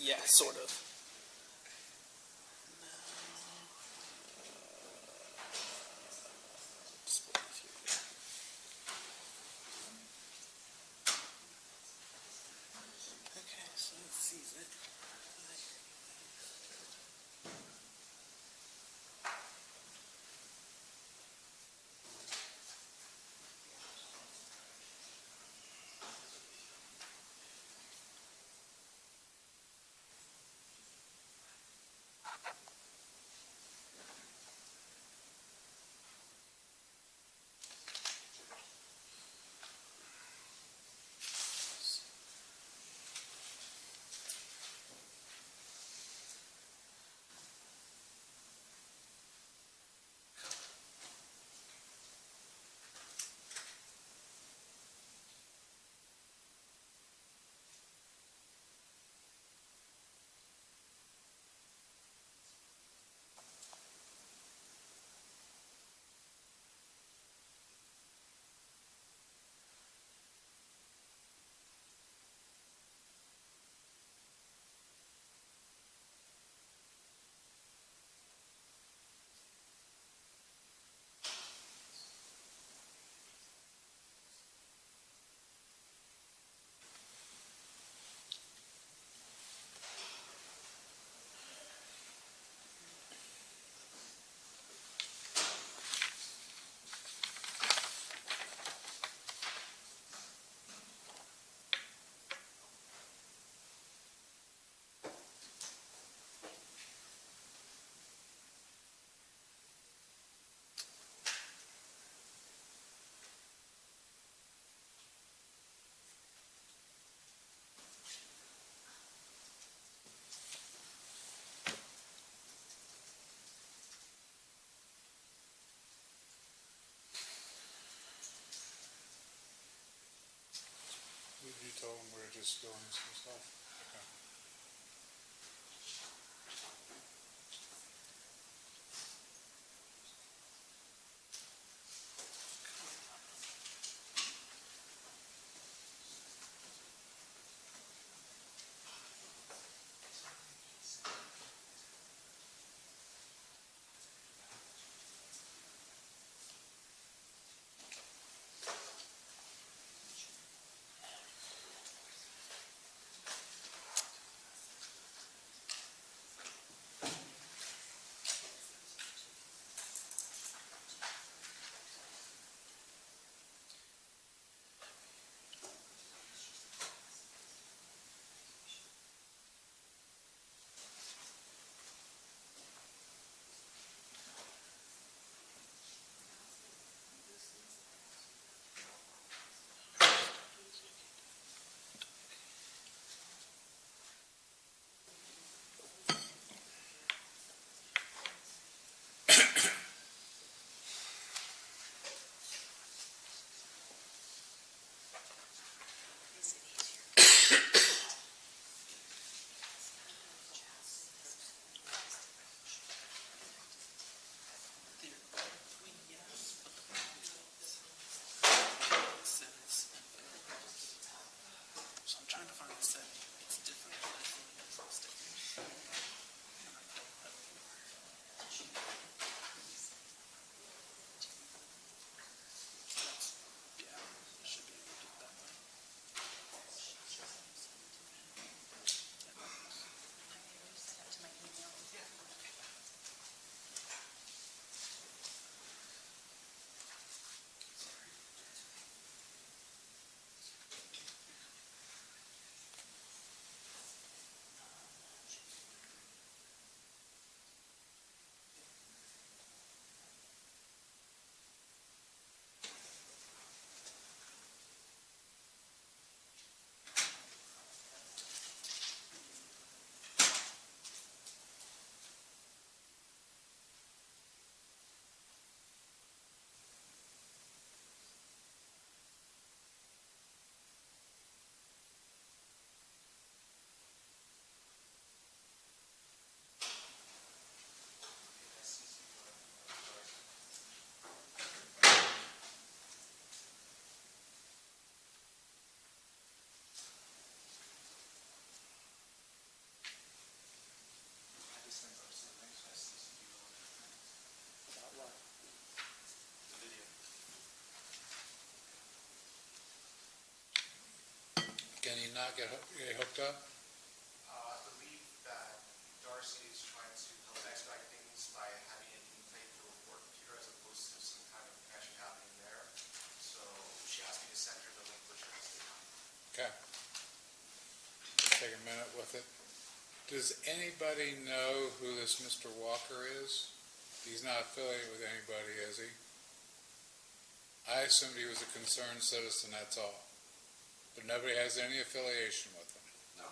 Yeah, sort of. Okay, so it sees it. You told them we're just doing some stuff. Okay. Can he not get hooked up? I believe that Darcy is trying to help expedite things by having it played through a work computer as opposed to some kind of connection happening there. So she asked me to send her the link, which has to come. Okay. Let's take a minute with it. Does anybody know who this Mr. Walker is? He's not affiliated with anybody, is he? I assumed he was a concerned citizen, that's all. But nobody has any affiliation with him. No.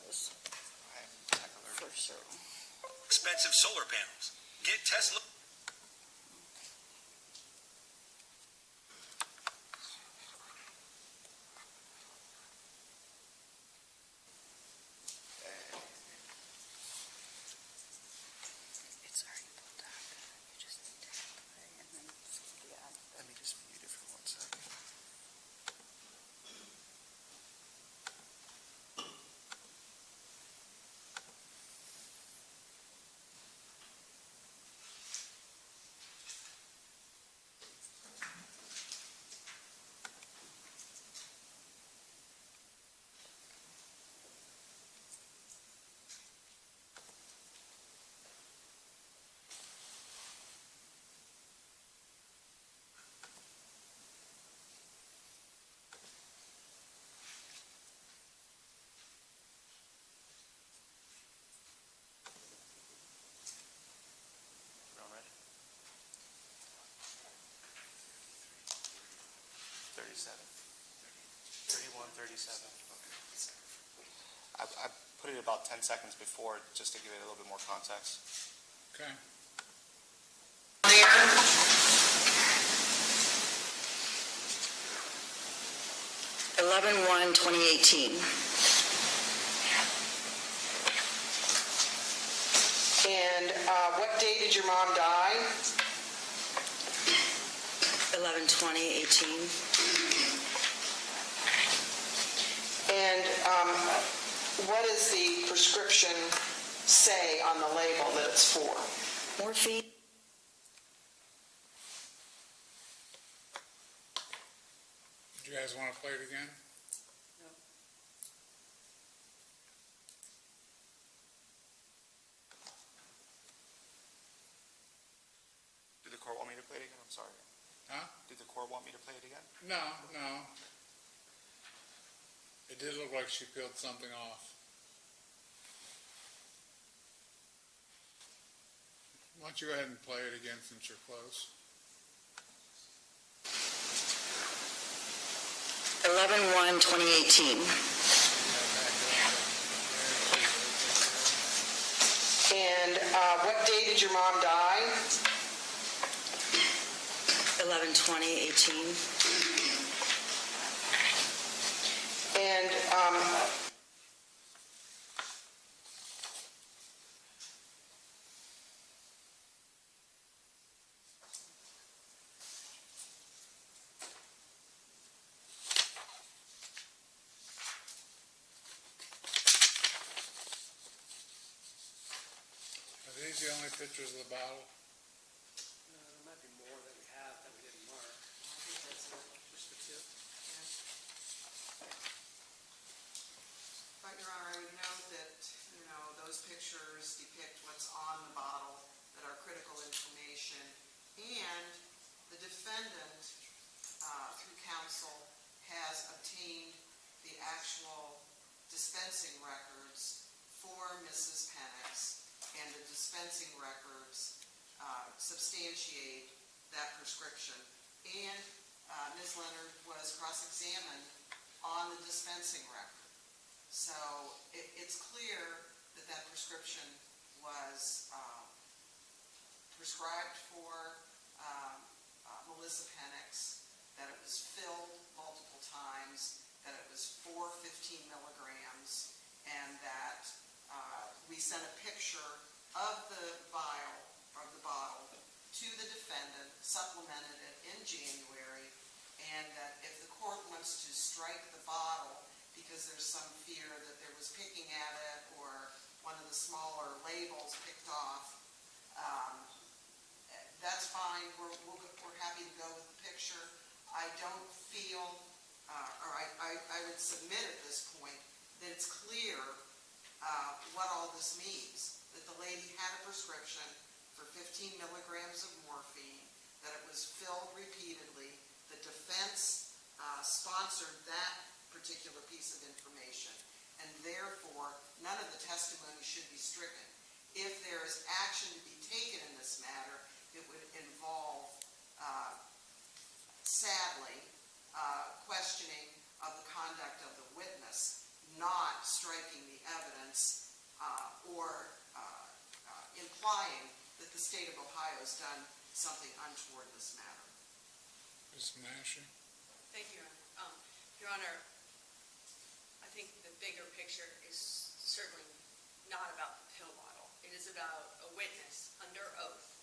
those I'm tech allergic. for sure. Expensive solar panels. Get Tesla. It's already pulled up. You just need to play and then, yeah. Let me just mute it for 1 second. We're all ready? 37. 31, 37. I put it about 10 seconds before just to give it a little bit more context. Okay. 11/1/2018. And what day did your mom die? 11/20/18. And what does the prescription say on the label that it's for? Morphine. Do you guys want to play it again? Did the court want me to play it again? I'm sorry. Huh? Did the court want me to play it again? No, no. It did look like she peeled something off. Why don't you go ahead and play it again since you're close? 11/1/2018. And what day did your mom die? 11/20/18. And Are these the only pictures of the bottle? There might be more that we have that we didn't mark. Just the two. But Your Honor, I would note that, those pictures depict what's on the bottle that are critical information, and the defendant, through counsel, has obtained the actual dispensing records for Mrs. Penix, and the dispensing records substantiate that prescription. And Ms. Leonard was cross-examined on the dispensing record. So it's clear that that prescription was prescribed for Melissa Penix, that it was filled multiple times, that it was for 15 milligrams, and that we sent a picture of the vial, of the bottle, to the defendant, supplemented it in January, and that if the court wants to strike the bottle because there's some fear that there was picking at it or one of the smaller labels picked off, that's fine. We're happy to go with the picture. I don't feel, or I would submit at this point that it's clear what all this means, that the lady had a prescription for 15 milligrams of morphine, that it was filled repeatedly. The defense sponsored that particular piece of information, and therefore none of the testimony should be stricken. If there is action to be taken in this matter, it would involve, sadly, questioning of the conduct of the witness, not striking the evidence implying that the state of Ohio has done something untoward in this matter. Ms. Massey? Thank you, Your Honor. Your Honor, I think the bigger picture is certainly not about the pill bottle. It is about a witness under oath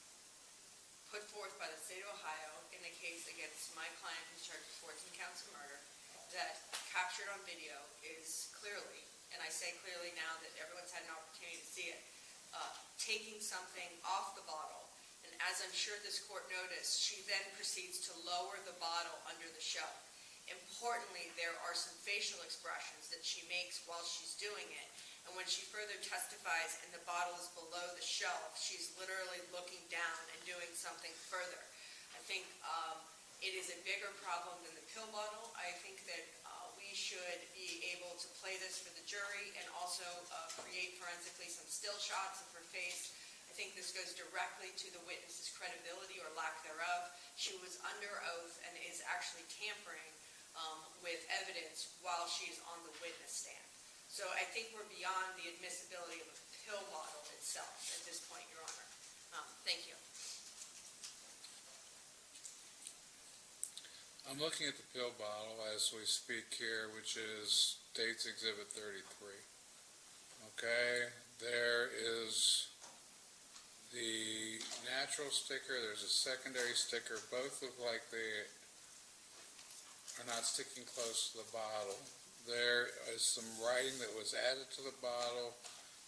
put forth by the state of Ohio in a case against my client who's charged with 14 counts of murder that captured on video is clearly, and I say clearly now that everyone's had an opportunity to see it, taking something off the bottle. And as I'm sure this court noticed, she then proceeds to lower the bottle under the shelf. Importantly, there are some facial expressions that she makes while she's doing it. And when she further testifies and the bottle is below the shelf, she's literally looking down and doing something further. I think it is a bigger problem than the pill bottle. I think that we should be able to play this for the jury and also create forensically some still shots of her face. I think this goes directly to the witness's credibility or lack thereof. She was under oath and is actually tampering with evidence while she's on the witness stand. So I think we're beyond the admissibility of a pill bottle itself at this point, Your Honor. Thank you. I'm looking at the pill bottle as we speak here, which is State's Exhibit 33. Okay, there is the natural sticker, there's a secondary sticker, both look like they are not sticking close to the bottle. There is some writing that was added to the bottle,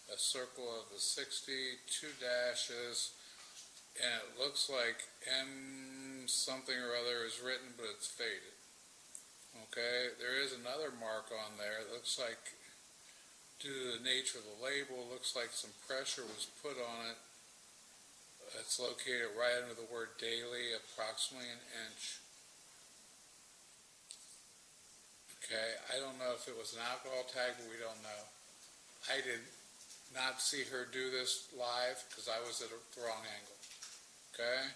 a circle of the 60, 2 dashes, and it looks like M something or other is written, but it's faded. Okay, there is another mark on there. It looks like, due to the nature of the label, it looks like some pressure was put on it. It's located right under the word daily, approximately an inch. Okay, I don't know if it was an alcohol tag, but we don't know. I did not see her do this live because I was at the wrong angle. Okay?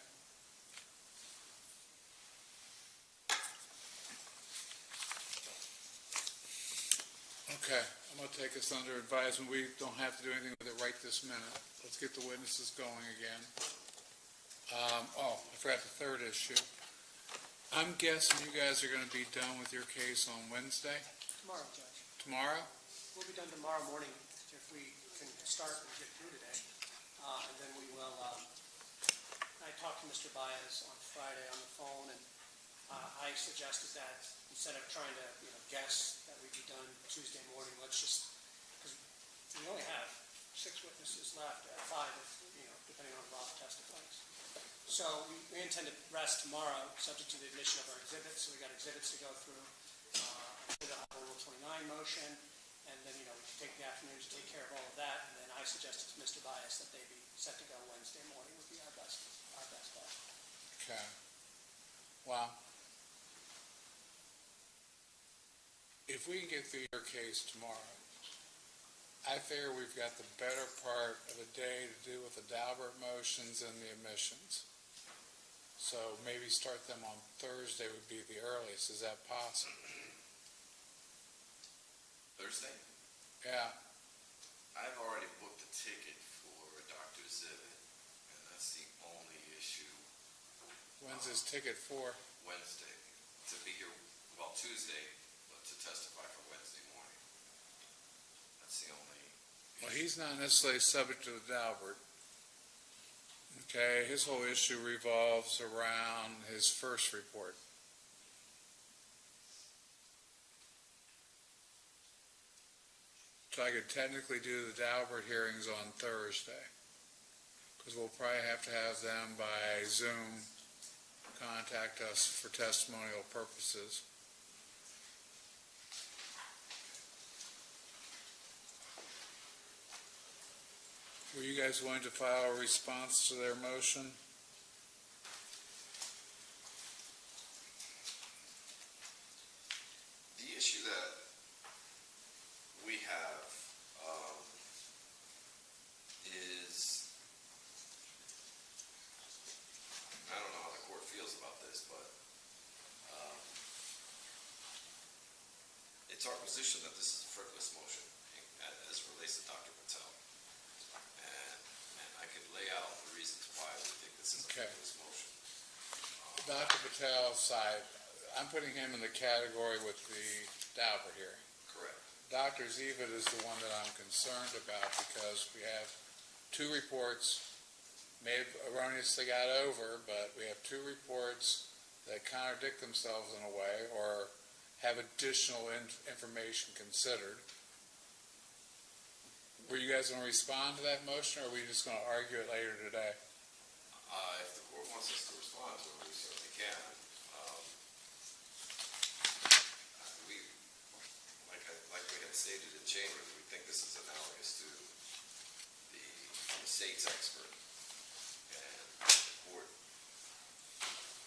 Okay, I'm going to take this under advisement. We don't have to do anything with it right this minute. Let's get the witnesses going again. I forgot the third issue. I'm guessing you guys are going to be done with your case on Wednesday? Tomorrow, Judge. Tomorrow? We'll be done tomorrow morning if we can start and get through today. And then we will, I talked to Mr. Baez on Friday on the phone, and I suggested that instead of trying to, guess that we'd be done Tuesday morning, let's just, because we only have 6 witnesses left, 5 if, depending on Rob testifies. So we intend to rest tomorrow, subject to the admission of our exhibits. So we got exhibits to go through. We'll have a Rule 29 motion, and then we can take the afternoon to take care of all of that. And then I suggested to Mr. Baez that they be set to go Wednesday morning would be our best bet. Okay. Wow. If we can get through your case tomorrow, I figure we've got the better part of a day to do with the Daubert motions and the admissions. So maybe start them on Thursday would be the earliest. Is that possible? Thursday? Yeah. I've already booked a ticket for Dr. Zivit, and that's the only issue. When's his ticket for? Wednesday. To be here, Tuesday, but to testify for Wednesday morning. That's the only issue. Well, he's not necessarily subject to the Daubert. Okay, his whole issue revolves around his first report. So I could technically do the Daubert hearings on Thursday, because we'll probably have to have them by Zoom contact us for testimonial purposes. Were you guys willing to file a response to their motion? The issue that we have is, I don't know how the court feels about this, but it's our position that this is a frivolous motion as it relates to Dr. Patel. And I could lay hotel side, I'm putting him in the category with the Daubert hearing. Correct. Dr. Zivet is the one that I'm concerned about because we have two reports, may have erroneously got over, but we have two reports that contradict themselves in a way or have additional information considered. Were you guys going to respond to that motion, or are we just going to argue it later today? If the court wants us to respond to it, we certainly can. We, like we had stated in chambers, we think this is analogous to the state's expert. And the court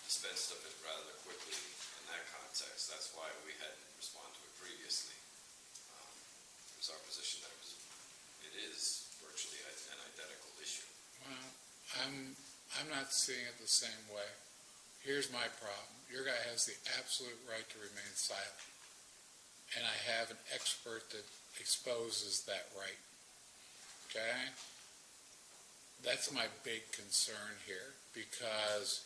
dispensed of it rather quickly in that context. That's why we hadn't responded to it previously. It was our position that it is virtually an identical issue. Well, I'm not seeing it the same way. Here's my problem. Your guy has the absolute right to remain silent. And I have an expert that exposes that right. Okay? That's my big concern here because,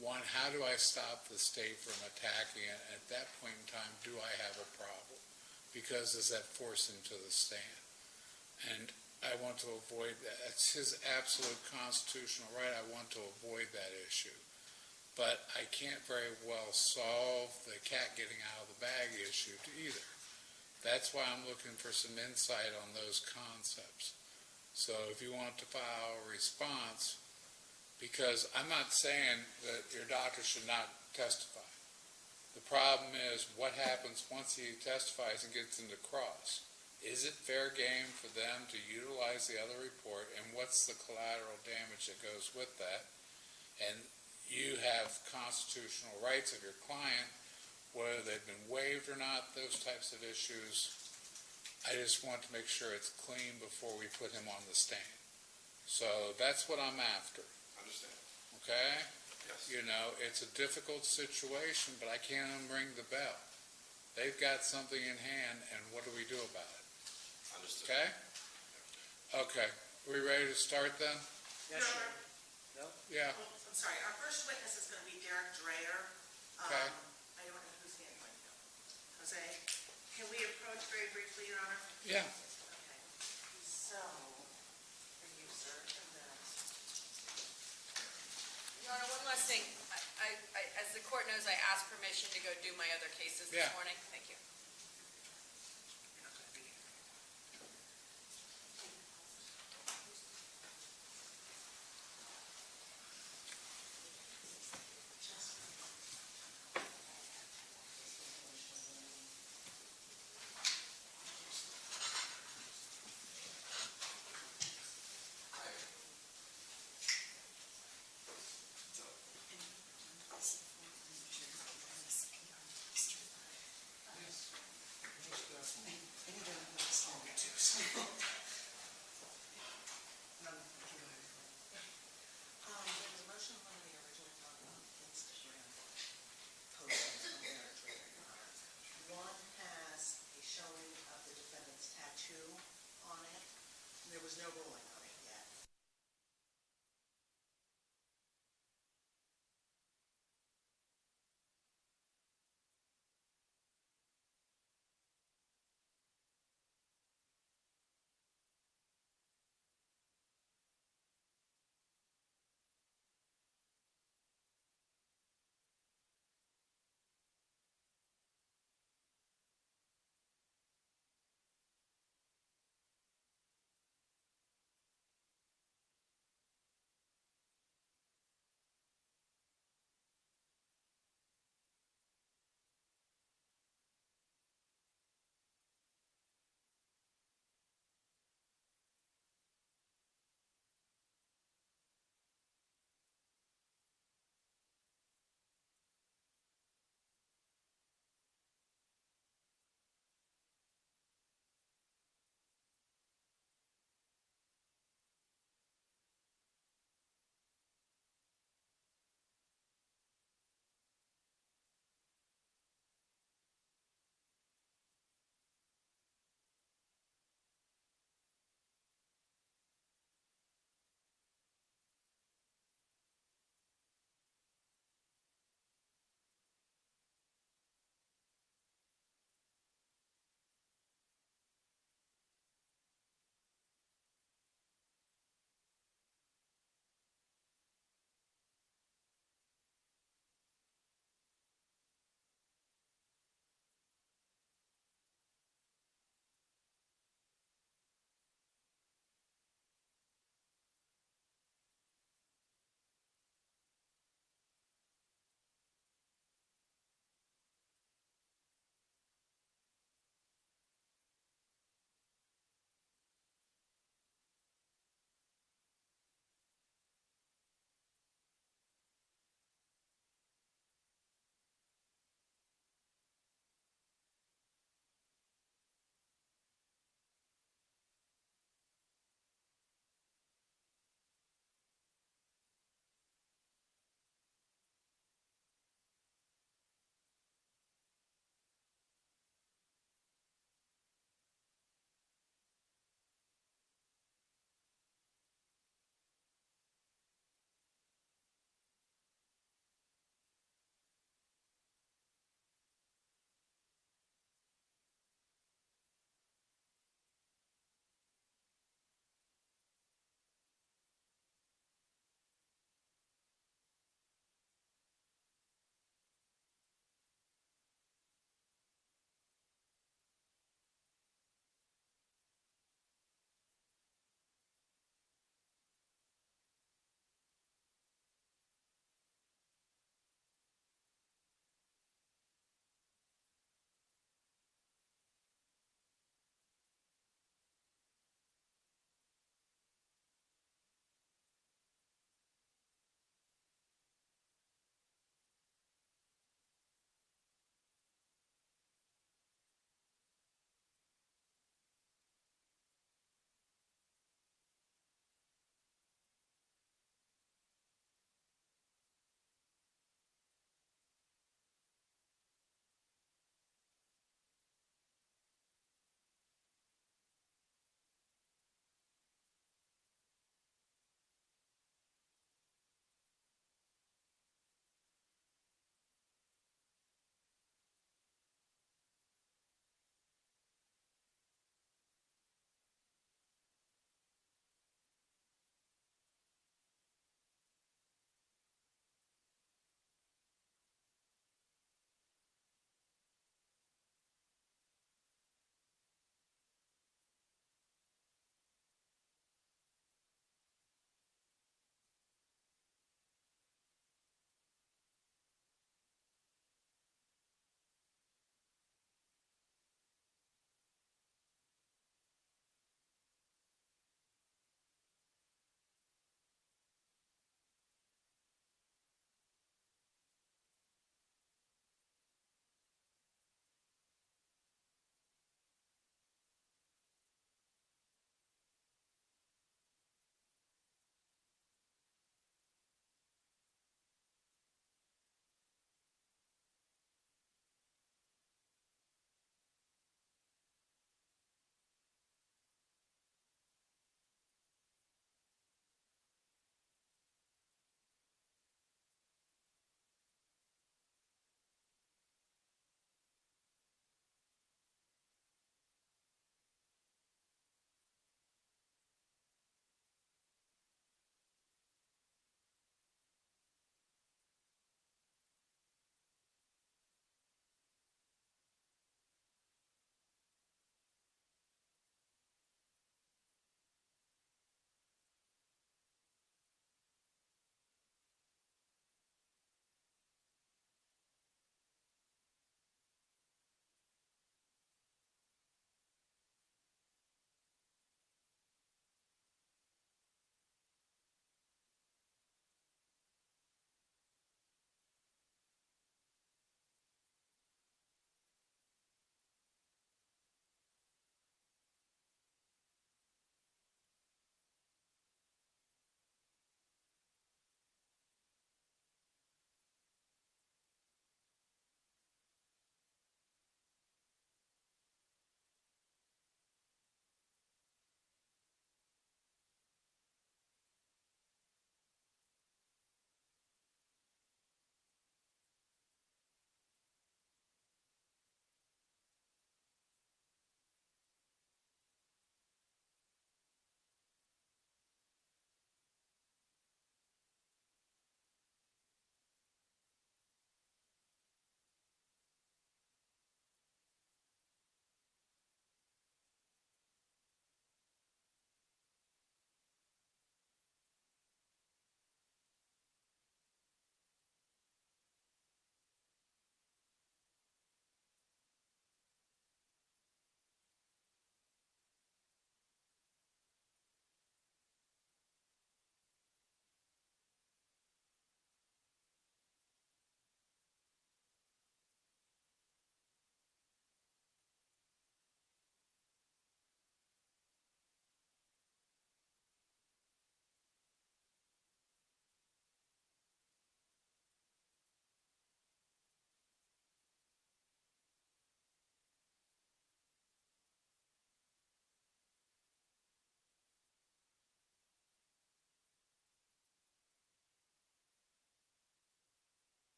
one, how do I stop the state from attacking it? At that point in time, do I have a problem? Because does that force him to the stand? And I want to avoid that. It's his absolute constitutional right. I want to avoid that issue. But I can't very well solve the cat getting out of the bag issue either. That's why I'm looking for some insight on those concepts. So if you want to file a response, because I'm not saying that your doctor should not testify. The problem is what happens once he testifies and gets into cross. Is it fair game for them to utilize the other report, and what's the collateral damage that goes with that? And you have constitutional rights of your client, whether they've been waived or not, those types of issues. I just want to make sure it's clean before we put him on the stand. So that's what I'm after. Understand? Okay? Yes. You know, it's a difficult situation, but I can't unring the bell. They've got something in hand, and what do we do about it? Understood. Okay? Okay. We ready to start then? Yes, sir. No? Yeah. Oh, I'm sorry, our first witness is going to be Derek Dreyer. Okay. I don't know whose hand went up. Jose, can we approach very briefly, Your Honor? Yeah. Okay. So, for you, sir, and then... Your Honor, one last thing. As the court knows, I asked permission to go do my other cases this Yeah. morning. Thank you. You're not going to be here. There was a motion on the original talk about Instagram postings on Derek Dreyer, Your Honor. One has a showing of the defendant's tattoo on it. There was no ruling on it yet.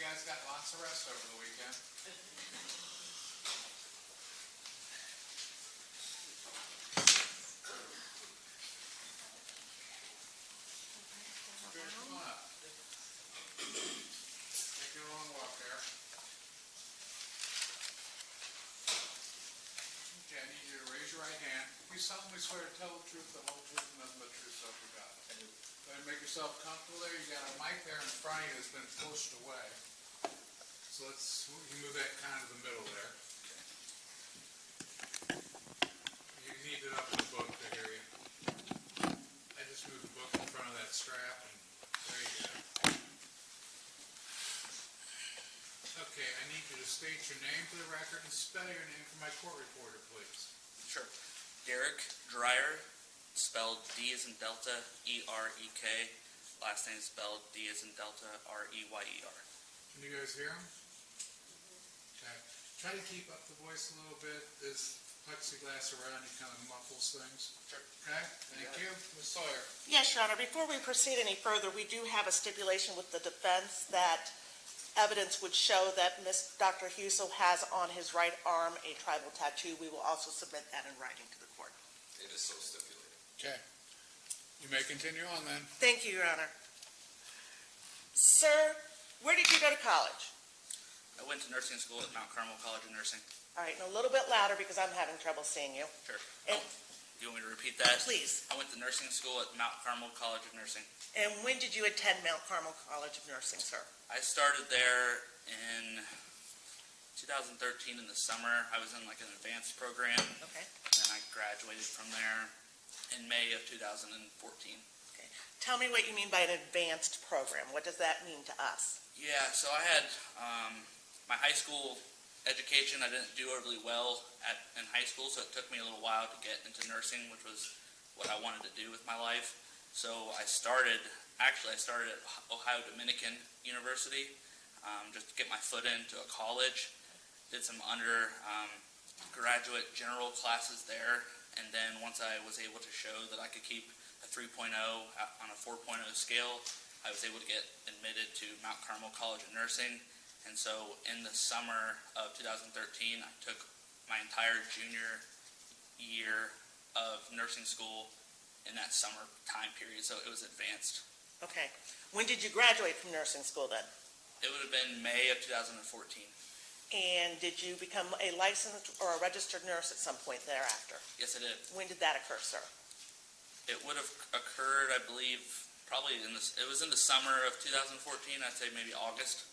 guys got lots of rest over the weekend. Good, come on up. Take a long walk there. Okay, I need you to raise your right hand. You solemnly swear to tell the truth, the whole truth, and nothing but the truth, so help you God. I do. Go ahead and make yourself comfortable there. You got a mic there in front of you that's been pushed away. So you move that kind of the middle there. You need it up in the book to hear you. I just moved the book in front of that strap, and there you go. Okay, I need you to state your name for the record and spell your name for my court reporter, please. Sure. Derek Dreyer, spelled D as in Delta, E-R-E-K. Last name spelled D as in Delta, R-E-Y-E-R. Can you guys hear him? Okay. Try to keep up the voice a little bit. This plexiglass around you kind of muffles things. Sure. Okay, thank you. Ms. Sawyer. Yes, Your Honor. Before we proceed any further, we do have a stipulation with the defense that evidence would show that Dr. Husel has on his right arm a tribal tattoo. We will also submit that in writing to the court. It is so stipulated. Okay. You may continue on then. Thank you, Your Honor. Sir, where did you go to college? I went to nursing school at Mount Carmel College of Nursing. All right, and a little bit louder because I'm having trouble seeing you. Sure. And- You want me to repeat that? Please. I went to nursing school at Mount Carmel College of Nursing. And when did you attend Mount Carmel College of Nursing, sir? I started there in 2013 in the summer. I was in like an advanced program, Okay. and I graduated from there in May of 2014. Okay. Tell me what you mean by an advanced program. What does that mean to us? Yeah, so I had my high school education. I didn't do overly well in high school, so it took me a little while to get into nursing, which was what I wanted to do with my life. So I started at Ohio Dominican University, just to get my foot into a college. Did some undergraduate general classes there, and then once I was able to show that I could keep a 3.0 on a 4.0 scale, I was able to get admitted to Mount Carmel College of Nursing. And so in the summer of 2013, I took my entire junior year of nursing school in that summer time period, so it was advanced. Okay. When did you graduate from nursing school then? It would have been May of 2014. And did you become a licensed or a registered nurse at some point thereafter? Yes, I did. When did that occur, sir? It would have occurred, I believe, probably it was in the summer of 2014, I'd say maybe August.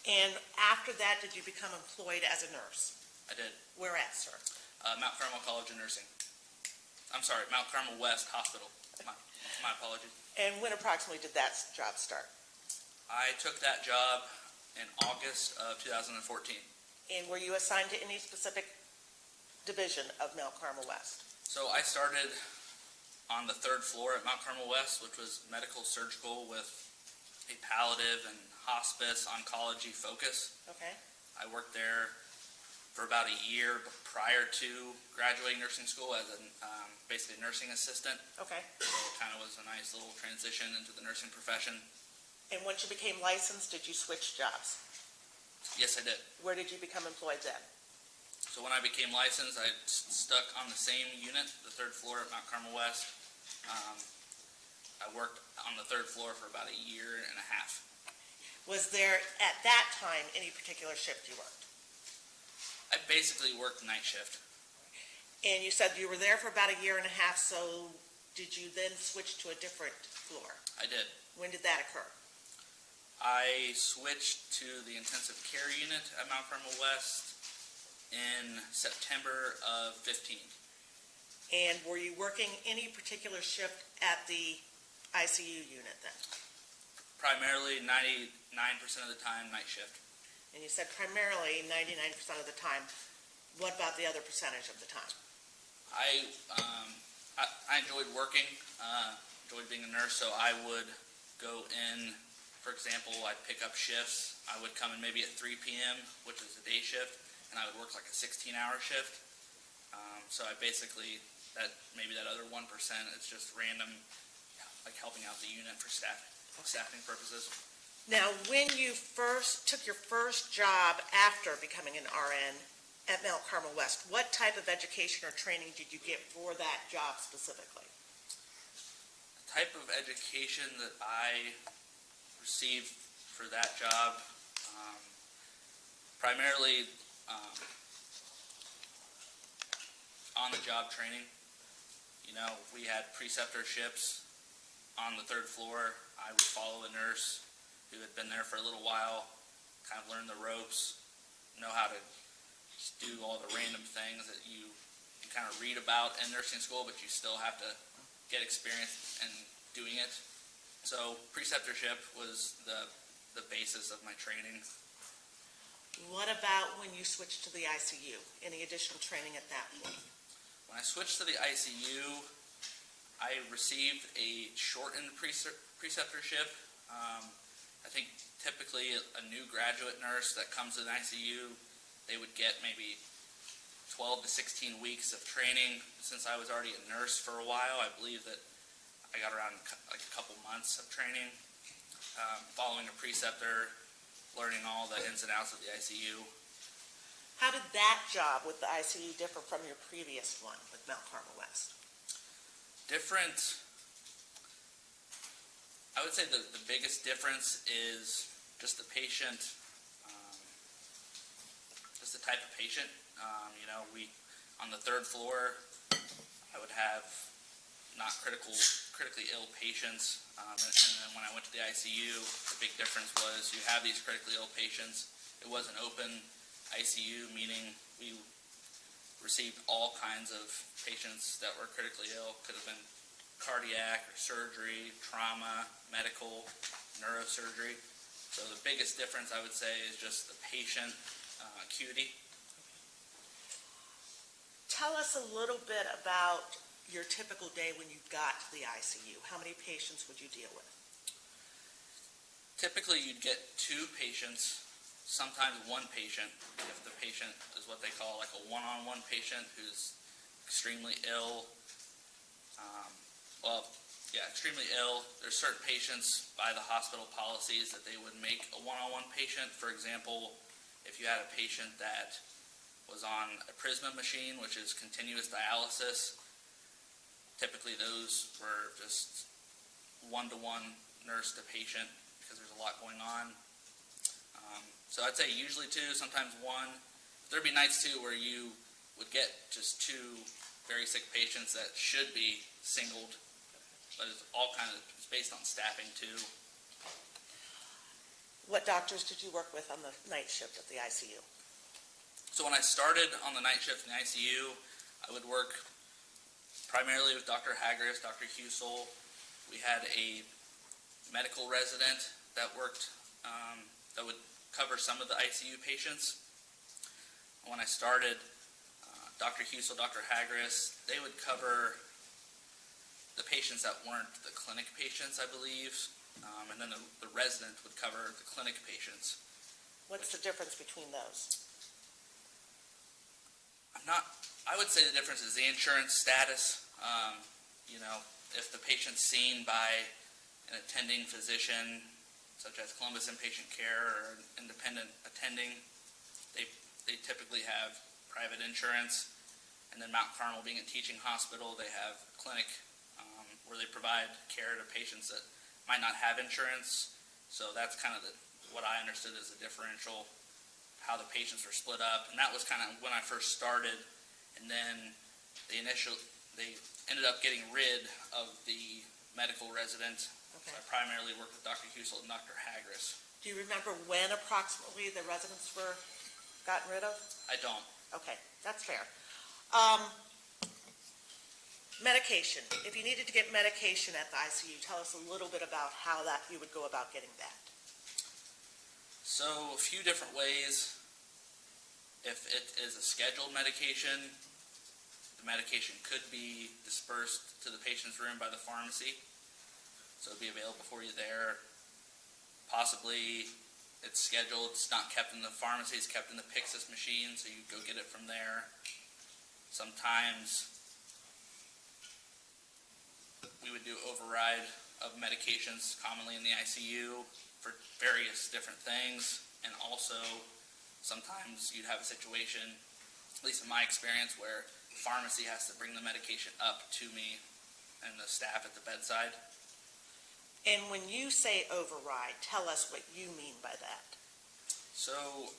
And after that, did you become employed as a nurse? I did. Where at, sir? Mount Carmel College of Nursing. I'm sorry, Mount Carmel West Hospital. My apologies. And when approximately did that job start? I took that job in August of 2014. And were you assigned to any specific division of Mount Carmel West? So I started on the third floor at Mount Carmel West, which was medical surgical with a palliative and hospice oncology focus. Okay. I worked there for about a year prior to graduating nursing school as a basically nursing assistant. Okay. So it kind of was a nice little transition into the nursing profession. And once you became licensed, did you switch jobs? Yes, I did. Where did you become employed then? So when I became licensed, I stuck on the same unit, the third floor at Mount Carmel West. I worked on the third floor for about a year and a half. Was there, at that time, any particular shift you worked? I basically worked night shift. And you said you were there for about a year and a half, so did you then switch to a different floor? I did. When did that occur? I switched to the intensive care unit at Mount Carmel West in September of 15. And were you working any particular shift at the ICU unit then? Primarily 99% of the time night shift. And you said primarily 99% of the time. What about the other percentage of the time? I enjoyed working, enjoyed being a nurse, so I would go in, for example, I'd pick up shifts. I would come in maybe at 3 p.m., which is a day shift, and I would work like a 16-hour shift. So I basically, maybe that other 1% is just random, like helping out the unit for staffing purposes. Now, when you took your first job after becoming an RN at Mount Carmel West, what type of education or training did you get for that job specifically? The type of education that I received for that job, primarily on-the-job training. You know, we had preceptorships on the third floor. I would follow a nurse who had been there for a little while, kind of learn the ropes, know how to just do all the random things that you kind of read about in nursing school, but you still have to get experience in doing it. So preceptorship was the basis of my training. What about when you switched to the ICU? Any additional training at that point? When I switched to the ICU, I received a shortened preceptorship. I think typically a new graduate nurse that comes to the ICU, they would get maybe 12 to 16 weeks of training. Since I was already a nurse for a while, I believe that I got around like a couple months of training, following a preceptor, learning all the ins and outs of the ICU. How did that job with the ICU differ from your previous one with Mount Carmel West? Different. I would say the biggest difference is just the patient, just the type of patient. You know, on the third floor, I would have not critically ill patients. And then when I went to the ICU, the big difference was you have these critically ill patients. It was an open ICU, meaning we received all kinds of patients that were critically ill. Could have been cardiac or surgery, trauma, medical, neurosurgery. So the biggest difference, I would say, is just the patient acuity. Tell us a little bit about your typical day when you got to the ICU. How many patients would you deal with? Typically, you'd get 2 patients, sometimes 1 patient, if the patient is what they call like a one-on-one patient who's extremely ill. Extremely ill. There's certain patients by the hospital policies that they would make a one-on-one patient. For example, if you had a patient that was on a Prisma machine, which is continuous dialysis, typically those were just one-to-one nurse to patient because there's a lot going on. So I'd say usually 2, sometimes 1. There'd be nights too where you would get just 2 very sick patients that should be singled, but it's based on staffing too. What doctors did you work with on the night shift at the ICU? So when I started on the night shift in the ICU, I would work primarily with Dr. Hagris, Dr. Husel. We had a medical resident that worked, that would cover some of the ICU patients. When I started, Dr. Husel, Dr. Hagris, they would cover the patients that weren't the clinic patients, I believe, and then the resident would cover the clinic patients. What's the difference between those? I would say the difference is the insurance status. You know, if the patient's seen by an attending physician, such as Columbus Inpatient Care or an independent attending, they typically have private insurance. And then Mount Carmel being a teaching hospital, they have a clinic where they provide care to patients that might not have insurance. So that's kind of what I understood as the differential, how the patients were split up. And that was kind of when I first started. And then they ended up getting rid of the medical resident. Okay. I primarily worked with Dr. Husel and Dr. Hagris. Do you remember when approximately the residents were gotten rid of? I don't. Okay, that's fair. Medication. If you needed to get medication at the ICU, tell us a little bit about how that you would go about getting that. So a few different ways. If it is a scheduled medication, the medication could be dispersed to the patient's room by the pharmacy. So it'd be available for you there. Possibly it's scheduled, it's not kept in the pharmacy, it's kept in the Pyxis machine, so you go get it from there. Sometimes we would do override of medications commonly in the ICU for various different things. And also, sometimes you'd have a situation, at least in my experience, where pharmacy has to bring the medication up to me and the staff at the bedside. And when you say override, tell us what you mean by that. So,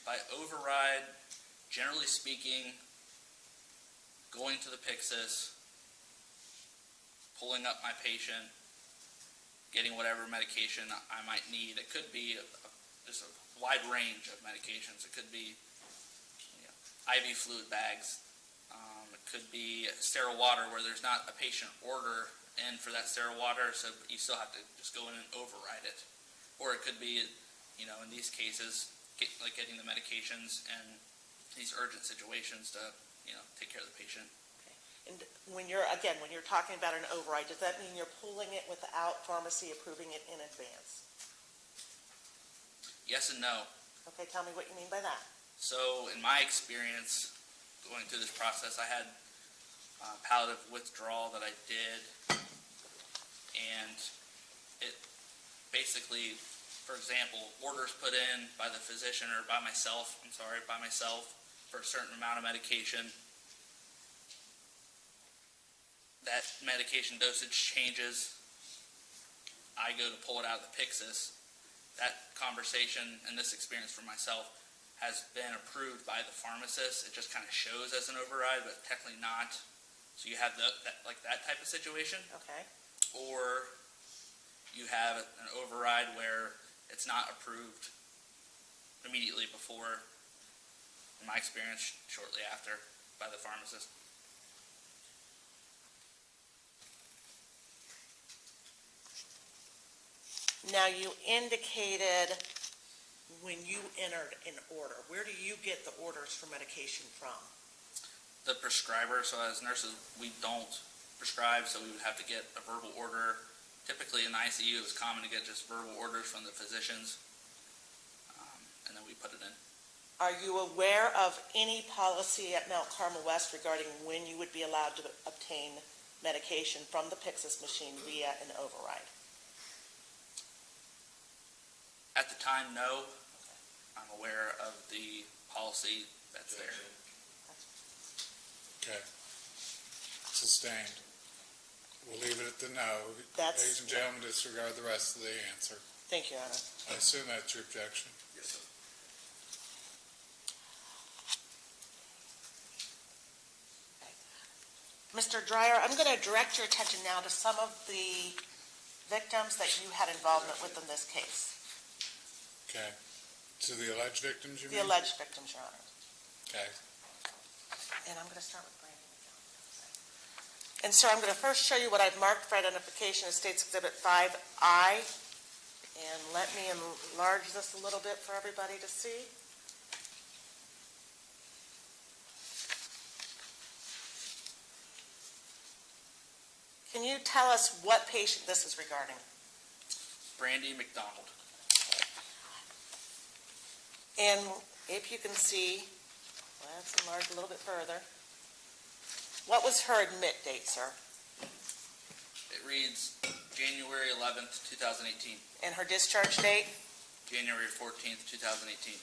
by override, generally speaking, going to the Pyxis, pulling up my patient, getting whatever medication I might need. It could be just a wide range of medications. It could be IV fluid bags. It could be sterile water where there's not a patient order in for that sterile water, so you still have to just go in and override it. Or it could be, in these cases, getting the medications and these urgent situations to, take care of the patient. And when you're talking about an override, does that mean you're pulling it without pharmacy approving it in advance? Yes and no. Okay, tell me what you mean by that. So, in my experience, going through this process, I had palliative withdrawal that I did, and it basically, for example, orders put in by the physician or by myself for a certain amount of medication. That medication dosage changes. I go to pull it out of the Pyxis. That conversation and this experience for myself has been approved by the pharmacist. It just kind of shows as an override, but technically not. So you have that type of situation. Okay. Or you have an override where it's not approved immediately before, in my experience, shortly after, by the pharmacist. Now, you indicated when you entered an order. Where do you get the orders for medication from? The prescriber, so as nurses, we don't prescribe, so we would have to get a verbal order. Typically in the ICU, it's common to get just verbal orders from the physicians, and then we put it in. Are you aware of any policy at Mount Carmel West regarding when you would be allowed to obtain medication from the Pyxis machine via an override? At the time, no. I'm aware of the policy that's there. Okay. Sustained. We'll leave it at the no. That's- Ladies and gentlemen, disregard the rest of the answer. Thank you, Your Honor. I assume that's your objection. Yes, sir. Mr. Dreyer, I'm going to direct your attention now to some of the victims that you had involvement with in this case. Okay. To the alleged victims, you mean? The alleged victims, Your Honor. Okay. And I'm going to start with Brandy McDonald. And sir, I'm going to first show you what I've marked for identification as State's Exhibit 5I. And let me enlarge this a little bit for everybody to see. Can you tell us what patient this is regarding? Brandy McDonald. And if you can see, let's enlarge a little bit further. What was her admit date, sir? It reads January 11th, 2018. And her discharge date? January 14th, 2018.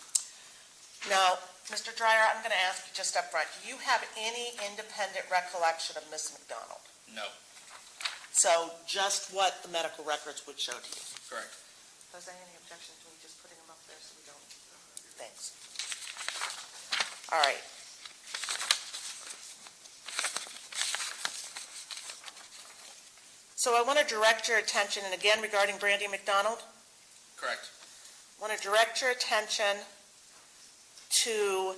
Now, Mr. Dreyer, I'm going to ask you just up front, do you have any independent recollection of Miss McDonald? No. So just what the medical records would show to you? Correct. Was there any objection to me just putting them up there so we don't? Thanks. All right. So I want to direct your attention, and again regarding Brandy McDonald, Correct. I want to direct your attention to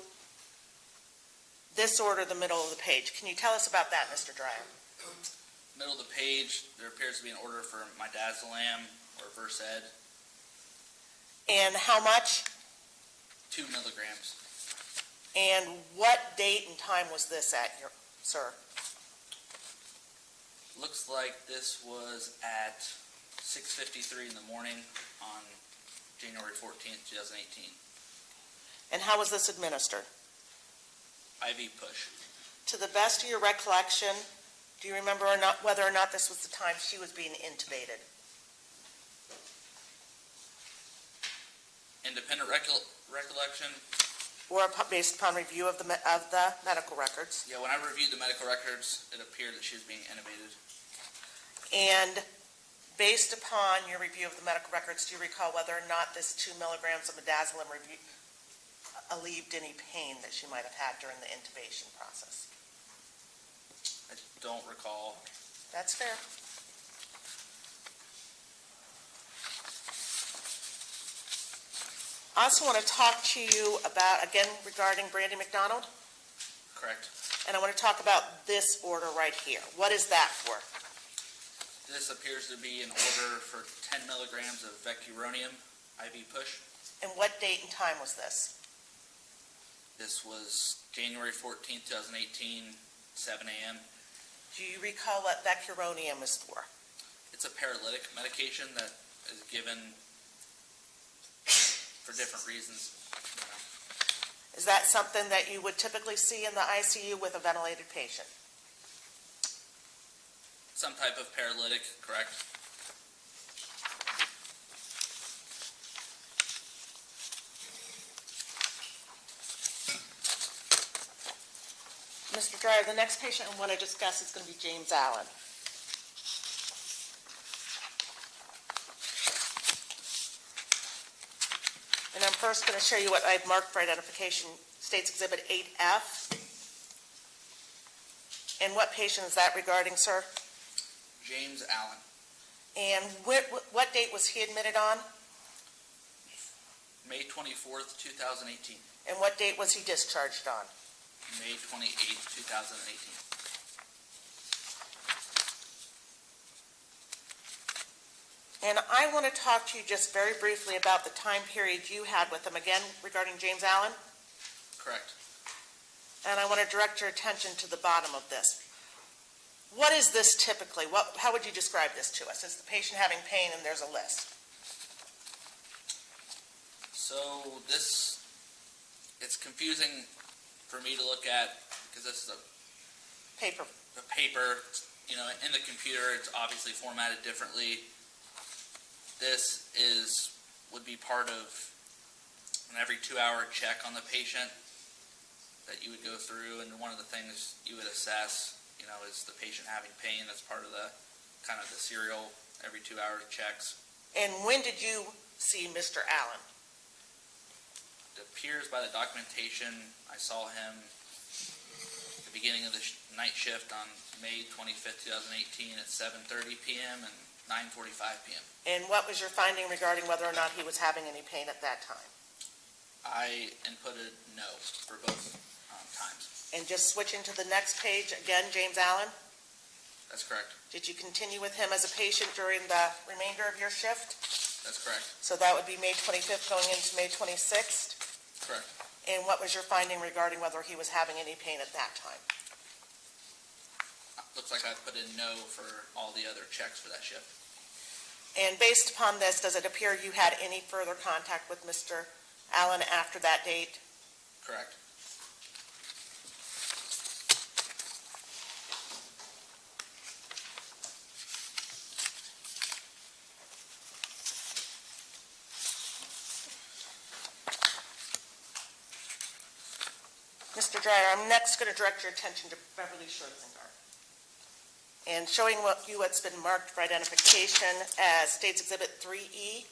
this order, the middle of the page. Can you tell us about that, Mr. Dreyer? Middle of the page, there appears to be an order for midazolam or Versed, And how much? 2 milligrams. And what date and time was this at, sir? Looks like this was at 6:53 in the morning on January 14th, 2018. And how was this administered? IV push. To the best of your recollection, Do you remember or not whether or not this was the time she was being intubated? Independent recollection, Or based upon review of the medical records? yeah, when I reviewed the medical records, it appeared that she was being intubated. And based upon your review of the medical records, do you recall whether or not this 2 milligrams of midazolam alleviated any pain that she might have had during the intubation process? I don't recall. That's fair. I also want to talk to you about, again, regarding Brandy McDonald, Correct. and I want to talk about this order right here. What is that for? This appears to be an order for 10 milligrams of vecuronium IV push. And what date and time was this? This was January 14th, 2018, 7 a.m. Do you recall what vecuronium is for? It's a paralytic medication that is given for different reasons. You know. Is that something that you would typically see in the ICU with a ventilated patient? Some type of paralytic, correct? Mr. Dreyer, the next patient I want to discuss is going to be James Allen. And I'm first going to show you what I've marked for identification, States Exhibit 8F. And what patient is that regarding, sir? James Allen, And what date was he admitted on? May 24th, 2018. And what date was he discharged on? May 28th, 2018. And I want to talk to you just very briefly about the time period you had with him, again, regarding James Allen. Correct. And I want to direct your attention to the bottom of this. What is this typically? How would you describe this to us? Is the patient having pain and there's a list? So this, it's confusing for me to look at because this is Paper. a paper, you know, in the computer, it's obviously formatted differently. This would be part of an every 2-hour check on the patient that you would go through, and one of the things you would assess, you know, is the patient having pain. That's part of the kind of the serial every 2-hour checks. And when did you see Mr. Allen? It appears by the documentation, I saw him at the beginning of the night shift on May 25th, 2018 at 7:30 p.m. and 9:45 p.m. And what was your finding regarding whether or not he was having any pain at that time? I inputted no for both times. And just switching to the next page, again, James Allen, That's correct. did you continue with him as a patient during the remainder of your shift? That's correct. So that would be May 25th going into May 26th? Correct. And what was your finding regarding whether he was having any pain at that time? Looks like I put in no for all the other checks for that shift. And based upon this, does it appear you had any further contact with Mr. Allen after that date? Correct. Mr. Dreyer, I'm next going to direct your attention to Beverly Scherzinger. And showing what's been marked for identification as States Exhibit 3E.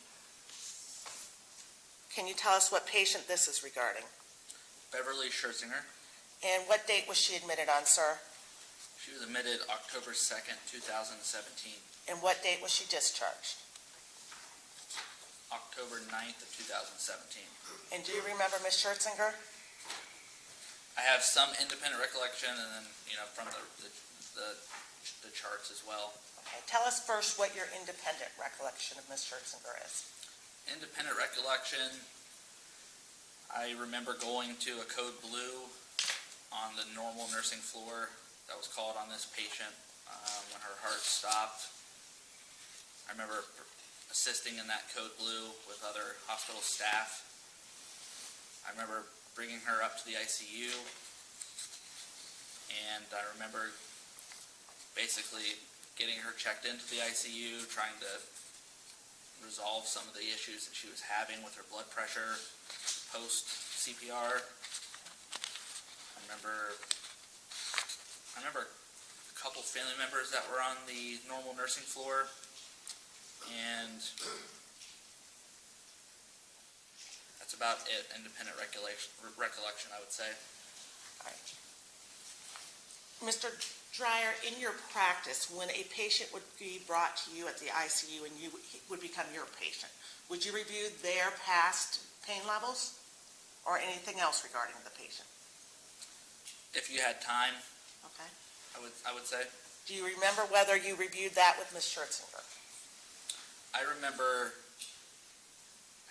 Can you tell us what patient this is regarding? Beverly Scherzinger. And what date was she admitted on, sir? She was admitted October 2nd, 2017. And what date was she discharged? October 9th of 2017. And do you remember Ms. Scherzinger? I have some independent recollection, and then, you know, from the charts as well. Okay, tell us first what your independent recollection of Ms. Scherzinger is. Independent recollection, I remember going to a code blue on the normal nursing floor that was called on this patient when her heart stopped. I remember assisting in that code blue with other hospital staff. I remember bringing her up to the ICU, and I remember basically getting her checked into the ICU, trying to resolve some of the issues that she was having with her blood pressure post CPR. I remember a couple family members that were on the normal nursing floor, and that's about it. Independent recollection, I would say. All right. Mr. Dreyer, in your practice, when a patient would be brought to you at the ICU and you would become your patient, would you review their past pain levels or anything else regarding the patient? If you had time, Okay. I would say. Do you remember whether you reviewed that with Ms. Scherzinger? I remember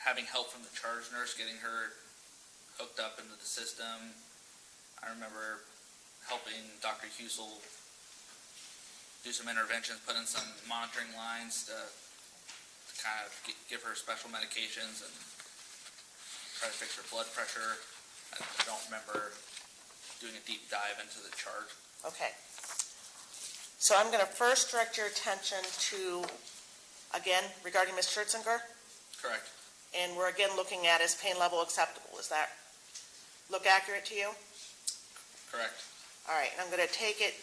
having help from the charge nurse, getting her hooked up into the system. I remember helping Dr. Husel do some interventions, put in some monitoring lines to kind of give her special medications and try to fix her blood pressure. I don't remember doing a deep dive into the charge. Okay. So I'm going to first direct your attention to, again, regarding Ms. Scherzinger, Correct. and we're again looking at is pain level acceptable. Is that look accurate to you? Correct. All right, and I'm going to take it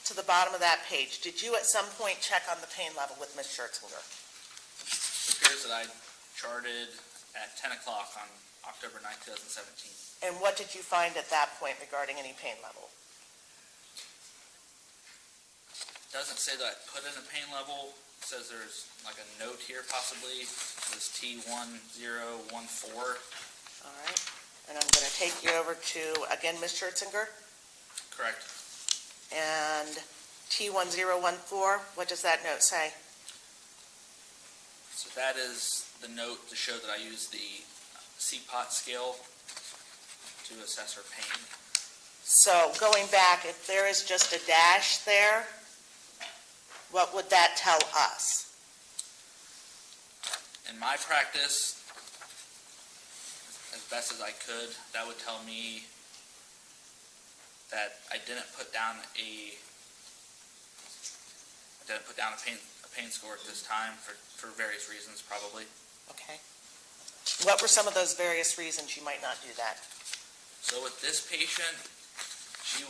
to the bottom of that page. Did you at some point check on the pain level with Ms. Scherzinger? It appears that I charted at 10 o'clock on October 9th, 2017. And what did you find at that point regarding any pain level? It doesn't say that I put in a pain level. It says there's like a note here possibly. This T1014. All right, and I'm going to take you over to, again, Ms. Scherzinger, Correct. and T1014, what does that note say? So that is the note to show that I used the CPOT scale to assess her pain. So going back, if there is just a dash there, what would that tell us? In my practice, as best as I could, that would tell me that I didn't put down a pain score at this time for various reasons, probably. Okay. What were some of those various reasons you might not do that? So with this patient, she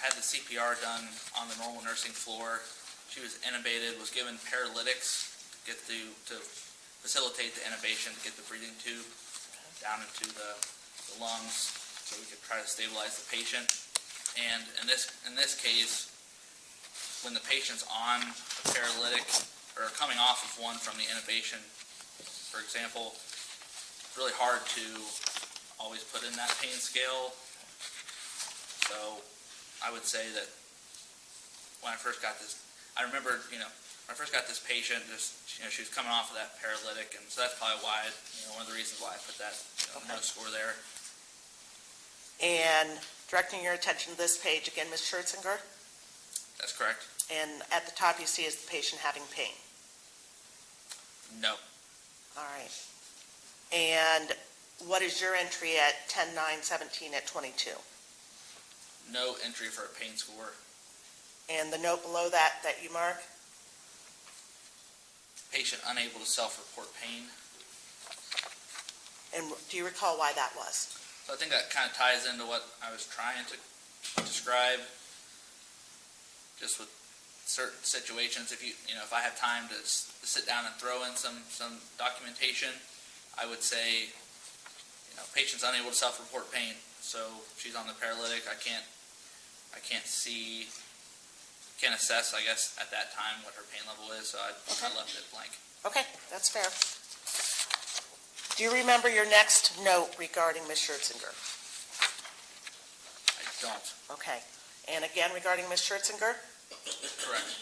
had the CPR done on the normal nursing floor. She was intubated, was given paralytics to facilitate the intubation, to get the breathing tube down into the lungs so we could try to stabilize the patient. And in this case, when the patient's on a paralytic or coming off of one from the intubation, for example, it's really hard to always put in that pain scale. So I would say that when I first got this, I remember, when I first got this patient, she was coming off of that paralytic, and so that's probably why, one of the reasons why I put that, no score there. And directing your attention to this page, again, Ms. Scherzinger, That's correct. and at the top you see is the patient having pain. No. All right. And what is your entry at 10/9/17 at 22? No entry for a pain score. And the note below that you mark? Patient unable to self-report pain. And do you recall why that was? So I think that kind of ties into what I was trying to describe. Just with certain situations, if I have time to sit down and throw in some documentation, I would say, patient's unable to self-report pain. So she's on the paralytic. I can't assess, I guess, at that time what her pain level is. So I left it blank. Okay, that's fair. Do you remember your next note regarding Ms. Scherzinger? I don't. Okay. And again, regarding Ms. Scherzinger? Correct.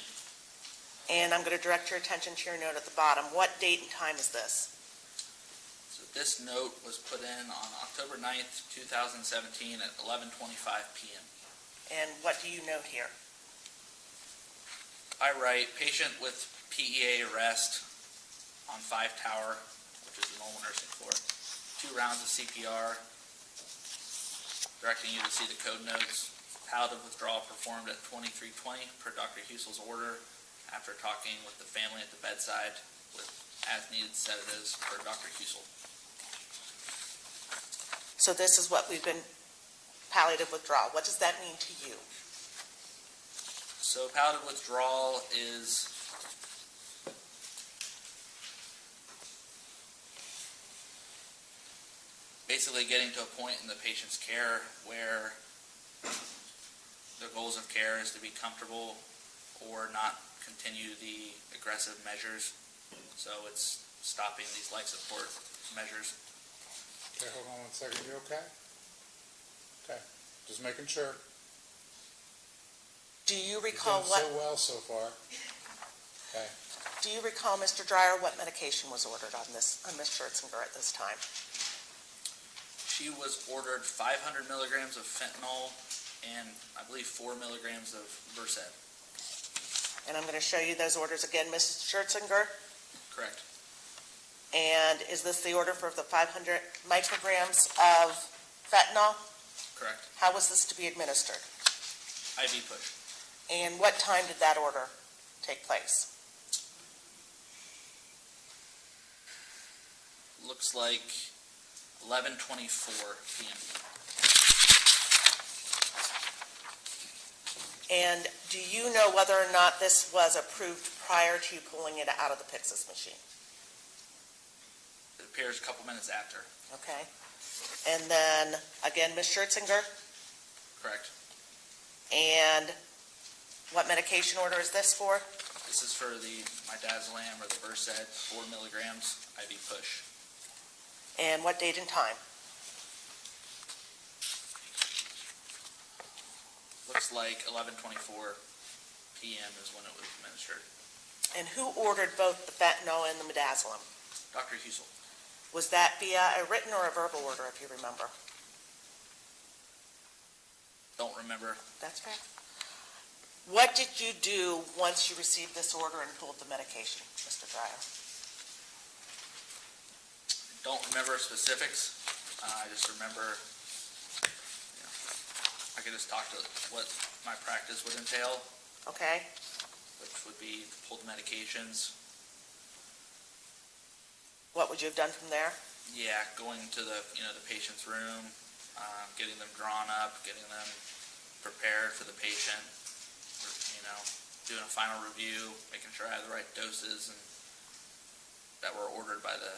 And I'm going to direct your attention to your note at the bottom. What date and time is this? So this note was put in on October 9th, 2017 at 11:25 p.m. And what do you note here? I write, patient with PEA arrest on 5 tower, which is the normal nursing floor, 2 rounds of CPR, directing you to see the code notes, palliative withdrawal performed at 2320 per Dr. Husel's order after talking with the family at the bedside with as-needed sedatives per Dr. Husel. So this is what we've been, palliative withdrawal. What does that mean to you? So palliative withdrawal is basically getting to a point in the patient's care where the goals of care is to be comfortable or not continue the aggressive measures. So it's stopping these life support measures. Okay, hold on 1 second. You okay? Okay, just making sure. Do you You've recall done what, so well so far. Okay. do you recall, Mr. Dreyer, what medication was ordered on Ms. Scherzinger at this time? She was ordered 500 milligrams of fentanyl and I believe 4 milligrams of Versed. And I'm going to show you those orders again, Ms. Scherzinger. Correct. And is this the order for the 500 micrograms of fentanyl? Correct. How was this to be administered? IV push. And what time did that order take place? Looks like 11:24 p.m. And do you know whether or not this was approved prior to you pulling it out of the Pyxis machine? It appears a couple minutes after. Okay. And then, again, Ms. Scherzinger, Correct. and what medication order is this for? This is for the midazolam or the Versed, 4 milligrams IV push. And what date and time? Looks like 11:24 p.m. is when it was administered. And who ordered both the fentanyl and the midazolam? Dr. Husel. Was that via a written or a verbal order, if you remember? Don't remember. That's fair. What did you do once you received this order and pulled the medication, Mr. Dreyer? Don't remember specifics. I just remember, I could just talk to what my practice would entail, Okay. which would be pull the medications. What would you have done from there? Yeah, going to the patient's room, getting them drawn up, getting them prepared for the patient, doing a final review, making sure I have the right doses and that were ordered by the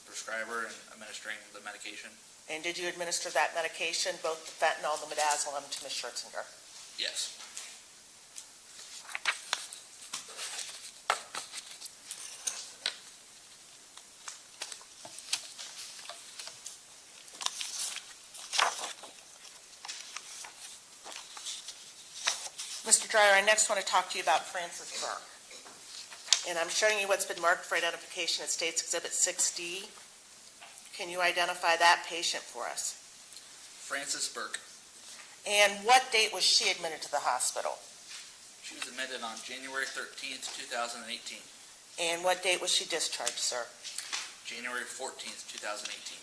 prescriber and administering the medication. And did you administer that medication, both the fentanyl and the midazolam, to Ms. Scherzinger? Yes. Mr. Dreyer, I next want to talk to you about Francis Burke. And I'm showing you what's been marked for identification at States Exhibit 6D. Can you identify that patient for us? Francis Burke. And what date was she admitted to the hospital? She was admitted on January 13th, 2018. And what date was she discharged, sir? January 14th, 2018.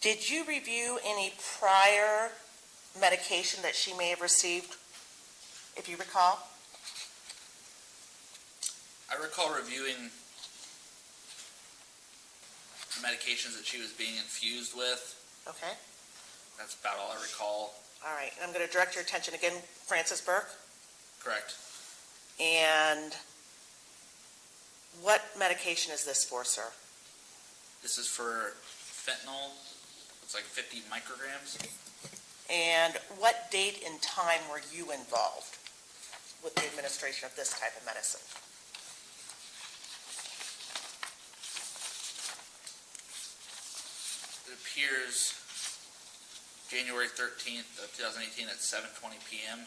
Did you review any prior medication that she may have received, if you recall? I recall reviewing the medications that she was being infused with. Okay. That's about all I recall. All right. And I'm going to direct your attention again, Francis Burke. Correct. And what medication is this for, sir? This is for fentanyl. It's like 50 micrograms. And what date and time were you involved with the administration of this type of medicine? It appears January 13th of 2018 at 7:20 p.m.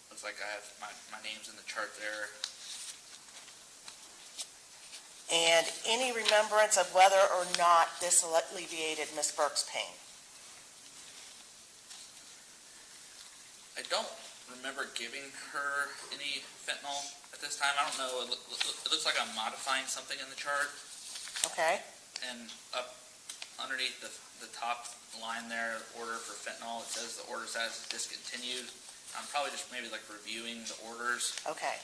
Looks like I have my name's in the chart there. And any remembrance of whether or not this alleviated Ms. Burke's pain? I don't remember giving her any fentanyl at this time. I don't know, it looks like I'm modifying something in the chart, Okay, and up underneath the top line there, order for fentanyl, it says the order status is discontinued. I'm probably just maybe like reviewing the orders, okay,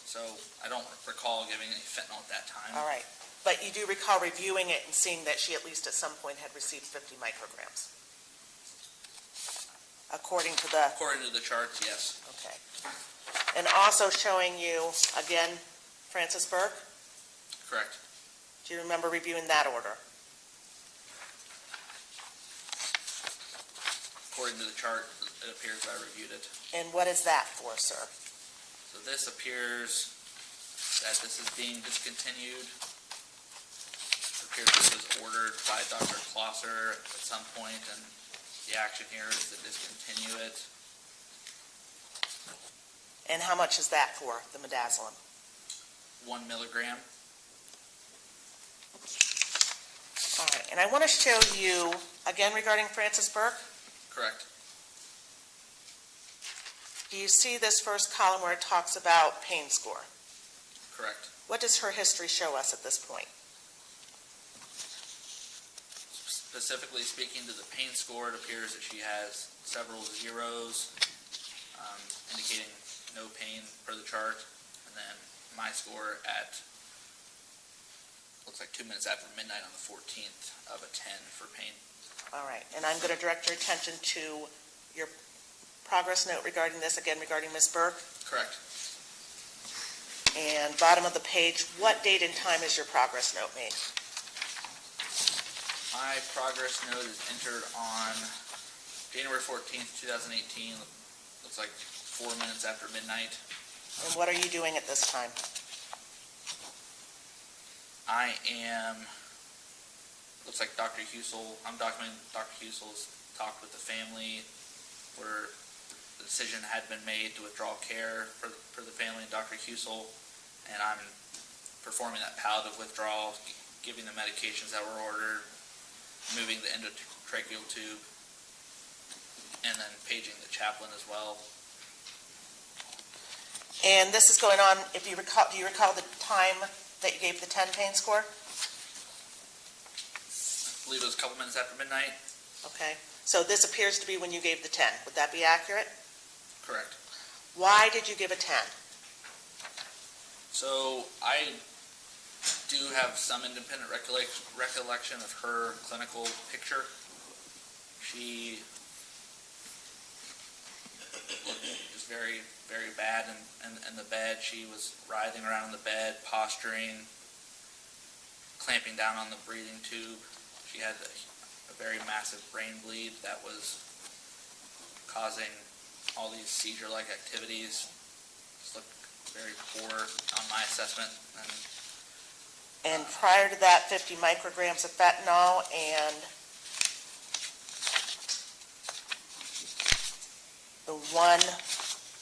so I don't recall giving any fentanyl at that time. all right. But you do recall reviewing it and seeing that she at least at some point had received 50 micrograms? According to the, According to the charts, yes. okay. And also showing you, again, Francis Burke? Correct. Do you remember reviewing that order? According to the chart, it appears I reviewed it. And what is that for, sir? So this appears that this is being discontinued. It appears this was ordered by Dr. Klosser at some point, and the action here is to discontinue it. And how much is that for, the midazolam? 1 milligram. All right, and I want to show you, again regarding Francis Burke, Correct. do you see this first column where it talks about pain score? Correct. What does her history show us at this point? Specifically speaking to the pain score, it appears that she has several zeros, indicating no pain per the chart. And then my score at, looks like 2 minutes after midnight on the 14th of a 10 for pain. All right, and I'm going to direct your attention to your progress note regarding this, again regarding Ms. Burke. Correct. And bottom of the page, what date and time is your progress note made? My progress note is entered on January 14th, 2018. Looks like 4 minutes after midnight. And what are you doing at this time? I am, looks like Dr. Husel, I'm documenting Dr. Husel's talk with the family where the decision had been made to withdraw care for the family and Dr. Husel, and I'm performing that palliative withdrawal, giving the medications that were ordered, moving the endotracheal tube, and then paging the chaplain as well. And this is going on, if you recall, do you recall the time that you gave the 10 pain score? I believe it was a couple minutes after midnight. Okay, so this appears to be when you gave the 10. Would that be accurate? Correct. Why did you give a 10? So I do have some independent recollection of her clinical picture. She looked just very, very bad in the bed. She was writhing around in the bed, posturing, clamping down on the breathing tube. She had a very massive brain bleed that was causing all these seizure-like activities. Just looked very poor on my assessment. And prior to that, 50 micrograms of fentanyl, and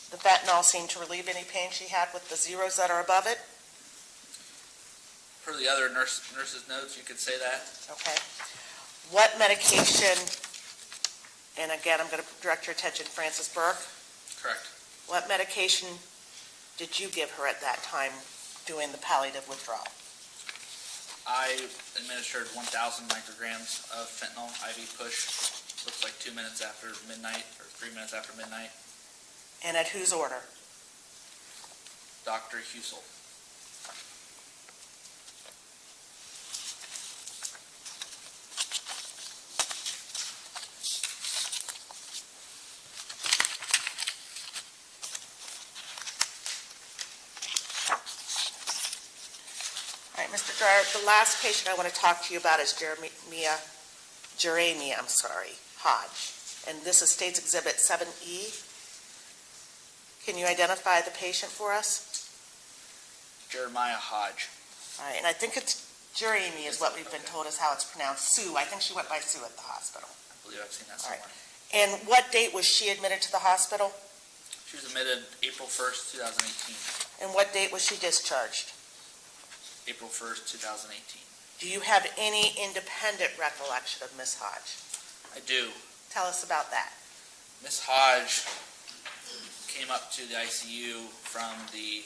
the fentanyl seemed to relieve any pain she had with the zeros that are above it? Per the other nurse's notes, you could say that. Okay. What medication, and again, I'm going to direct your attention, Francis Burke, Correct. what medication did you give her at that time doing the palliative withdrawal? I administered 1,000 micrograms of fentanyl IV push. Looks like 2 minutes after midnight, or 3 minutes after midnight. And at whose order? Dr. Husel. All right, Mr. Dreyer, the last patient I want to talk to you about is Jeremy Hodge. And this is State's Exhibit 7E. Can you identify the patient for us? Jeremiah Hodge. All right, and I think it's Jeremy is what we've been told is how it's pronounced. Sue, I think she went by Sue at the hospital. I believe I've seen that All right. somewhere. And what date was she admitted to the hospital? She was admitted April 1st, 2018. And what date was she discharged? April 1st, 2018. Do you have any independent recollection of Miss Hodge? I do. Tell us about that. Miss Hodge up to the ICU from the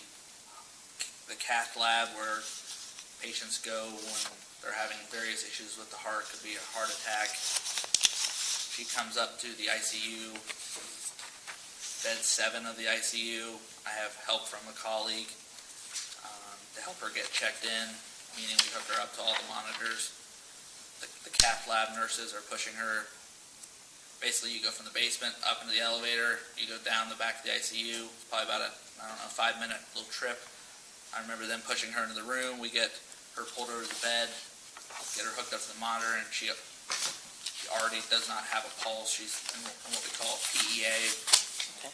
cath lab where patients go when they're having various issues with the heart, could be a heart attack. She comes up to the ICU, bed 7 of the ICU. I have help from a colleague to help her get checked in, meaning we hook her up to all the monitors. The cath lab nurses are pushing her. Basically, you go from the basement up into the elevator, you go down the back of the ICU. It's probably about a 5-minute little trip. I remember them pushing her into the room. We get her pulled over to the bed, get her hooked up to the monitor, and she already does not have a pulse. She's in what we call PEA. Okay.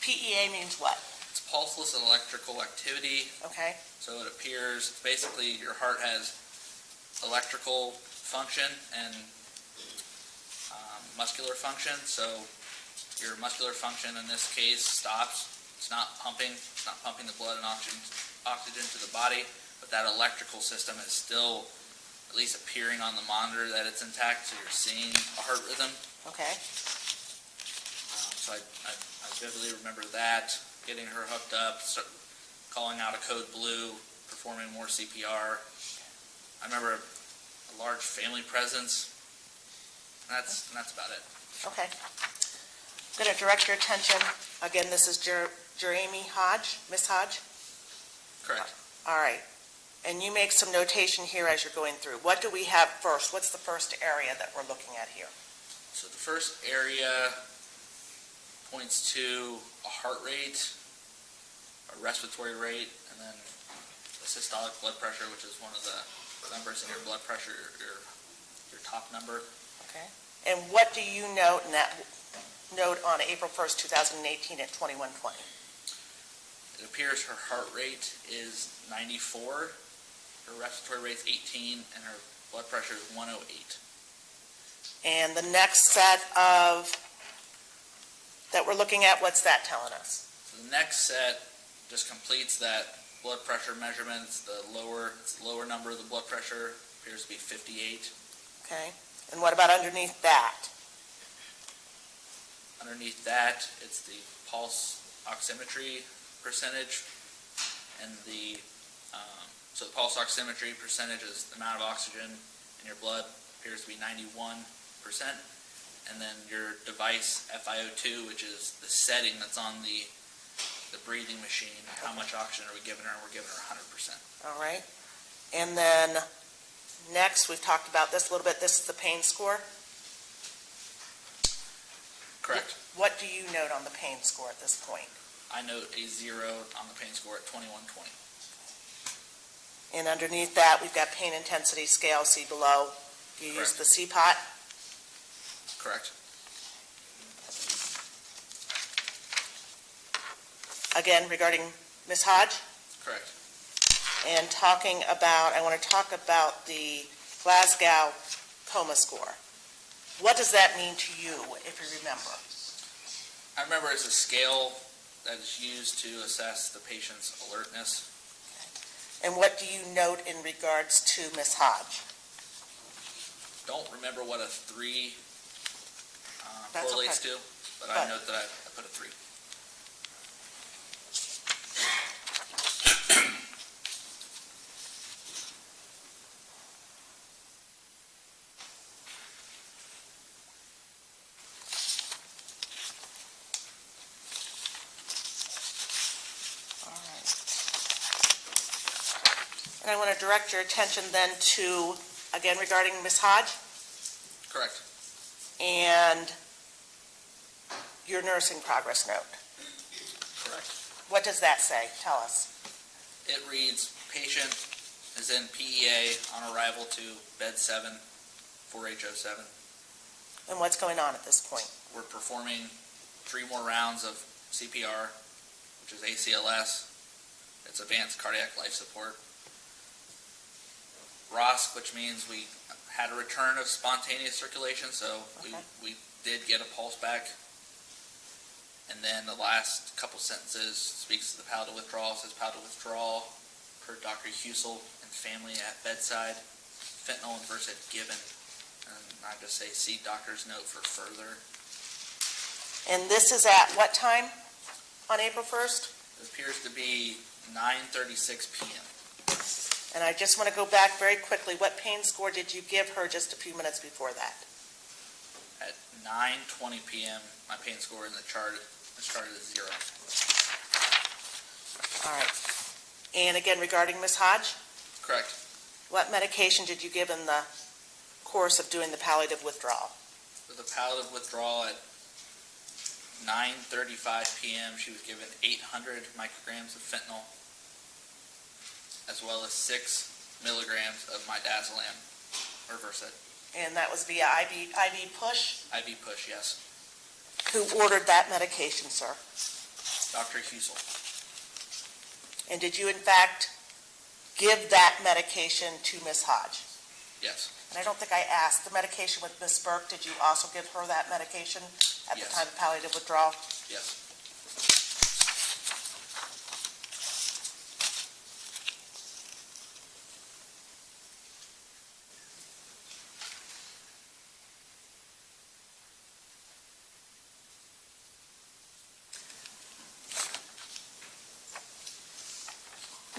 PEA means what? It's pulseless electrical activity. Okay. So it appears, basically, your heart has electrical function and muscular function. So your muscular function in this case stops. It's not pumping the blood and oxygen to the body, but that electrical system is still at least appearing on the monitor that it's intact, so you're seeing a heart rhythm. Okay. So I vividly remember that, getting her hooked up, calling out a code blue, performing more CPR. I remember a large family presence. And that's about it. Okay. I'm going to direct your attention, again, this is Jeremy Hodge, Miss Hodge? Correct. All right. And you make some notation here as you're going through. What do we have first? What's the first area that we're looking at here? So the first area points to a heart rate, a respiratory rate, and then the systolic blood pressure, which is one of the numbers in your blood pressure, your top number. Okay. And what do you note in that note on April 1st, 2018 at 21:20? It appears her heart rate is 94, her respiratory rate is 18, and her blood pressure is 108. And the next set of, that we're looking at, what's that telling us? So the next set just completes that blood pressure measurement. It's the lower number of the blood pressure, appears to be 58. Okay. And what about underneath that? Underneath that, it's the pulse oximetry percentage, and so the pulse oximetry percentage is the amount of oxygen in your blood, appears to be 91%, and then your device FiO2, which is the setting that's on the breathing machine, how much oxygen are we giving her, and we're giving her 100%. All right. And then next, we've talked about this a little bit, this is the pain score. Correct. What do you note on the pain score at this point? I note a 0 on the pain score at 21:20. And underneath that, we've got pain intensity scale, see below. You use the CPOT. Correct. Again, regarding Ms. Hodge. Correct. And I want to talk about the Glasgow coma score. What does that mean to you, if you remember? I remember it's a scale that is used to assess the patient's alertness. And what do you note in regards to Ms. Hodge? Don't remember what a 3 That's correlates okay. to, but I note that I put a 3. And I want to direct your attention then to, again, regarding Ms. Hodge Correct. and your nursing progress note. Correct. What does that say? Tell us. It reads, patient is in PEA on arrival to bed 7, 4H07. And what's going on at this point? We're performing 3 more rounds of CPR, which is ACLS. It's advanced cardiac life support. ROSC, which means we had a return of spontaneous circulation, so we did get a pulse back. And then the last couple sentences speaks to the palliative withdrawal, says palliative withdrawal per Dr. Husel and family at bedside, fentanyl and Versed given. And I just say see doctor's note for further. And this is at what time? on April 1st? It appears to be 9:36 p.m. And I just want to go back very quickly. What pain score did you give her just a few minutes before that? At 9:20 p.m., my pain score in the chart is charted as 0. All right. And again, regarding Ms. Hodge, Correct. what medication did you give in the course of doing the palliative withdrawal? With a palliative withdrawal at 9:35 p.m., she was given 800 micrograms of fentanyl, as well as 6 milligrams of midazolam, or Versed. And that was via IV push? IV push, yes. Who ordered that medication, sir? Dr. Husel. And did you in fact give that medication to Ms. Hodge? Yes. And I don't think I asked, the medication with Ms. Burke, did you also give her that medication at the Yes. time of palliative withdrawal? Yes.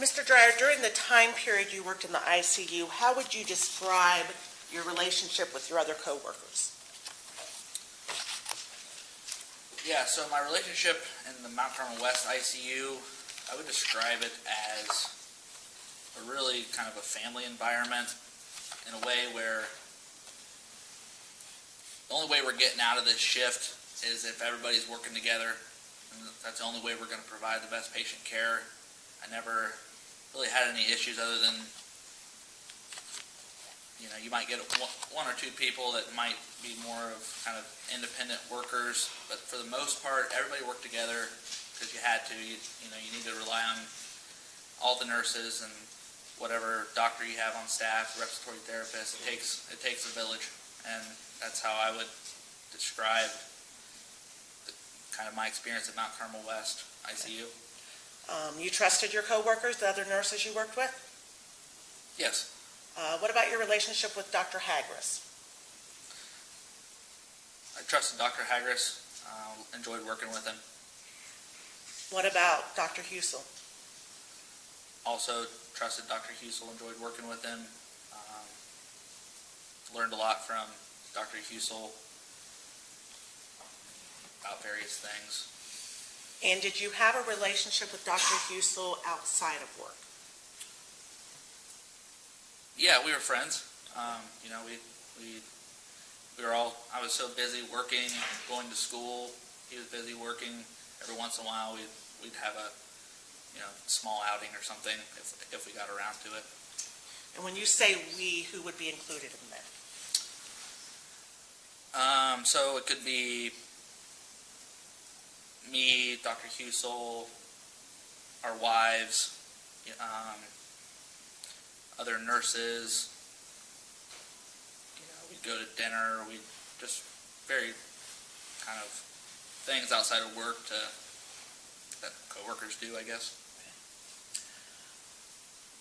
Mr. Dreyer, during the time period you worked in the ICU, how would you describe your relationship with your other coworkers? Yeah, so my relationship in the Mount Carmel West ICU, I would describe it as a really kind of a family environment in a way where the only way we're getting out of this shift is if everybody's working together, and that's the only way we're going to provide the best patient care. I never really had any issues other than, you might get one or two people that might be more of kind of independent workers, but for the most part, everybody worked together because you had to. You need to rely on all the nurses and whatever doctor you have on staff, respiratory therapist. It takes a village, and that's how I would describe kind of my experience at Mount Carmel West ICU. You trusted your coworkers, the other nurses you worked with? Yes. What about your relationship with Dr. Hagris? I trusted Dr. Hagris, enjoyed working with him. What about Dr. Husel? Also trusted Dr. Husel, enjoyed working with him. Learned a lot from Dr. Husel about various things. And did you have a relationship with Dr. Husel outside of work? Yeah, we were friends. We were all. I was so busy working, going to school. He was busy working. Every once in a while, we'd have a small outing or something if we got around to it. And when you say we, who would be included in that? So it could be me, Dr. Husel, our wives, other nurses. We'd go to dinner. We just very kind of things outside of work that coworkers do, I guess.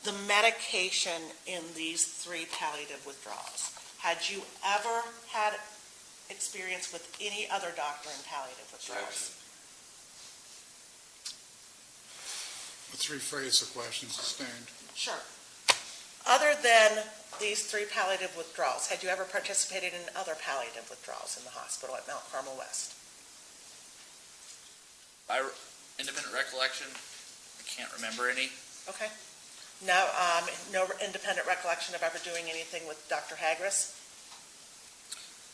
The medication in these 3 palliative withdrawals, had you ever had experience with any other doctor in palliative withdrawals? Let's rephrase the question, sustained. Sure. Other than these 3 palliative withdrawals, had you ever participated in other palliative withdrawals in the hospital at Mount Carmel West? By independent recollection, I can't remember any. Okay. No, no independent recollection of ever doing anything with Dr. Hagris?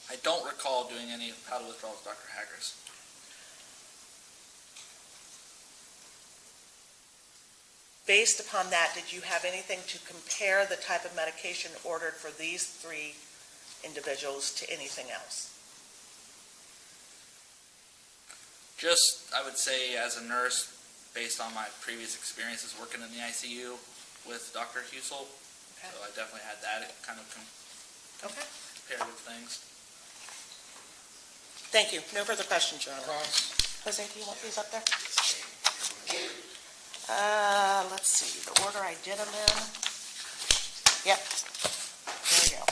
I don't recall doing any palliative withdrawals with Dr. Hagris. Based upon that, did you have anything to compare the type of medication ordered for these 3 individuals to anything else? Just, I would say, as a nurse, based on my previous experiences working in the ICU with Dr. Husel, Okay. so I definitely had that kind of Okay. comparative things. Thank you. No further questions, Your Honor. Cross. Jose, do you want these up there? Let's see, the order I did them in. Yep. There we go.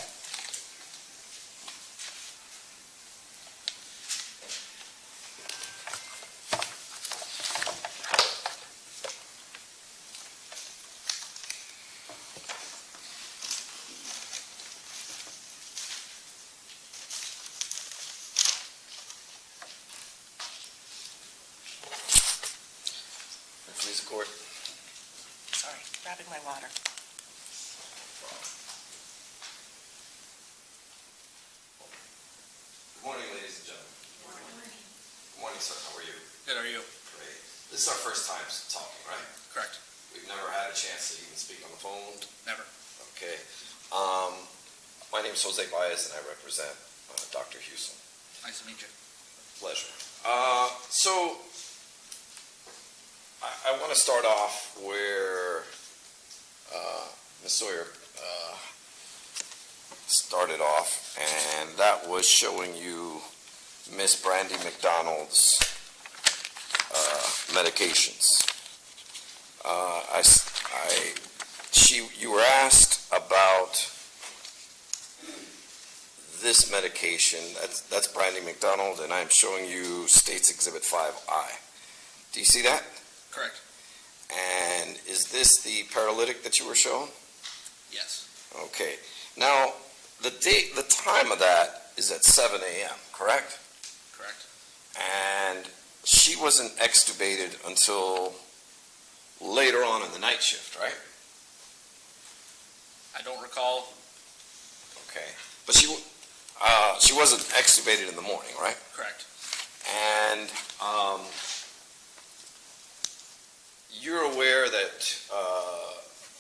Please, the court. Sorry, grabbing my water. Good morning, ladies and gentlemen. Good morning, sir. How are you? Good, are you? Great. This is our first time talking, right? Correct. We've never had a chance to even speak on the phone. Never. Okay. My name is Jose Baez, and I represent Dr. Husel. Nice to meet you. Pleasure. So, I want to start off where Ms. Sawyer started off, and that was showing you Miss Brandy McDonald's medications. You were asked about this medication. That's Brandy McDonald, and I'm showing you States Exhibit 5I. Do you see that? Correct. And is this the paralytic that you were shown? Yes. Okay. Now, the time of that is at 7 a.m., correct? Correct. And she wasn't extubated until later on in the night shift, right? I don't recall. Okay. But she wasn't extubated in the morning, right? Correct. And you're aware that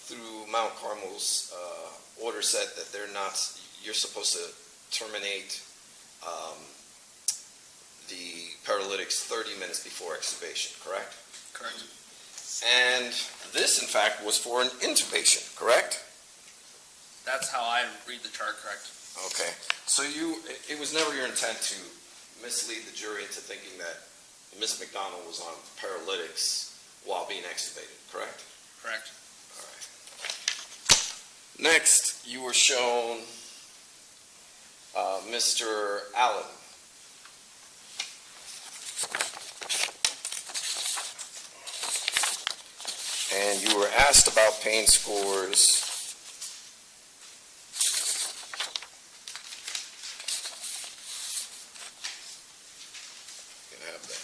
through Mount Carmel's order set that you're supposed to terminate the paralytics 30 minutes before extubation, correct? Correct. And this, in fact, was for an intubation, correct? That's how I read the chart, correct? Okay. So it was never your intent to mislead the jury into thinking that Miss McDonald was on paralytics while being extubated, correct? Correct. All right. Next, you were shown Mr. Allen. And you were asked about pain scores. You can have that.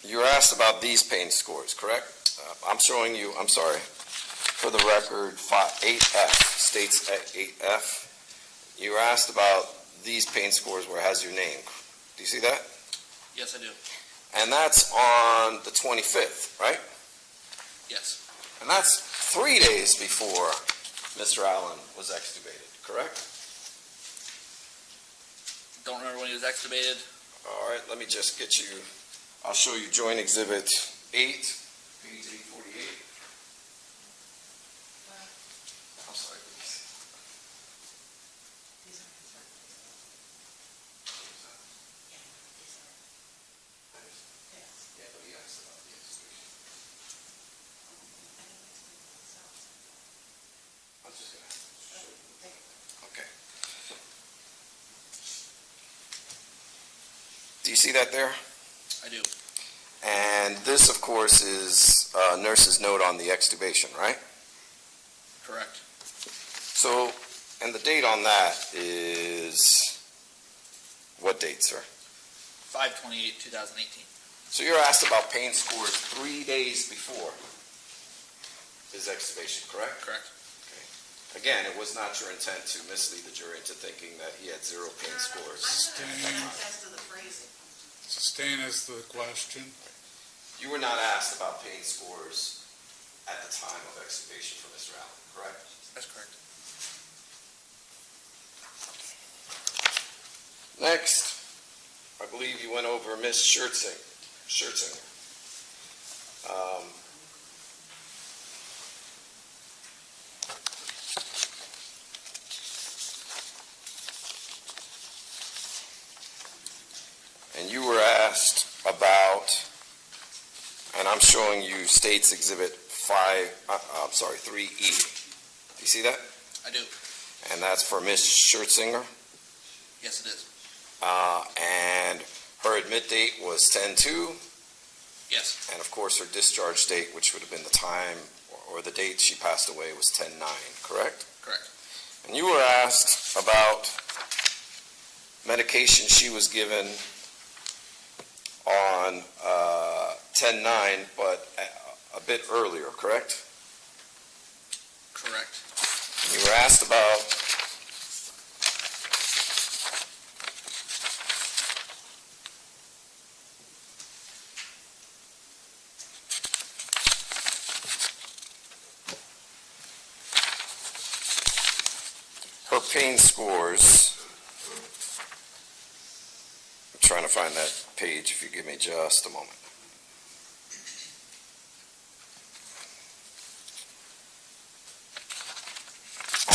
You were asked about these pain scores, correct? I'm showing you, I'm sorry, for the record, 8F, states 8F. You were asked about these pain scores where it has your name. Do you see that? Yes, I do. And that's on the 25th, right? Yes. And that's 3 days before Mr. Allen was extubated, correct? Don't remember when he was extubated. All right, let me just get you, I'll show you Joint Exhibit 8, page 848. I'm sorry, please. These aren't his records. Yeah, these aren't. Yes. Yeah, but he asked about the extubation. I can explain themselves. I'm just gonna have to show you. Take it. Okay. Do you see that there? I do. And this, of course, is a nurse's note on the extubation, right? Correct. So, and the date on that is, what date, sir? 5/28/2018. So you're asked about pain scores 3 days before his extubation, correct? Correct. Okay. Again, it was not your intent to mislead the jury into thinking that he had 0 pain scores. As to the phrasing. Sustain is the question. You were not asked about pain scores at the time of extubation for Mr. Allen, correct? That's correct. Next, I believe you went over Miss Scherzinger. And you were asked about, and I'm showing you States Exhibit 3E. Do you see that? I do. And that's for Miss Scherzinger. Yes, it is. And her admit date was 10/2, Yes. and of course her discharge date, which would have been the time or the date she passed away was 10/9, correct? Correct. And you were asked about medication she was given on 10/9, but a bit earlier, correct? Correct. You were asked about her pain scores. I'm trying to find that page, if you give me just a moment.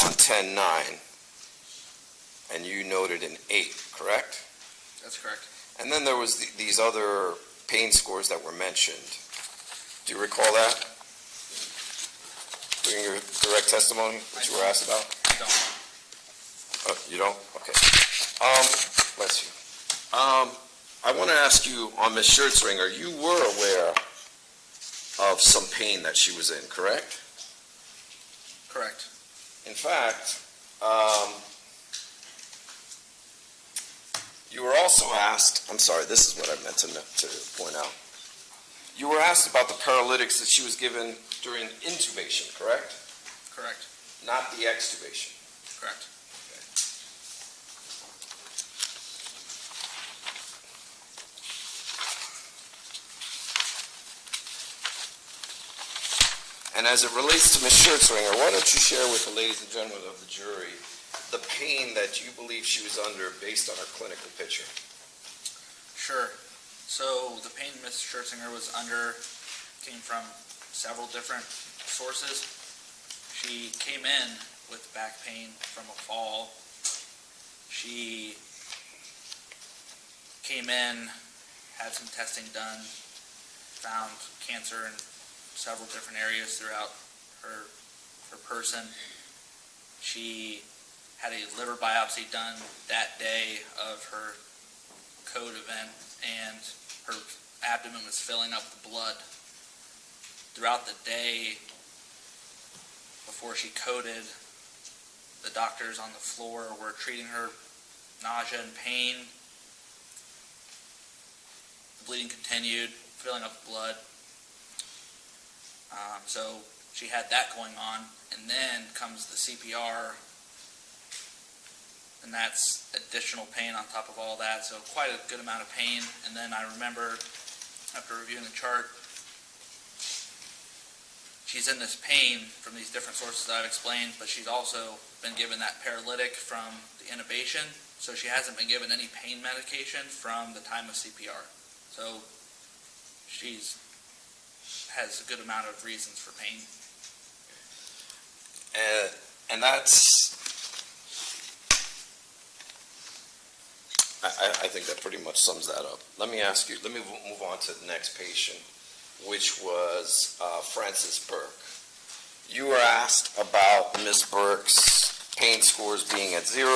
On 10/9, and you noted an 8, correct? That's correct. And then there was these other pain scores that were mentioned. Do you recall that? During your direct testimony that you were asked about? I don't. You don't? Okay. Bless you. I want to ask you on Ms. Scherzinger, you were aware of some pain that she was in, correct? Correct. In fact, you were also asked, I'm sorry, this is what I meant to point out. You were asked about the paralytics that she was given during intubation, correct? Correct. Not the extubation. Correct. And as it relates to Ms. Scherzinger, why don't you share with the ladies and gentlemen of the jury the pain that you believe she was under based on her clinical picture? Sure. So the pain Ms. Scherzinger was under came from several different sources. She came in with back pain from a fall. She came in, had some testing done, found cancer in several different areas throughout her person. She had a liver biopsy done that day of her code event, and her abdomen was filling up with blood. Throughout the day before she coded, the doctors on the floor were treating her nausea and pain. The bleeding continued, filling up with blood. So she had that going on, and then comes the CPR, and that's additional pain on top of all that, so quite a good amount of pain. And then I remember, after reviewing the chart, she's in this pain from these different sources that I've explained, but she's also been given that paralytic from the intubation, so she hasn't been given any pain medication from the time of CPR. So has a good amount of reasons for pain. And that's, I think that pretty much sums that up. Let me ask you, let me move on to the next patient, which was Francis Burke. You were asked about Ms. Burke's pain scores being at 0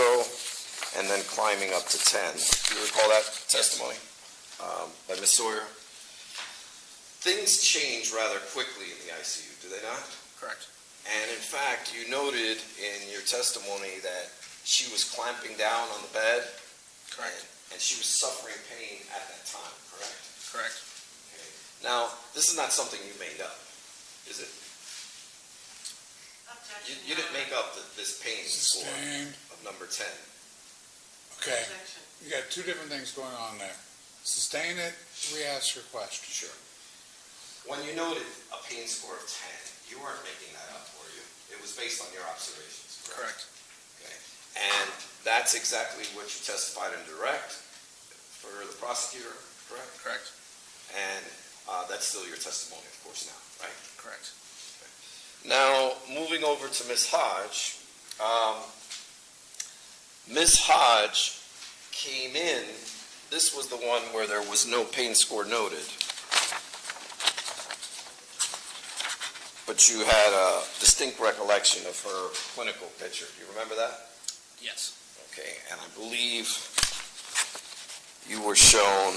and then climbing up to 10. Do you recall that testimony by Ms. Sawyer? Things change rather quickly in the ICU, do they not? Correct. And in fact, you noted in your testimony that she was clamping down on the bed. Correct. And she was suffering pain at that time, correct? Correct. Okay. Now, this is not something you made up, is it? You didn't make up this pain score of number 10. Okay, you got two different things going on there. Sustain it, re-ask your question. Sure. When you noted a pain score of 10, you weren't making that up, were you? It was based on your observations, correct? Correct. Okay. And that's exactly what you testified in direct for the prosecutor, correct? Correct. And that's still your testimony, of course, now, right? Correct. Now, moving over to Ms. Hodge. Ms. Hodge came in, this was the one where there was no pain score noted. But you had a distinct recollection of her clinical picture. Do you remember that? Yes. Okay, and I believe you were shown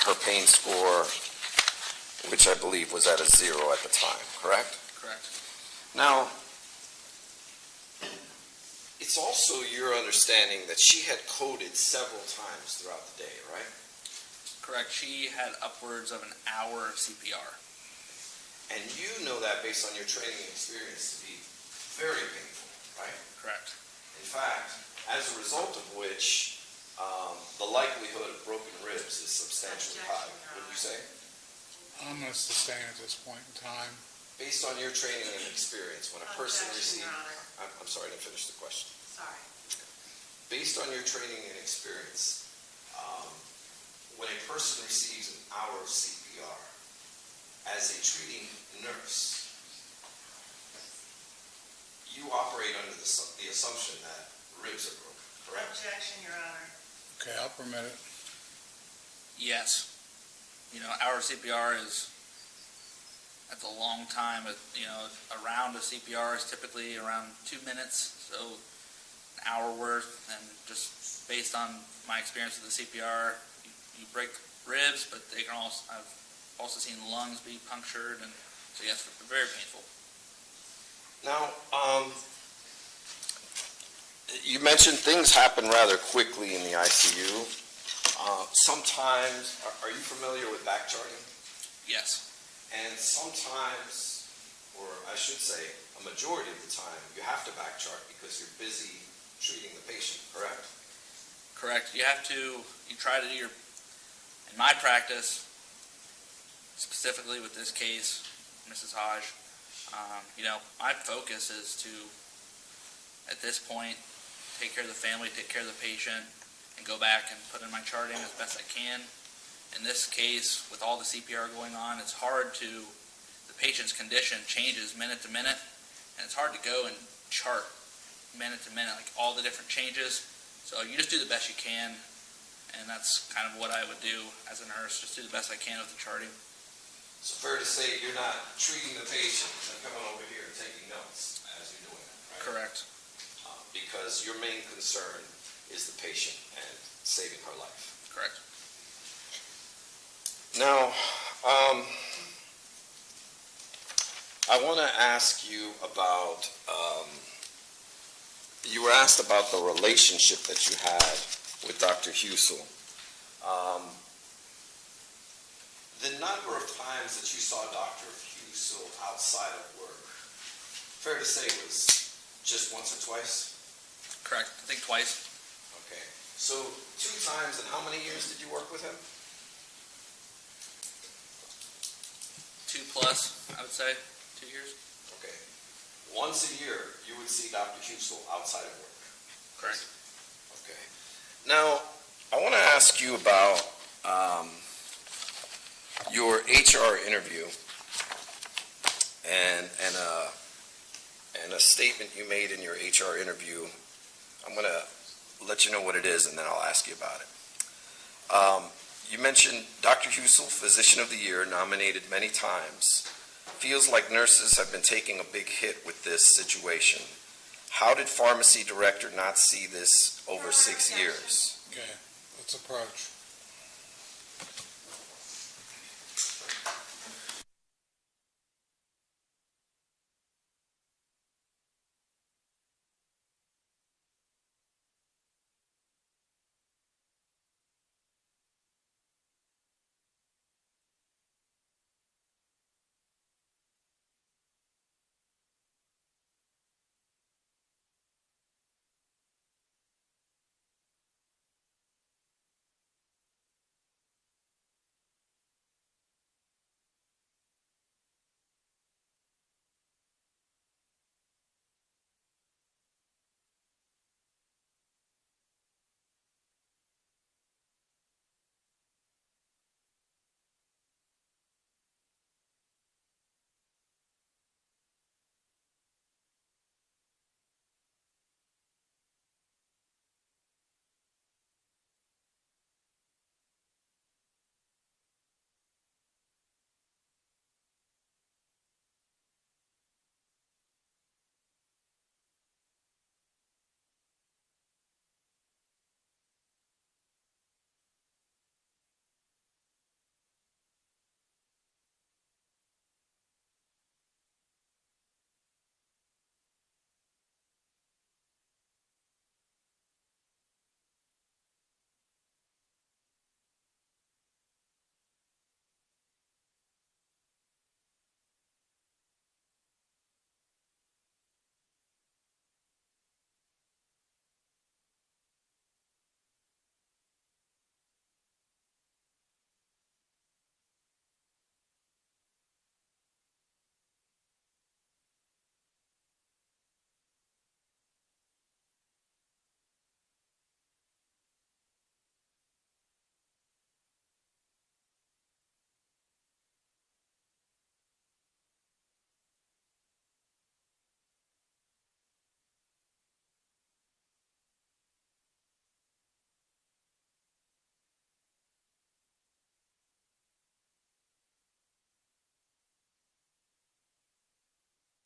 her pain score, which which I believe was at a 0 at the time, correct? Correct. Now, it's also your understanding that she had coded several times throughout the day, right? Correct. She had upwards of an hour of CPR. And you know that based on your training and experience to be very painful, right? Correct. In fact, as a result of which, the likelihood of broken ribs is substantially high. What did you say? I'm going to sustain at this point in time. Based on your training and experience, when a person Objection, receives... Your Honor. I'm sorry, I didn't finish the question. Sorry. Based on your training and experience, when a person receives an hour of CPR, as a treating nurse, you operate under the assumption that ribs are broken, correct? Objection, Your Honor. Okay, I'll permit it. Yes. Hour CPR that's a long time. A round of CPR is typically around 2 minutes, so an hour worth. And just based on my experience with the CPR, you break ribs, but I've also seen lungs be punctured, and so yes, very painful. Now, you mentioned things happen rather quickly in the ICU. Sometimes, are you familiar with back charting? Yes. And sometimes, or I should say, a majority of the time, you have to back chart because you're busy treating the patient, correct? Correct. You try to do in my practice, specifically with this case, Mrs. Hodge, my focus is to, at this point, take care of the family, take care of the patient, and go back and put in my charting as best I can. In this case, with all the CPR going on, it's hard the patient's condition changes minute to minute, and it's hard to go and chart minute to minute, like all the different changes. So you just do the best you can, and that's kind of what I would do as a nurse, just do the best I can with the charting. So fair to say you're not treating the patient and coming over here and taking notes as you're doing it, right? Correct. Because your main concern is the patient and saving her life. Correct. Now, I want to ask you about, you were asked about the relationship that you had with Dr. Husel. The number of times that you saw Dr. Husel outside of work, fair to say was just once or twice? Correct. I think twice. Okay. So 2 times, and how many years did you work with him? 2 plus, I would say, 2 years. Okay. Once a year, you would see Dr. Husel outside of work. Correct. Okay. Now, I want to ask you about your HR interview and a statement you made in your HR interview. I'm going to let you know what it is, and then I'll ask you about it. You mentioned Dr. Husel, Physician of the Year, nominated many times. Feels like nurses have been taking a big hit with this situation. How did pharmacy director not see this over 6 years? Okay, let's approach.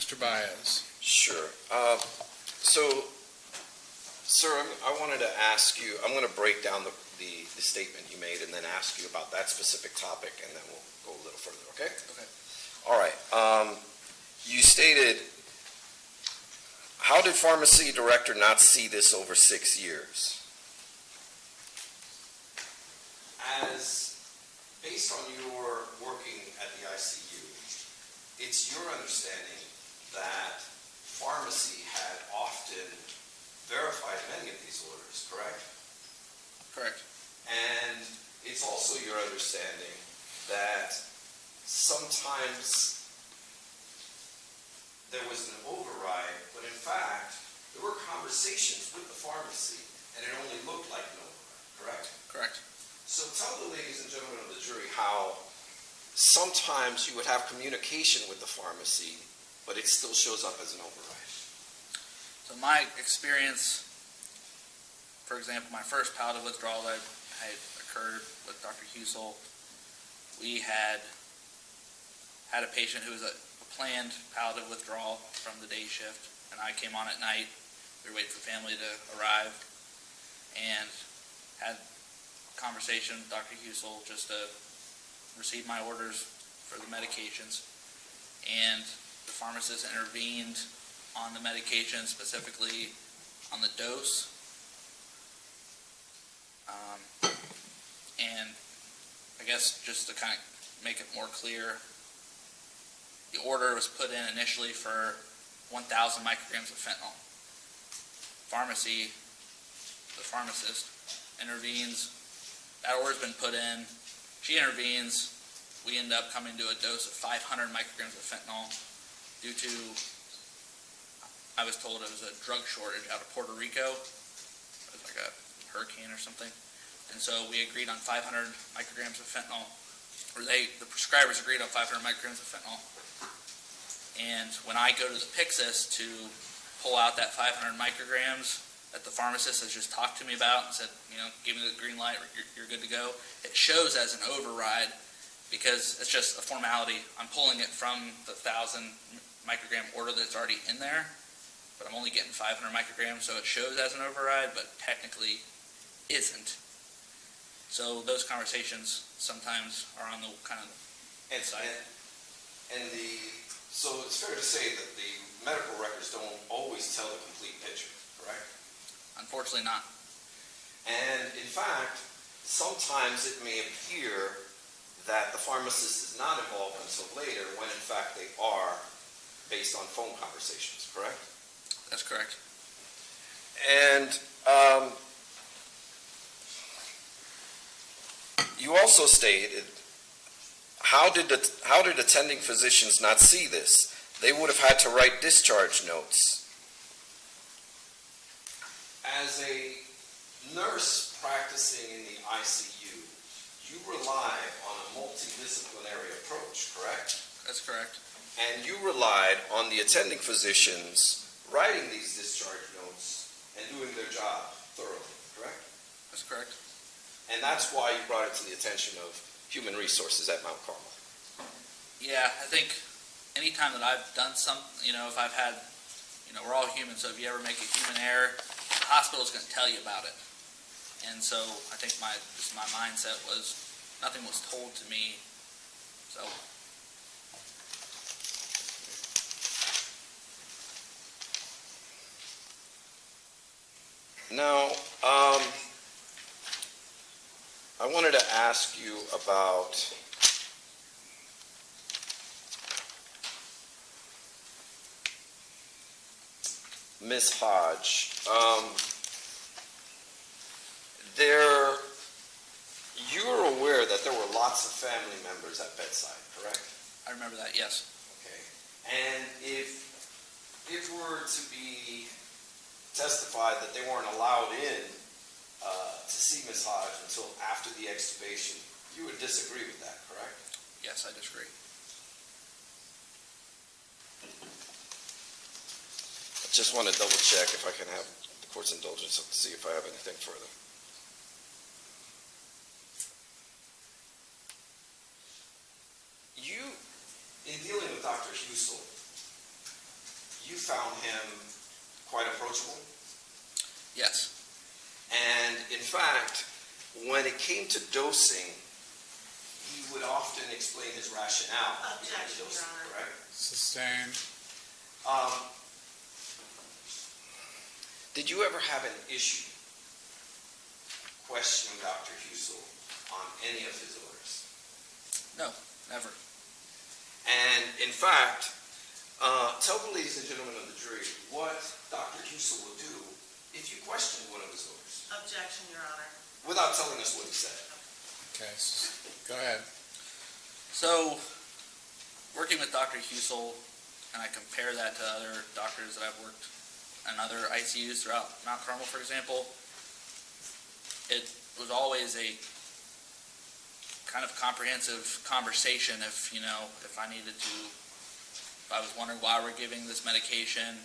Mr. Baez. Sure. So, sir, I wanted to ask you, I'm going to break down the statement you made and then ask you about that specific topic, and then we'll go a little further, okay? Okay. All right. You stated, how did pharmacy director not see this over 6 years? As, based on your working at the ICU, it's your understanding that pharmacy had often verified many of these orders, correct? Correct. And it's also your understanding that sometimes there was an override, but in fact, there were conversations with the pharmacy, and it only looked like an override, correct? Correct. So tell the ladies and gentlemen of the jury how sometimes you would have communication with the pharmacy, but it still shows up as an override. So my experience, for example, my first palliative withdrawal that had occurred with Dr. Husel, we had a patient who was a planned palliative withdrawal from the day shift, and I came on at night. We were waiting for the family to arrive, and had a conversation with Dr. Husel just to receive my orders for the medications, and the pharmacist intervened on the medication, specifically on the dose. And I guess just to kind of make it more clear, the order was put in initially for 1,000 micrograms of fentanyl. The pharmacist intervenes. That order's been put in. She intervenes. We end up coming to a dose of 500 micrograms of fentanyl due to, I was told it was a drug shortage out of Puerto Rico. It was like a hurricane or something. And so we agreed on 500 micrograms of fentanyl, or the prescribers agreed on 500 micrograms of fentanyl. And when I go to the Pyxis to pull out that 500 micrograms that the pharmacist has just talked to me about and said, give me the green light, you're good to go, it shows as an override because it's just a formality. I'm pulling it from the 1,000 microgram order that's already in there, but I'm only getting 500 micrograms, so it shows as an override, but technically isn't. So those conversations sometimes are on the kind of side. So it's fair to say that the medical records don't always tell the complete picture, correct? Unfortunately not. And in fact, sometimes it may appear that the pharmacist is not involved until later, when in fact they are, based on phone conversations, correct? That's correct. And you also stated, how did attending physicians not see this? They would have had to write discharge notes. As a nurse practicing in the ICU, you rely on a multidisciplinary approach, correct? That's correct. And you relied on the attending physicians writing these discharge notes and doing their job thoroughly, correct? That's correct. And that's why you brought it to the attention of Human Resources at Mount Carmel. Yeah, I think anytime that I've done something, if I've had, we're all human, so if you ever make a human error, the hospital's going to tell you about it. And so I think my mindset was nothing was told to me. So now, I wanted to ask you about Ms. Hodge. You're aware that there were lots of family members at bedside, correct? I remember that, yes. Okay. And if it were to be testified that they weren't allowed in to see Ms. Hodge until after the extubation, you would disagree with that, correct? Yes, I disagree. I just want to double check if I can have the court's indulgence to see if I have anything further. You, in dealing with Dr. Husel, you found him quite approachable. Yes. And in fact, when it came to dosing, he would often explain his rationale. behind Objection, Your dosing, Honor. correct? Sustained. Did you ever have an issue questioning Dr. Husel on any of his orders? No, never. And in fact, tell the ladies and gentlemen of the jury what Dr. Husel will do if you question one of his orders, Objection, Your Honor. without telling us what he said. Okay, go ahead. So, working with Dr. Husel, and I compare that to other doctors that I've worked in other ICUs throughout Mount Carmel, for example, it was always a kind of comprehensive conversation if I needed to, if I was wondering why we're giving this medication,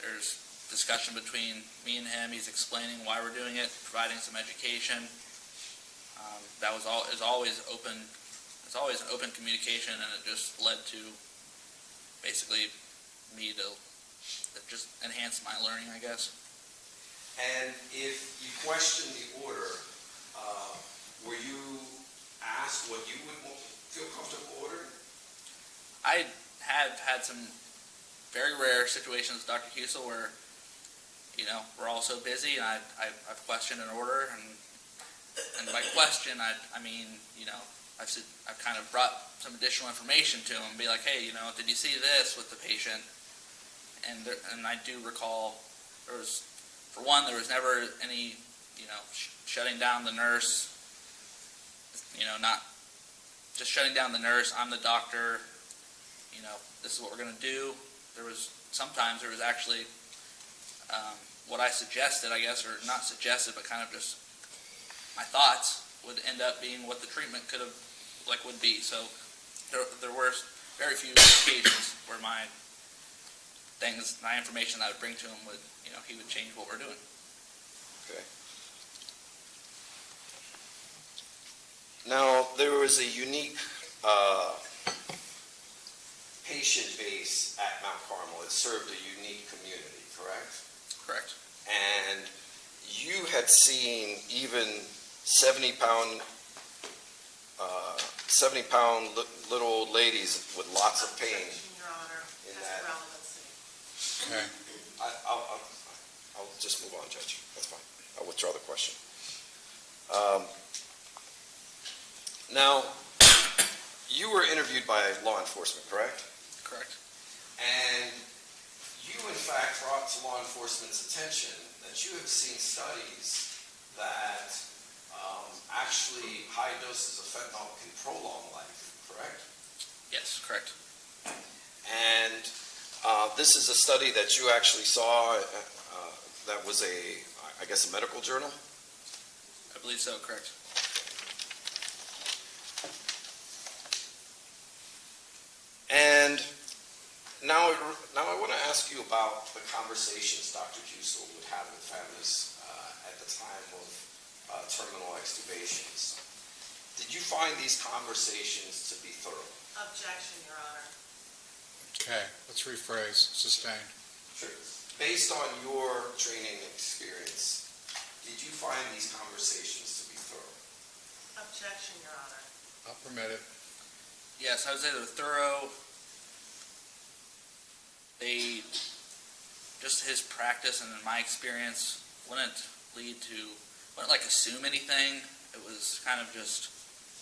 there's discussion between me and him, he's explaining why we're doing it, providing some education. That was always open. It's always an open communication, and it just led to basically me to just enhance my learning, I guess. And if you question the order, were you asked what you would feel comfortable ordering? I have had some very rare situations with Dr. Husel where, we're all so busy, and I've questioned an order, and by question, I mean, I've kind of brought some additional information to him, be like, hey, did you see this with the patient? And I do recall there was never any, shutting down the nurse, not just shutting down the nurse. I'm the doctor, this is what we're going to do. Sometimes there was actually what I suggested, I guess, or not suggested, but kind of just my thoughts would end up being what the treatment would be. So there were very few occasions where my information that I would bring to him would, he would change what we're doing. Okay. Now, there was a unique patient base at Mount Carmel. It served a unique community, correct? Correct. And you had seen even 70-pound little old ladies with lots of pain. Objection, Your Honor. In That's that- relevancy. Okay. I'll just move on, Judge. That's fine. I'll withdraw the question. Now, you were interviewed by law enforcement, correct? Correct. And you, in fact, brought to law enforcement's attention that you have seen studies that actually high doses of fentanyl can prolong life, correct? Yes, correct. And this is a study that you actually saw that was I guess, a medical journal? I believe so, correct. And now I want to ask you about the conversations Dr. Husel would have with families at the time of terminal extubations. Did you find these conversations to be thorough? Objection, Your Honor. Okay, let's rephrase. Sustained. Sure. Based on your training experience, did you find these conversations to be thorough? Objection, Your Honor. I'll permit it. Yes, I would say they're thorough. Just his practice and in my experience wouldn't assume anything. It was kind of just,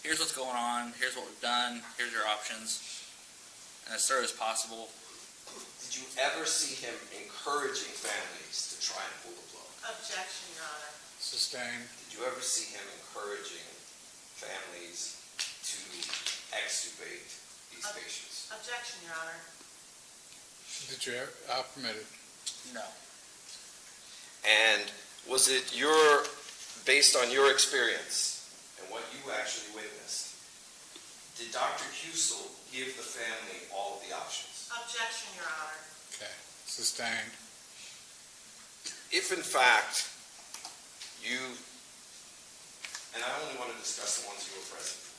here's what's going on, here's what we've done, here's your options, and as thorough as possible. Did you ever see him encouraging families to try and pull the plug? Objection, Your Honor. Sustained. Did you ever see him encouraging families to extubate these patients? Objection, Your Honor. Did you ever? I'll permit it. No. And was it based on your experience and what you actually witnessed, did Dr. Husel give the family all of the options? Objection, Your Honor. Okay. Sustained. If in fact you, and I only want to discuss the ones you were present for,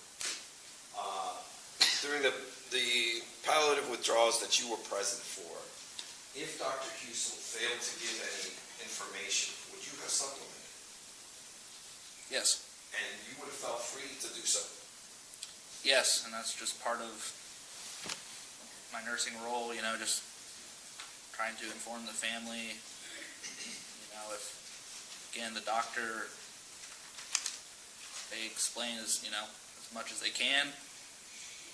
during the palliative withdrawals that you were present for, If Dr. Husel failed to give any information, would you have supplemented? Yes. And you would have felt free to do so? Yes, and that's just part of my nursing role, just trying to inform the family. If, again, the doctor, they explain as much as they can.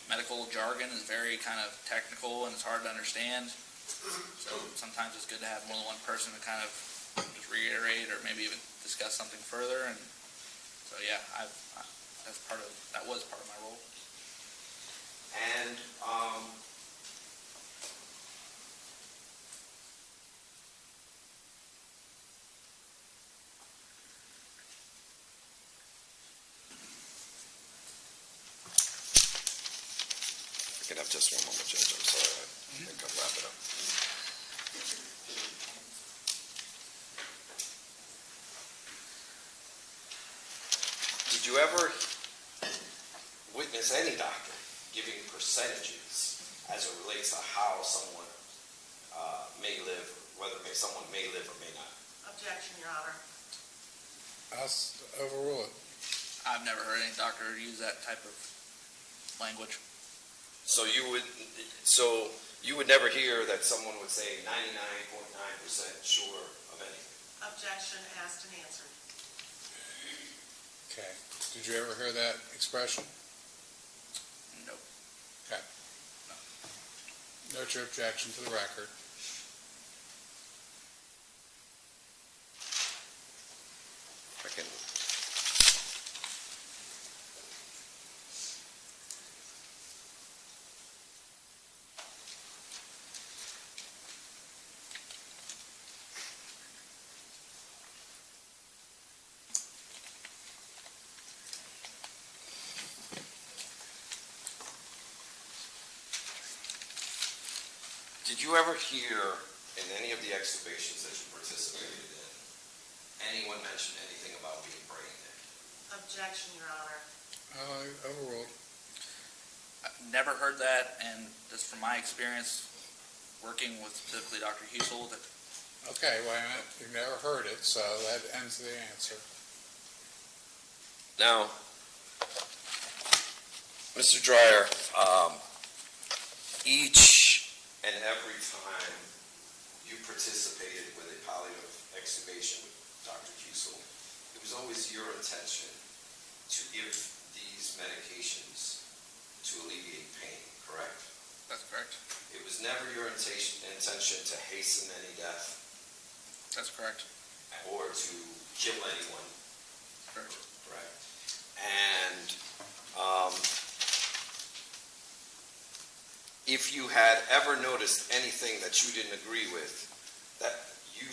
Medical jargon is very kind of technical and it's hard to understand. So sometimes it's good to have more than one person to kind of just reiterate or maybe even discuss something further. And so, yeah, that was part of my role. And I can have just one moment, Judge. I'm sorry. I think I'll wrap it up. Did you ever witness any doctor giving percentages as it relates to how someone may live, whether someone may live or may not? Objection, Your Honor. I'll overrule it. I've never heard any doctor use that type of language. So you would never hear that someone would say 99.9% sure of anything? Objection, asked and answered. Okay. Did you ever hear that expression? No. Okay. Note your objection to the record. I can. Did you ever hear in any of the extubations that you participated in, anyone mention anything about being brain dead? Objection, Your Honor. Overruled. I've never heard that, and just from my experience working with specifically Dr. Husel, that Okay, wait a minute. You've never heard it, so that ends the answer. Now, Mr. Dreyer, each and every time you participated with a palliative extubation with Dr. Husel, it was always your intention to give these medications to alleviate pain, correct? that's correct. It was never your intention to hasten any death That's correct. or to kill anyone, Correct. correct? And if you had ever noticed anything that you didn't agree with, that you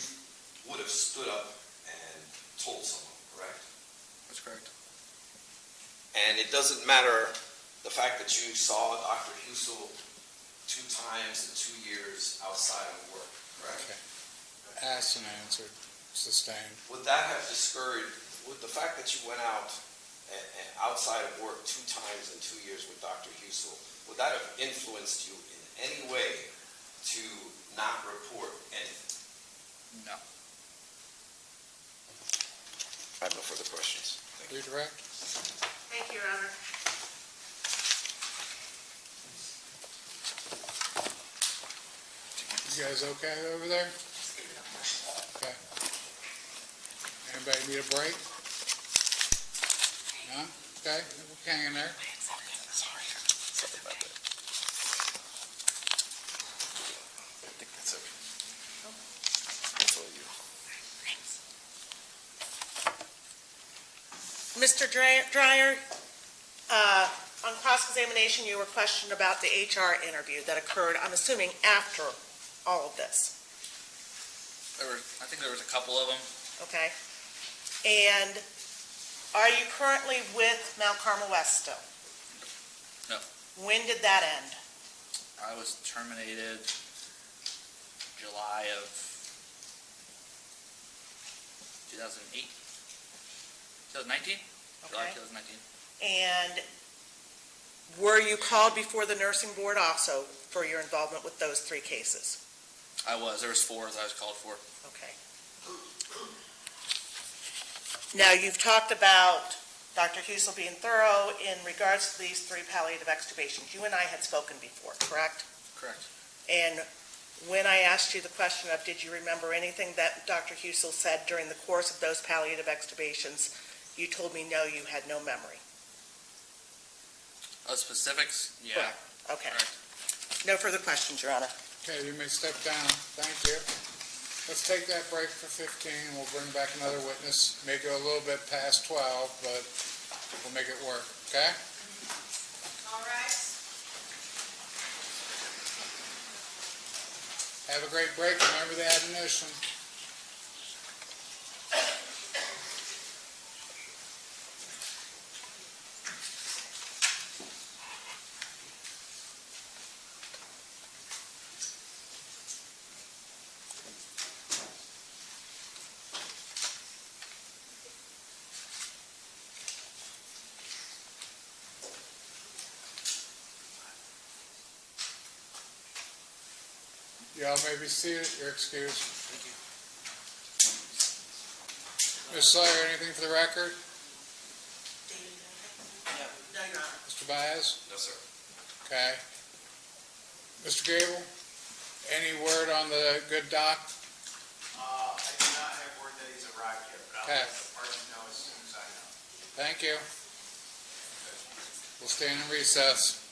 would have stood up and told someone, correct? That's correct. And it doesn't matter the fact that you saw Dr. Husel 2 times in 2 years outside of work, correct? Okay. Asked and answered. Sustained. Would that have discouraged, would the fact that you went out outside of work 2 times in 2 years with Dr. Husel, would that have influenced you in any way to not report anything? No. I have no further questions. Thank you. Redirect. Thank you, Your Honor. You guys okay over there? Okay. Anybody need a break? No? Okay, we'll hang in there. Sorry about that. I think that's okay. That's all you. Mr. Dreyer, on cross-examination, you were questioned about the HR interview that occurred, I'm assuming, after all of this, I think there was a couple of them. okay? And are you currently with Mount Carmel West still? No. When did that end? I was terminated July of 2008. 2019? July Okay. 2019. And were you called before the nursing board also for your involvement with those 3 cases? I was. There was 4 that I was called for. Okay. Now, you've talked about Dr. Husel being thorough in regards to these 3 palliative extubations. You and I had spoken before, correct? Correct. And when I asked you the question of, did you remember anything that Dr. Husel said during the course of those palliative extubations, you told me no, you had no memory. Specifics? Yeah. Correct. Okay. Correct. No further questions, Your Honor. Okay, you may step down. Thank you. Let's take that break for 15, and we'll bring back another witness. May go a little bit past 12, but we'll make it work, okay? All right. Have a great break. Remember the admonition. Y'all may be seated. You're excused. Thank you. Ms. Slayer, anything for the record? No, Your Honor. Mr. Baez? No, sir. Okay. Mr. Gable, any word on the good doc? I do not have word that he's arrived yet, but I'll Okay. let the party know as soon as I know. Thank you. We'll stand in recess.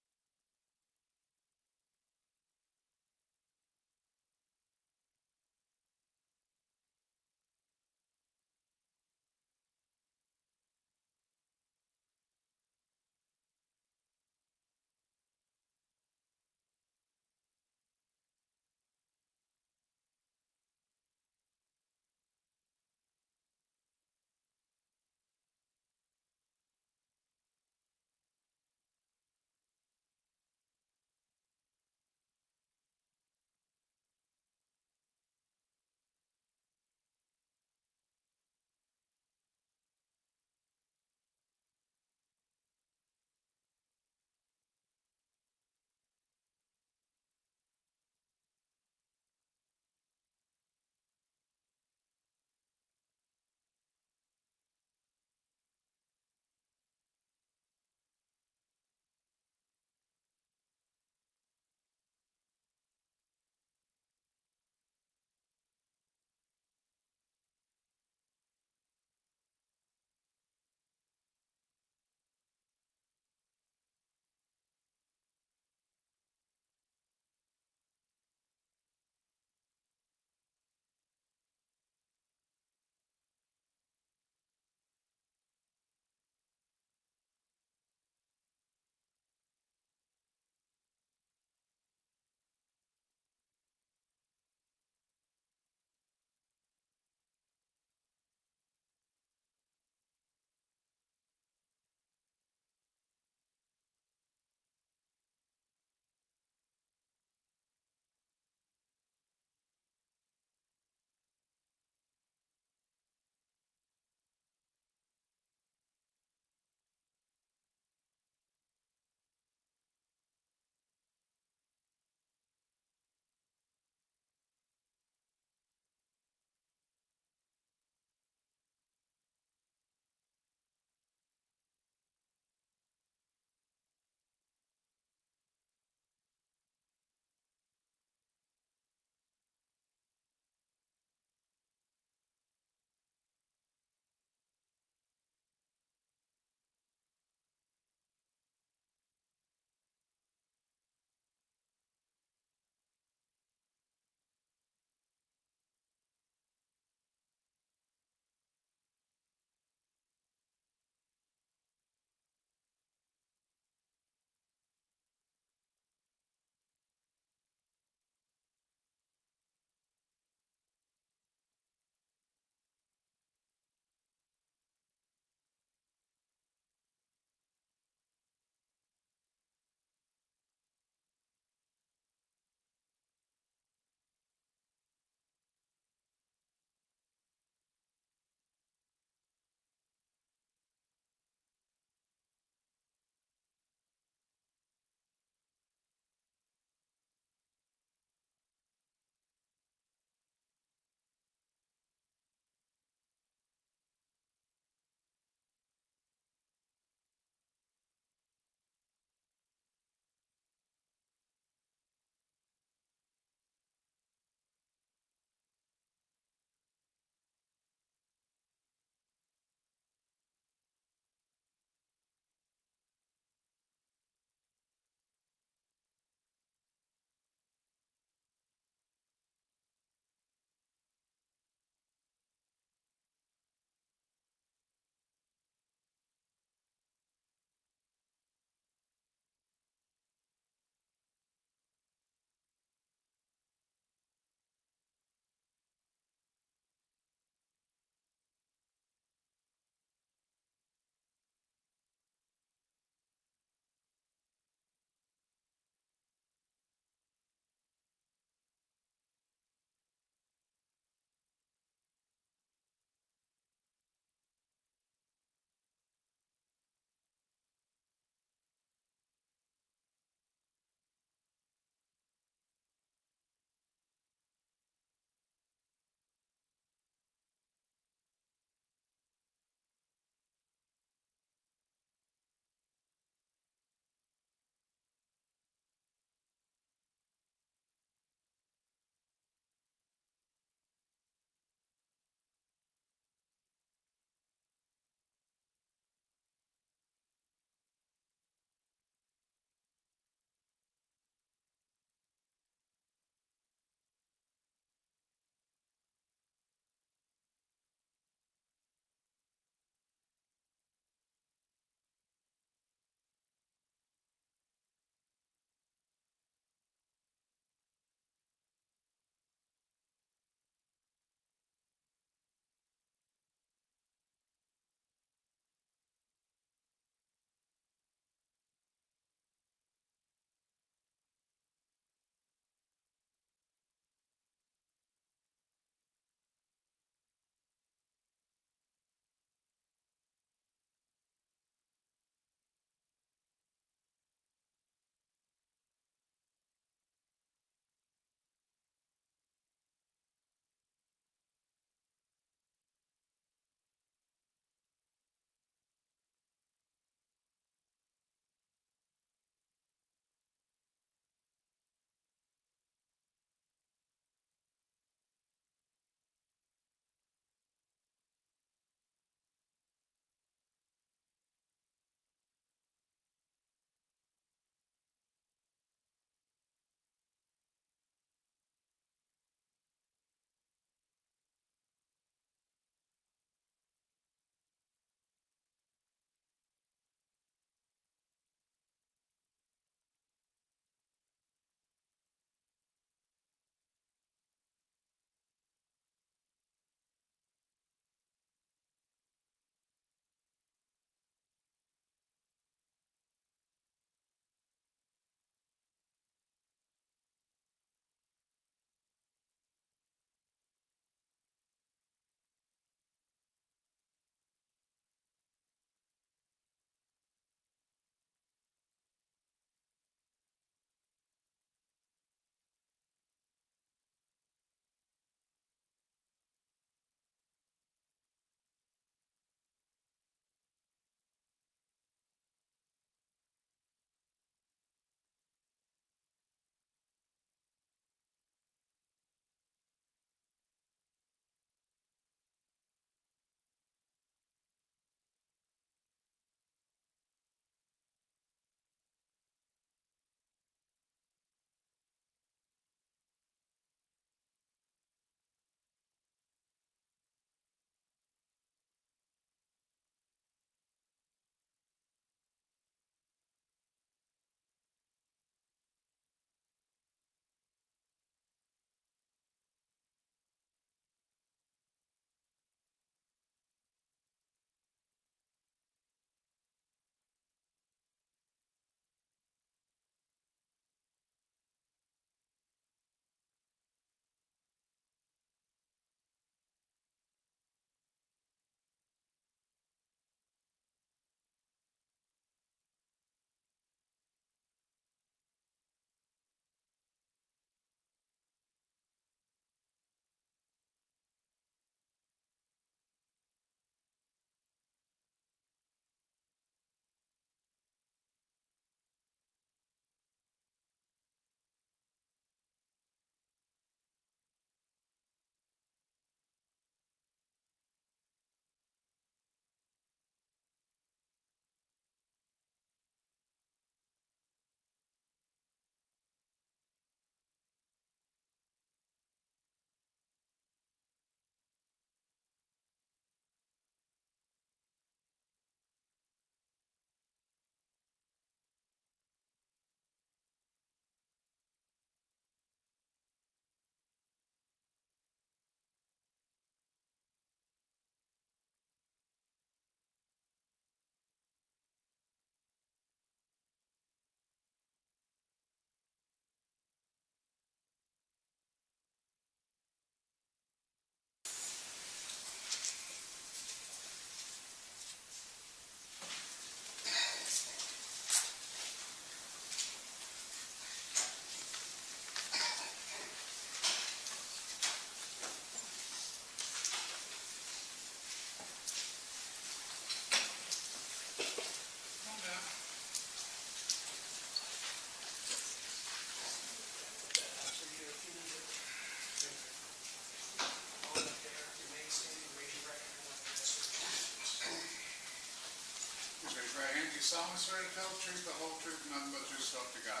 always swear to tell the truth, the whole truth, nothing but the truth, so help you God.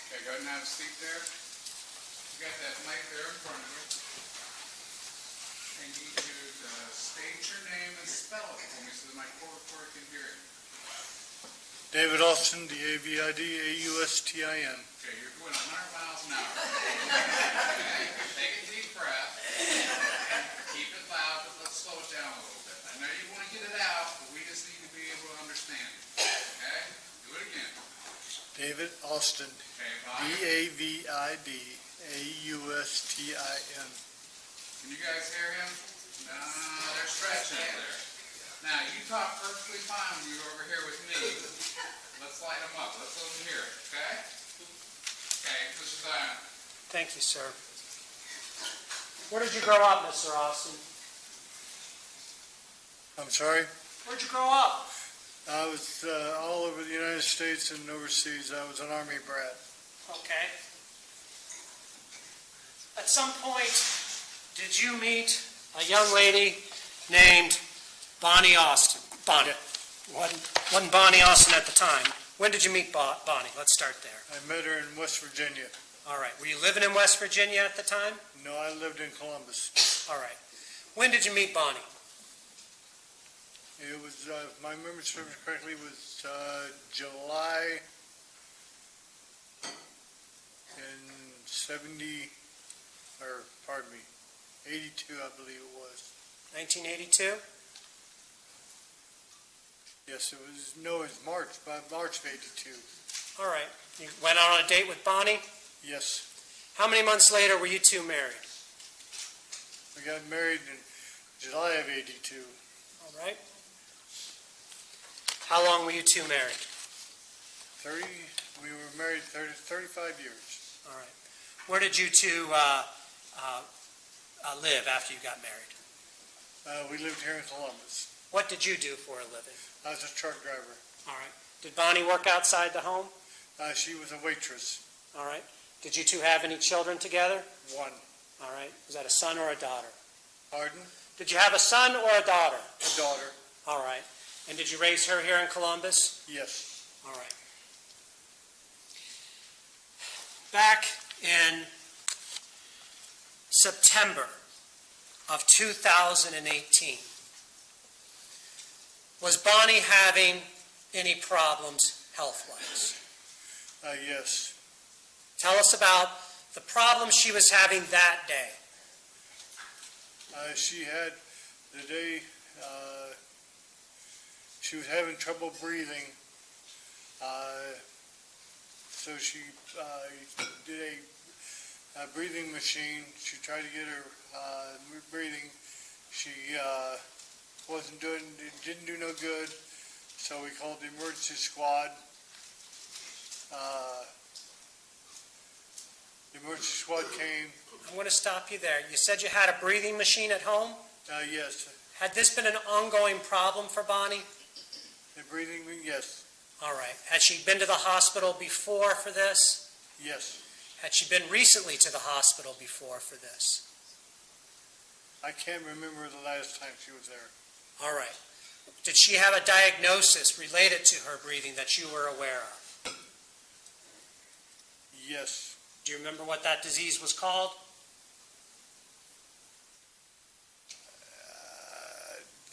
Okay, go ahead and have a seat there. You got that mic there in front of you. I need you to state your name and spell it for me so that my court reporter can hear it. David Austin, D-A-V-I-D-A-U-S-T-I-N. Okay, you're going 100 miles an hour. Okay, take a deep breath. Keep it loud, but let's slow it down a little bit. I know you want to get it out, but we just need to be able to understand it. Okay? Do it again. David Austin, Okay, bye. D-A-V-I-D-A-U-S-T-I-N. Can you guys hear him? No, they're stretching up there. Now, you talk perfectly fine when you're over here with me. Let's light them up. Let's let them hear it, okay? Okay, Mr. Zion. Thank you, sir. Where did you grow up, Mr. Austin? I'm sorry? Where'd you grow up? I was all over the United States and overseas. I was an Army brat. Okay. At some point, did you meet a young lady named Bonnie Austin? Bonnie. Wasn't Bonnie Austin at the time. When did you meet Bonnie? Let's start there. I met her in West Virginia. All right. Were you living in West Virginia at the time? No, I lived in Columbus. All right. When did you meet Bonnie? It was, if my memory serves correctly, was July in 82, I believe it was. 1982? Yes, it was March, by March of 82. All right. You went out on a date with Bonnie? Yes. How many months later were you two married? We got married in July of 82. All right. How long were you two married? We were married 35 years. All right. Where did you two live after you got married? We lived here in Columbus. What did you do for a living? I was a truck driver. All right. Did Bonnie work outside the home? She was a waitress. All right. Did you two have any children together? One. All right. Was that a son or a daughter? Pardon? Did you have a son or a daughter? A daughter. All right. And did you raise her here in Columbus? Yes. All right. Back in September of 2018, was Bonnie having any problems health-wise? Yes. Tell us about the problems she was having that day. She had the day, she was having trouble breathing. So she did a breathing machine. She tried to get her breathing. She didn't do no good. So we called the emergency squad. The emergency squad came. I'm going to stop you there. You said you had a breathing machine at home? Yes. Had this been an ongoing problem for Bonnie? The breathing, yes. All right. Had she been to the hospital before for this? Yes. Had she been recently to the hospital before for this? I can't remember the last time she was there. All right. Did she have a diagnosis related to her breathing that you were aware of? Yes. Do you remember what that disease was called?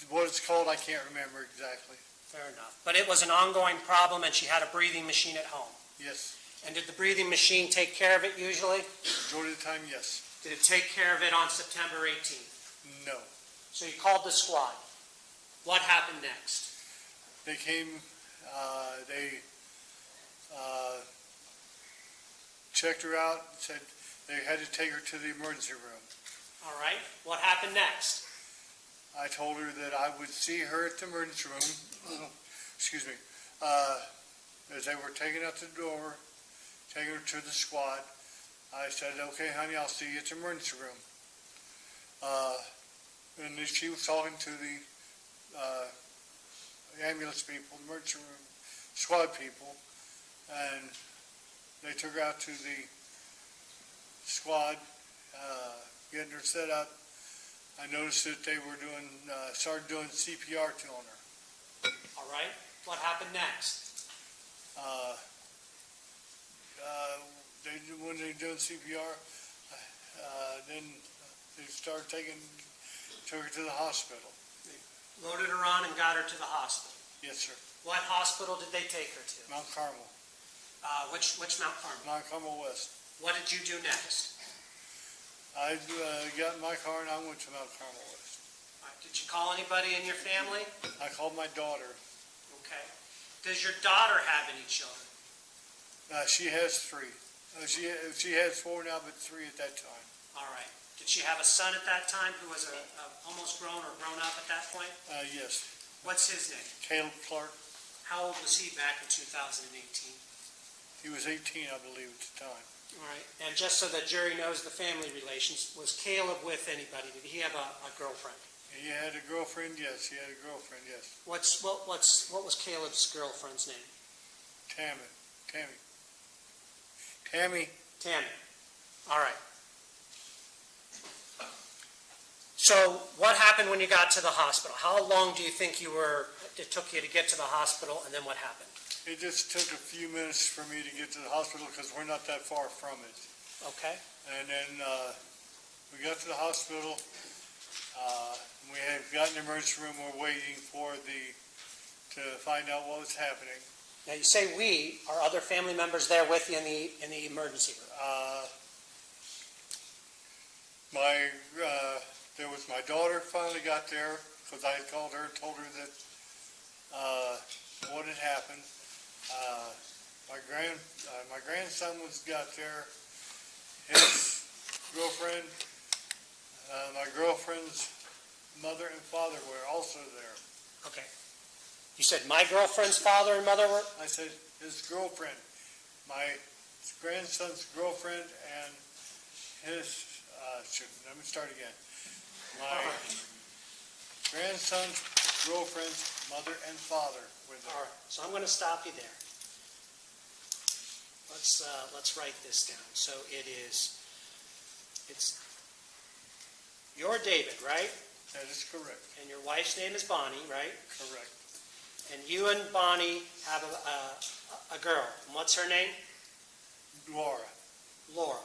What it's called, I can't remember exactly. Fair enough. But it was an ongoing problem and she had a breathing machine at home. Yes. And did the breathing machine take care of it usually? Majority of the time, yes. Did it take care of it on September 18th? No. So you called the squad. What happened next? They came, they checked her out, said they had to take her to the emergency room. All right. What happened next? I told her that I would see her at the emergency room, excuse me, as they were taking out the door, taking her to the squad. I said, okay, honey, I'll see you at the emergency room. And then she was talking to the ambulance people, emergency room, squad people, and they took her out to the squad, getting her set up. I noticed that they were started doing CPR on her. All right. What happened next? When they done CPR, then they took her to the hospital. Loaded her on and got her to the hospital. Yes, sir. What hospital did they take her to? Mount Carmel. Which Mount Carmel? Mount Carmel West. What did you do next? I got in my car and I went to Mount Carmel West. Did you call anybody in your family? I called my daughter. Okay. Does your daughter have any children? She has 3. She has 4 now, but 3 at that time. All right. Did she have a son at that time who was almost grown or grown up at that point? Yes. What's his name? Caleb Clark. How old was he back in 2018? He was 18, I believe, at the time. All right. And just so the jury knows the family relations, was Caleb with anybody? Did he have a girlfriend? He had a girlfriend, yes. He had a girlfriend, yes. What was Caleb's girlfriend's name? Tammy. Tammy. All right. So what happened when you got to the hospital? How long do you think it took you to get to the hospital, and then what happened? It just took a few minutes for me to get to the hospital because we're not that far from it. Okay. And then we got to the hospital. We had got in the emergency room. We're waiting to find out what was happening. Now you say we, are other family members there with you in the emergency room? There was my daughter finally got there because I had called her and told her that what had happened. My grandson got there. His girlfriend, my girlfriend's mother and father were also there. Okay. You said my girlfriend's father and mother were? I said his girlfriend, my grandson's girlfriend and his, let me start again. My grandson's girlfriend's mother and father were there. All right, so I'm going to stop you there. Let's write this down. So it's you're David, right? That is correct. And your wife's name is Bonnie, right? Correct. And you and Bonnie have a girl. And what's her name? Laura. Laura.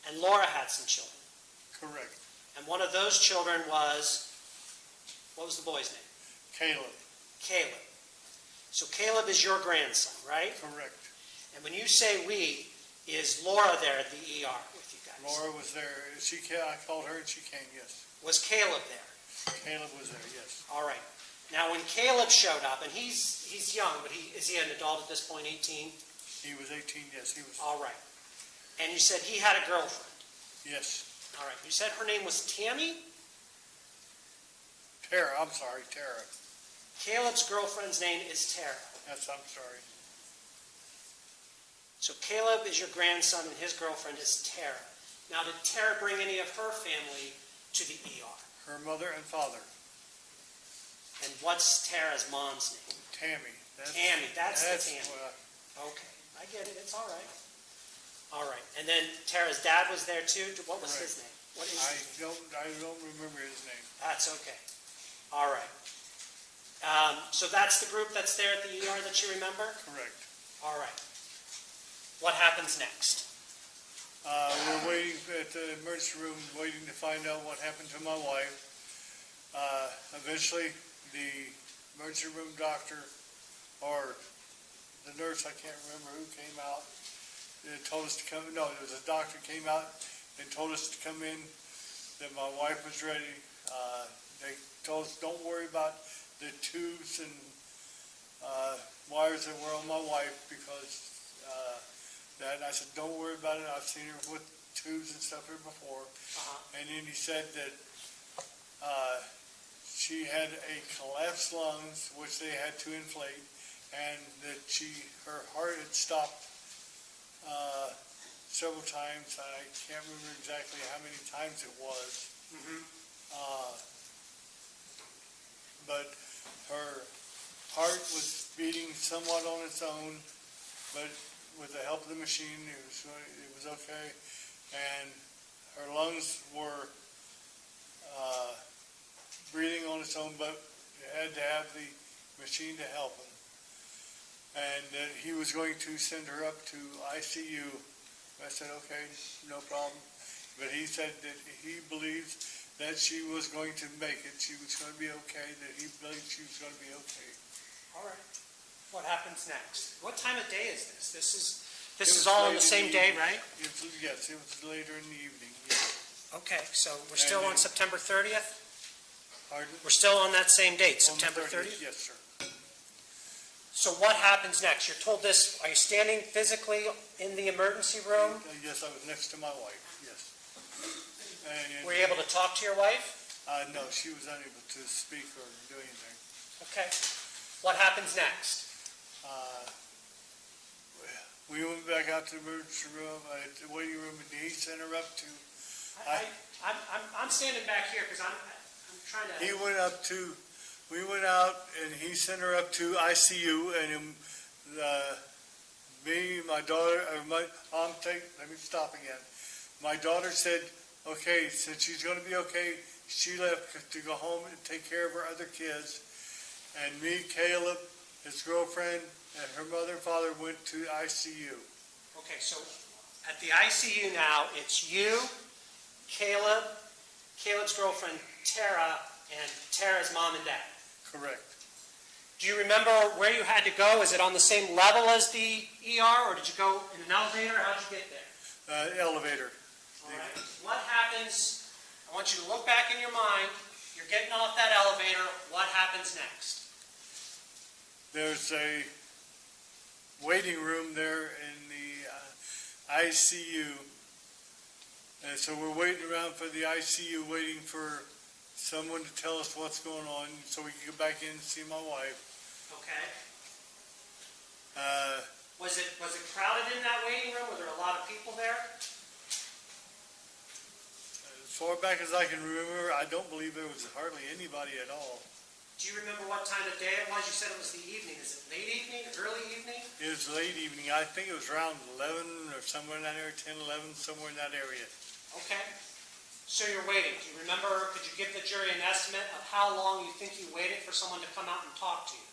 And Laura had some children. Correct. And one of those children was, what was the boy's name? Caleb. Caleb. So Caleb is your grandson, right? Correct. And when you say we, is Laura there at the ER with you guys? Laura was there. I called her and she came, yes. Was Caleb there? Caleb was there, yes. All right. Now when Caleb showed up, and he's young, but is he an adult at this point, 18? He was 18, yes, he was. All right. And you said he had a girlfriend? Yes. All right. You said her name was Tammy? Tara, I'm sorry, Tara. Caleb's girlfriend's name is Tara. Yes, I'm sorry. So Caleb is your grandson and his girlfriend is Tara. Now did Tara bring any of her family to the ER? Her mother and father. And what's Tara's mom's name? Tammy. Tammy, that's the Tammy. Okay, I get it, it's all right. All right, and then Tara's dad was there too? What was his name? What is I don't remember his name. That's okay. All right. So that's the group that's there at the ER that you remember? Correct. All right. What happens next? We're waiting at the emergency room, waiting to find out what happened to my wife. Eventually, the emergency room doctor, or the nurse, I can't remember who came out, told us to come, no, it was a doctor came out and told us to come in, that my wife was ready. They told us, don't worry about the tubes and wires that were on my wife, because that, and I said, don't worry about it, I've seen her with tubes and stuff here before. And then he said that she had a collapsed lungs, which they had to inflate, and that her heart had stopped several times. I can't remember exactly how many times it was. But her heart was beating somewhat on its own, but with the help of the machine, it was okay. And her lungs were breathing on its own, but it had to have the machine to help him. And that he was going to send her up to ICU. I said, okay, no problem. But he said that he believes that she was going to make it. She was going to be okay, that he believed she was going to be okay. All right. What happens next? What time of day is this? This It is was all on late the in same the day, evening. right? Yes, it was later in the evening. Yes. Okay, so we're still on And September 30th? Pardon? We're still on that same date, On the September 30th? Yes, sir. So what happens next? You're told this, are you standing physically in the emergency room? Yes, I was next to my wife, yes. And, Were you able to talk to your wife? no, she was unable to speak or do anything. Okay. What happens next? We went back out to the emergency room, the waiting room, and he sent her up to, I'm standing back here because I'm trying to... we went out and he sent her up to ICU and me, my daughter, let me stop again. My daughter said, okay, since she's going to be okay, she left to go home and take care of her other kids. And me, Caleb, his girlfriend, and her mother and father went to ICU. Okay, so at the ICU now, it's you, Caleb, Caleb's girlfriend, Tara, and Tara's mom and dad. Correct. Do you remember where you had to go? Is it on the same level as the ER, or did you go in an elevator? How'd you get there? Elevator. All right. What happens, I want you to look back in your mind, you're getting off that elevator, what happens next? There's a waiting room there in the ICU. And so we're waiting around for the ICU, waiting for someone to tell us what's going on so we can go back in and see my wife. Okay. Was it crowded in that waiting room? Were there a lot of people there? As far back as I can remember, I don't believe there was hardly anybody at all. Do you remember what time of day it was? You said it was the evening. Is it late evening, early evening? It was late evening. I think it was around 11 or somewhere in that area, 10, 11, somewhere in that area. Okay. So you're waiting. Do you remember, could you give the jury an estimate of how long you think you waited for someone to come out and talk to you?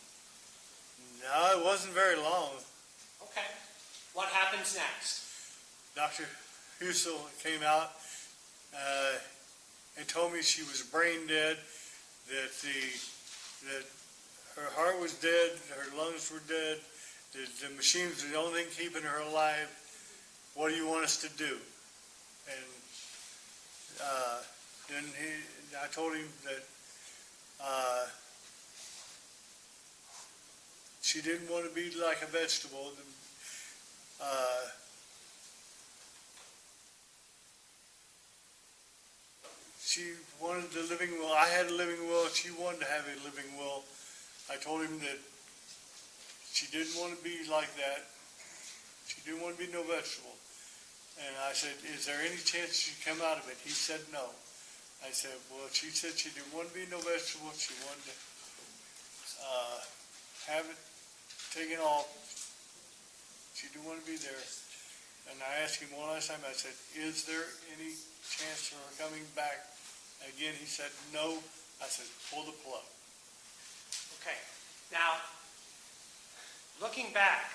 No, it wasn't very long. Okay. What happens next? Dr. Husel came out and told me she was brain dead, that her heart was dead, her lungs were dead, that the machines were the only thing keeping her alive. What do you want us to do? And then I told him that she didn't want to be like a vegetable. She wanted the living will. I had a living will. She wanted to have a living will. I told him that she didn't want to be like that. She didn't want to be no vegetable. And I said, is there any chance she'd come out of it? He said no. I said, well, she said she didn't want to be no vegetable. She wanted to have it taken off. She didn't want to be there. And I asked him one last time, I said, is there any chance of her coming back? Again, he said, no. I said, pull the plug. Okay. Now, looking back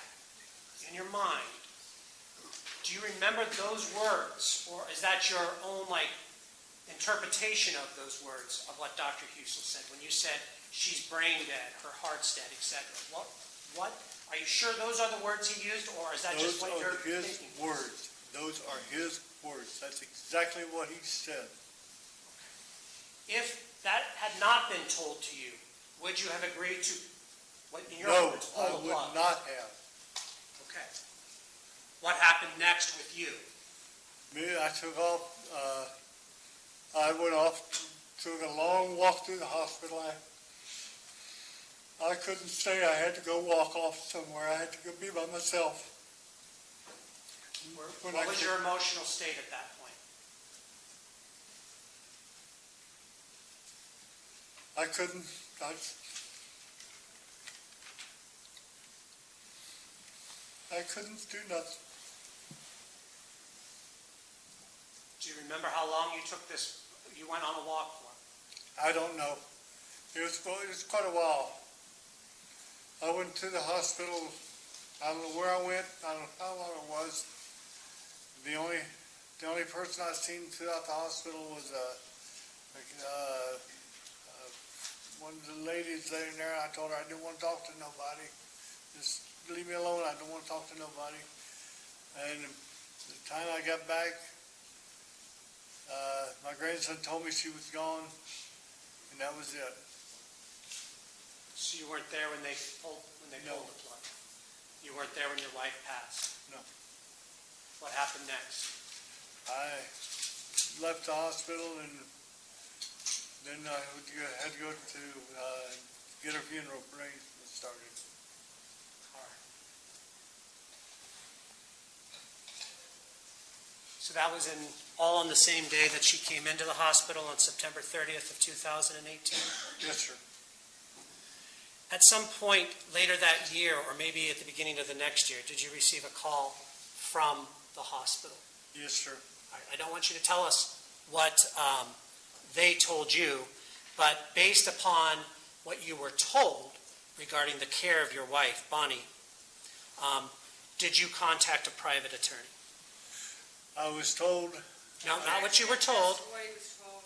in your mind, do you remember those words, or is that your own, interpretation of those words of what Dr. Husel said when you said she's brain dead, her heart's dead, etc.? What? Are you sure those are the words he used, or is that just what you're thinking? Those are his words. Those are his words. That's exactly what he said. If that had not been told to you, would you have agreed to, in your No, words, I pull the would plug? not have. Okay. What happened next with you? Me, I took off. I went off, took a long walk through the hospital. I couldn't stay. I had to go walk off somewhere. I had to go be by myself. What was your emotional state at that point? I couldn't. I couldn't do nothing. Do you remember how long you took this, you went on a walk for? I don't know. It was quite a while. I went to the hospital. I don't know where I went. I don't know how long it was. The only person I seen throughout the hospital was one of the ladies laying there. I told her I didn't want to talk to nobody. Just leave me alone. I don't want to talk to nobody. And the time I got back, my grandson told me she was gone, and that was it. So you weren't there when they pulled No. the plug? You weren't there when your wife passed? No. What happened next? I left the hospital, and then I had to go to get her funeral arranged and started. All right. So that was all on the same day that she came into the hospital on September 30th of 2018? Yes, sir. At some point later that year, or maybe at the beginning of the next year, did you receive a call from the hospital? Yes, sir. I don't want you to tell us what they told you, but based upon what you were told regarding the care of your wife, Bonnie, did you contact a private attorney? I was told, No, not what you were told, What he was told.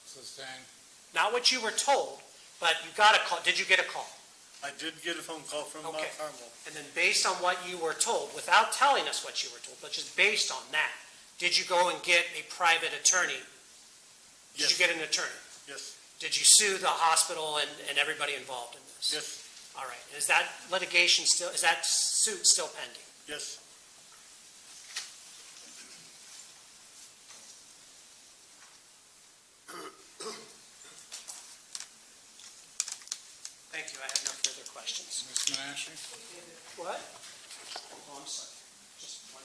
Sustained. not what you were told, but you got a call. Did you get a call? I did get a phone call from Mount Okay. Carmel. And then based on what you were told, without telling us what you were told, but just based on that, did you go and get a private attorney? Did you Yes. get an attorney? Yes, Did you sue the hospital and everybody involved in this? yes, All right. And is that suit still pending? yes. Thank you. I have no further questions. Ms. Menashe? What? Oh, I'm sorry. Just one.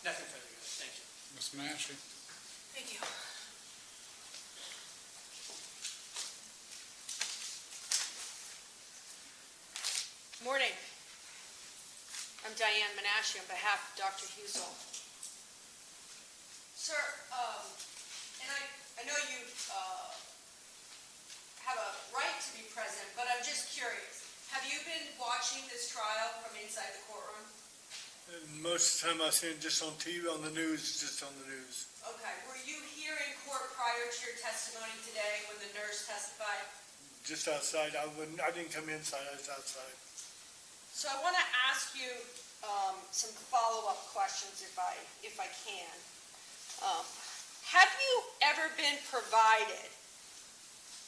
Nothing further. Thank you. Ms. Menashe? Thank you. Morning. I'm Diane Menashe on behalf of Dr. Husel. Sir, and I know you have a right to be present, but I'm just curious. Have you been watching this trial from inside the courtroom? And most of the time I see it just on TV, on the news, just on the news. Okay. Were you here in court prior to your testimony today when the nurse testified? Just outside. I didn't come inside, I was outside. So I want to ask you some follow-up questions if I can. Have you ever been provided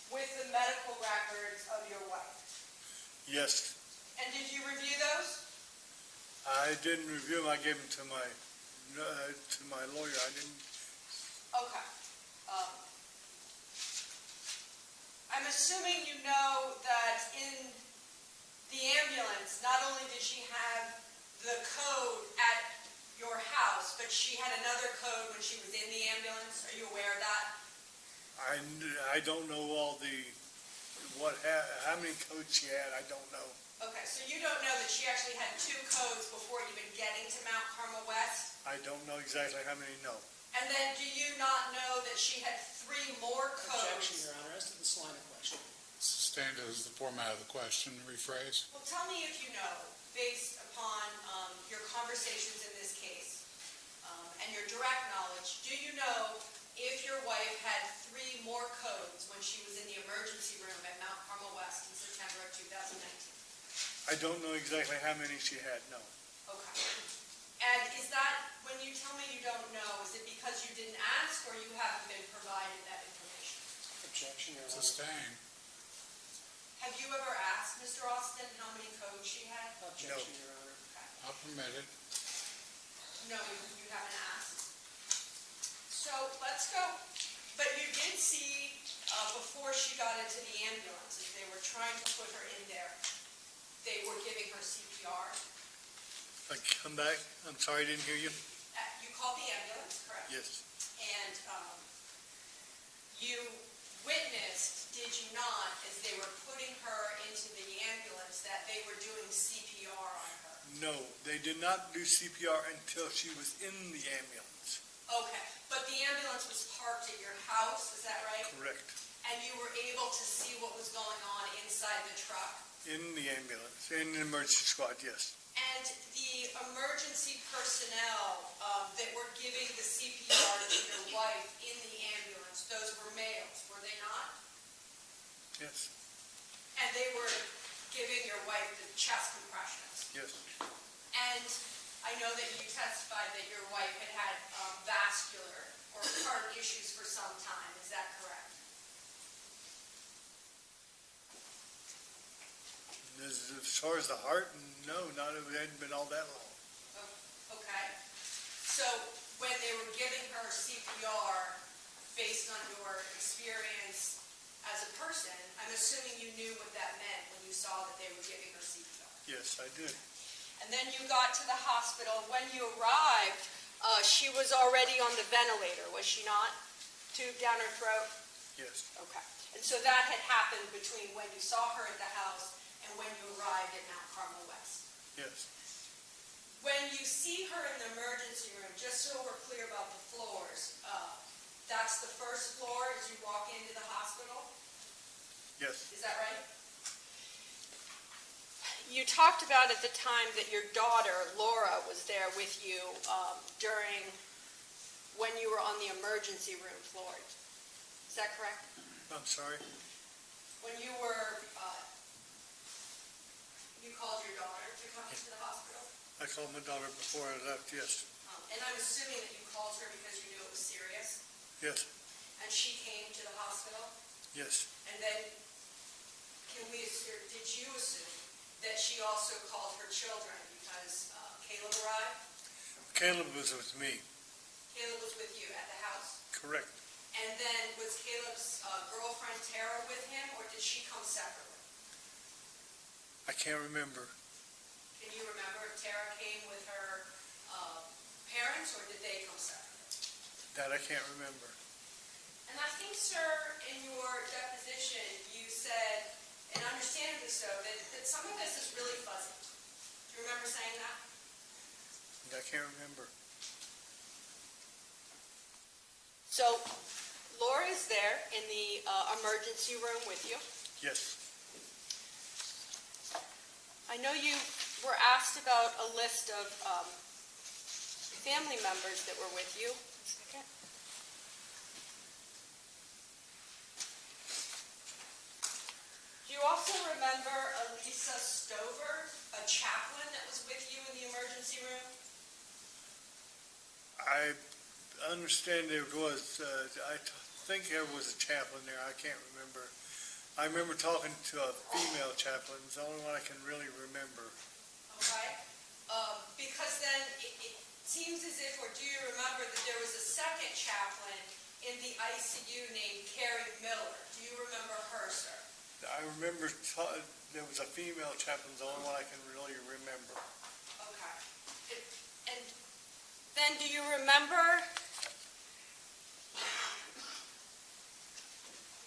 with the medical records of your wife? Yes. And did you review those? I didn't review them. I gave them to my lawyer. I didn't. Okay. I'm assuming you know that in the ambulance, not only did she have the code at your house, but she had another code when she was in the ambulance. Are you aware of that? I don't know how many codes she had. I don't know. Okay, so you don't know that she actually had 2 codes before even getting to Mount Carmel West? I don't know exactly how many. No. And then do you not know that she had 3 more Objection, codes? Your Honor, as to this line of question. Sustained is the format of the question. Rephrase. Well, tell me if you know, based upon your conversations in this case and your direct knowledge, do you know if your wife had 3 more codes when she was in the emergency room at Mount Carmel West in September of 2019? I don't know exactly how many she had. No. Okay. And is that, when you tell me you don't know, is it because you didn't ask or you haven't been provided that information? Objection, Your Honor. Sustained. Have you ever asked Mr. Austin how many codes she had? Objection, Your Honor. Okay. I'll permit it. No, you haven't asked. So let's go. But you did see before she got into the ambulance, as they were trying to put her in there, they were giving her CPR. Come back. I'm sorry, I didn't hear you. You called the ambulance, correct? Yes. And you witnessed, did you not, as they were putting her into the ambulance, that they were doing CPR on her? No, they did not do CPR until she was in the ambulance. Okay, but the ambulance was parked at your house, is that right? Correct. And you were able to see what was going on inside the truck? In the ambulance, in the emergency squad, yes. And the emergency personnel that were giving the CPR to your wife in the ambulance, those were males, were they not? Yes, And they were giving your wife the chest compressions. yes, And I know that you testified that your wife had had vascular or heart issues for some time, is that correct? as far as the heart, no, not, it hadn't been all that long. Okay. So when they were giving her CPR, based on your experience as a person, I'm assuming you knew what that meant when you saw that they were giving her CPR. Yes, I did. And then you got to the hospital. When you arrived, she was already on the ventilator, was she not? Tube down her throat? Yes, Okay. And so that had happened between when you saw her at the house and when you arrived at Mount Carmel West. yes, When you see her in the emergency room, just so we're clear about the floors, that's the first floor as you walk into the hospital? yes, Is that right? You talked about at the time that your daughter, Laura, was there with you during when you were on the emergency room floor. Is that correct? I'm sorry. When you were, you called your daughter to come into the hospital? I called my daughter before I left, yes, And I'm assuming that you called her because you knew it was serious? yes, And she came to the hospital? yes, And then, did you assume that she also called her children because Caleb arrived? Caleb was with me, Caleb was with you at the house? correct. And then was Caleb's girlfriend Tara with him, or did she come separately? I can't remember. Can you remember if Tara came with her parents, or did they come separately? That I can't remember. And I think, sir, in your deposition, you said, and understandably so, that some of this is really fuzzy. Do you remember saying that? I can't remember. So, Laura is there in the emergency room with you. Yes, I know you were asked about a list of family members that were with you. One second. Do you also remember Elisa Stover, a chaplain that was with you in the emergency room? I understand there was, I think there was a chaplain there, I can't remember. I remember talking to a female chaplain, it's the only one I can really remember. Okay. Because then it seems as if, or do you remember that there was a second chaplain in the ICU named Carrie Miller? Do you remember her, sir? I remember there was a female chaplain, the only one I can really remember. Okay. And then do you remember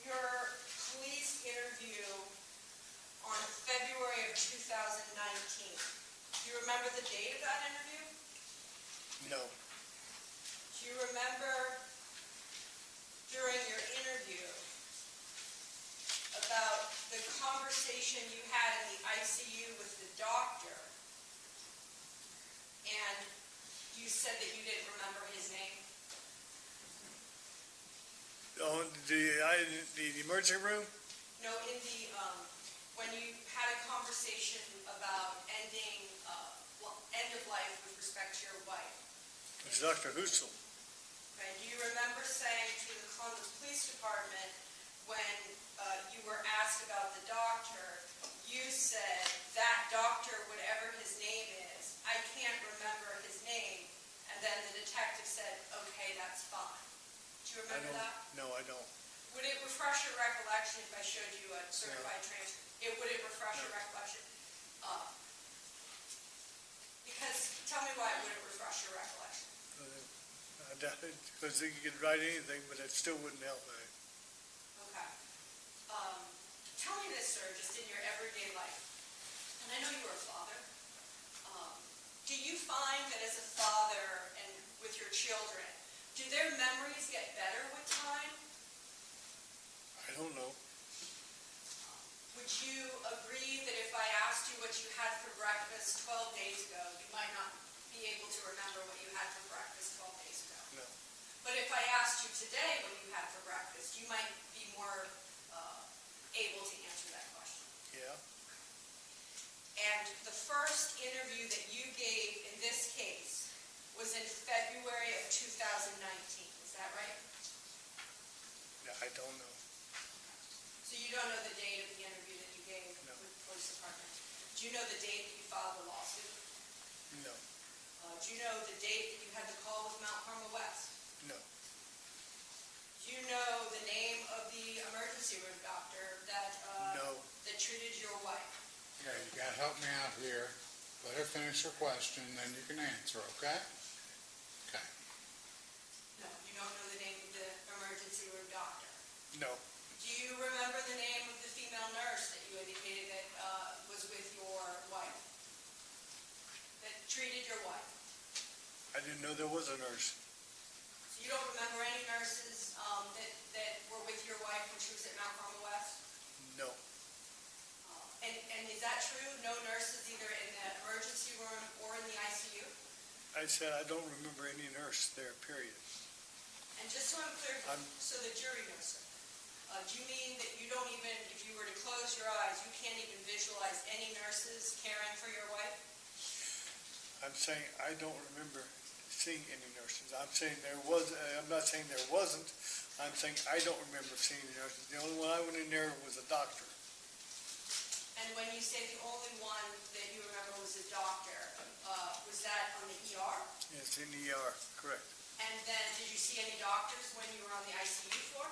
your police interview on February of 2019? Do you remember the date of that interview? No, Do you remember during your interview about the conversation you had in the ICU with the doctor, and you said that you didn't remember his name? oh, the emergency room? No, in the, when you had a conversation about ending, end of life with respect to your wife. It was Dr. Husel. Okay, do you remember saying to the Columbus Police Department, when you were asked about the doctor, you said, that doctor, whatever his name is, I can't remember his name, and then the detective said, okay, that's fine. Do you I remember don't, that? no, I don't. Would it refresh your recollection if I showed you a certified transcript? Would it refresh your recollection? Because, tell me why it wouldn't refresh your recollection. I doubt it, because you could write anything, but it still wouldn't help me. Okay. Tell me this, sir, just in your everyday life, and I know you're a father, do you find that as a father and with your children, Do their memories get better with time? I don't know. Would you agree that if I asked you what you had for breakfast 12 days ago, you might not be able to remember what you had for breakfast 12 days ago? No. But if I asked you today what you had for breakfast, you might be more able to answer that question. Yeah. And the first interview that you gave in this case was in February of 2019, is that right? Yeah, I don't know. So you don't know the date of the interview that you gave No. with the police department? Do you know the date that you filed the lawsuit? No. Do you know the date that you had the call with Mount Carmel West? No. Do you know the name of the emergency room doctor that, No. that treated your wife? Okay, you gotta help me out here. Let her finish her question, then you can answer, okay? Okay. No, you don't know the name of the emergency room doctor. No. Do you remember the name of the female nurse that you indicated that was with your wife? That treated your wife? I didn't know there was a nurse. So you don't remember any nurses that were with your wife when she was at Mount Carmel West? No. And is that true? No nurses either in the emergency room or in the ICU? I said I don't remember any nurse there, period. And just so I'm clear, I'm- so the jury knows, sir, do you mean that you don't even, if you were to close your eyes, you can't even visualize any nurses caring for your wife? I'm saying I don't remember seeing any nurses. I'm saying there was, I'm not saying there wasn't. I'm saying I don't remember seeing any nurses. The only one I went in there was a doctor. And when you say the only one that you remember was a doctor, was that on the ER? Yes, in the ER, correct. And then did you see any doctors when you were on the ICU floor?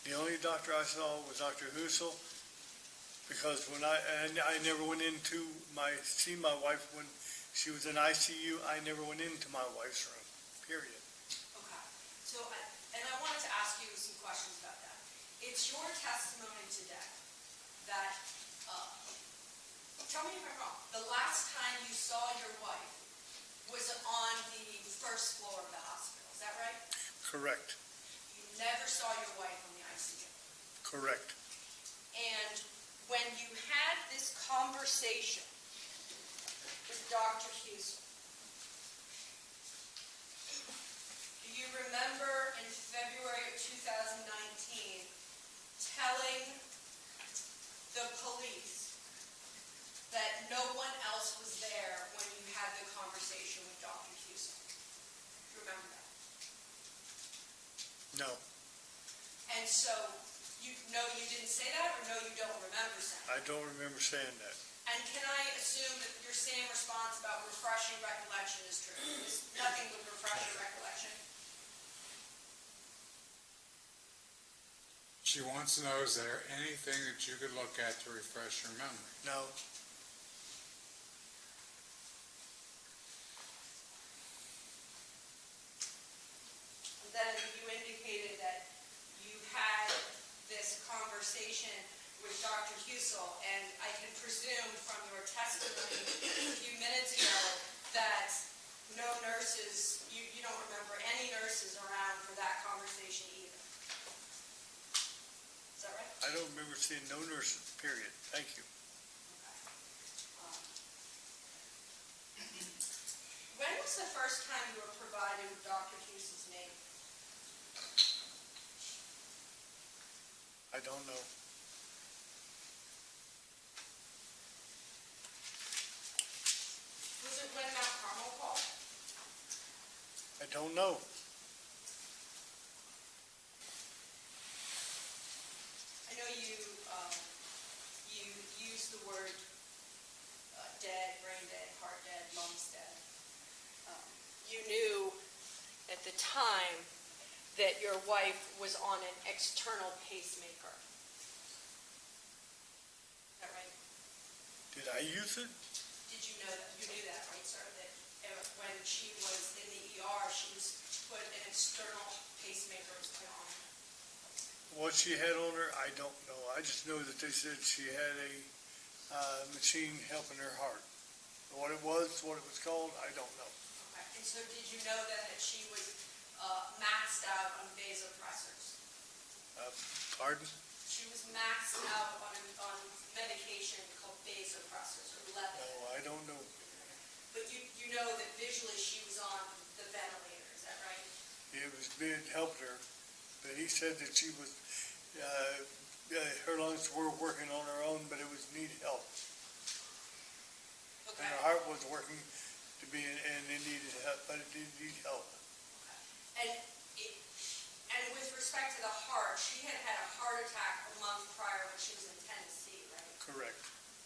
The only doctor I saw was Dr. Husel, because when I never went into see my wife when she was in ICU. I never went into my wife's room, period. Okay. So, and I wanted to ask you some questions about that. It's your testimony today that, tell me if I'm wrong, the last time you saw your wife was on the first floor of the hospital, is that right? Correct, You never saw your wife on the ICU. correct. And when you had this conversation with Dr. Husel, do you remember in February of 2019 telling the police that no one else was there when you had the conversation with Dr. Husel? Do you remember that? No, And so, you didn't say that, or no, you don't remember saying that? I don't remember saying that. And can I assume that your same response about refreshing recollection is true? It's nothing but refreshing recollection? She wants to know, is there anything that you could look at to refresh your memory? No, And then you indicated that you had this conversation with Dr. Husel, and I can presume from your testimony a few minutes ago that no nurses, you don't remember any nurses around for that conversation either. Is that right? I don't remember seeing no nurses, period. Thank you. When was the first time you were provided with Dr. Husel's name? I don't know. Was it when Mount Carmel called? I don't know. I know you used the word dead, brain dead, heart dead, lungs dead. You knew at the time that your wife was on an external pacemaker. Is that right? Did I use it? Did you know that? You knew that, right, sir? That when she was in the ER, she was put an external pacemaker was put on her. What she had on her, I don't know. I just know that they said she had a machine helping her heart. What it was called, I don't know. Okay. And so did you know then that she was maxed out on vasopressors. Pardon? She was maxed out on medication called vasopressors or No, Levitra. I don't know. But you know that visually she was on the ventilator, is that right? It helped her, but he said that she was, her lungs were working on her own, but it was need help. And Okay. her heart was working and it needed help, but it did need help. And with respect to the heart, she had had a heart attack a month prior when she was in Tennessee, right? Correct.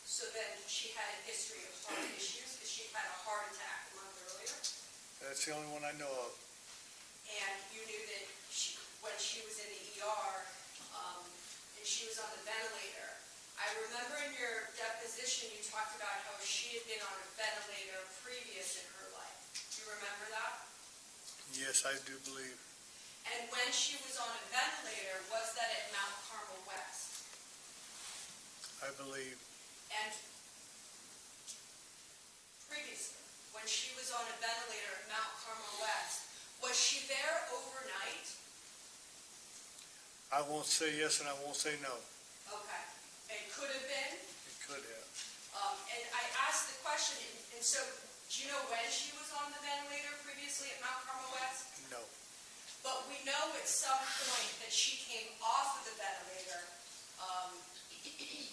So then she had a history of heart issues because she had a heart attack a month earlier. That's the only one I know of. And you knew that when she was in the ER, and she was on the ventilator. I remember in your deposition, you talked about how she had been on a ventilator previous in her life. Do you remember that? Yes, I do believe. And when she was on a ventilator, was that at Mount Carmel West? I believe. And previously, when she was on a ventilator at Mount Carmel West, was she there overnight? I won't say yes and I won't say no. Okay. It could have been. It could have. And I asked the question, and so, do you know when she was on the ventilator previously at Mount Carmel West? No. But we know at some point that she came off of the ventilator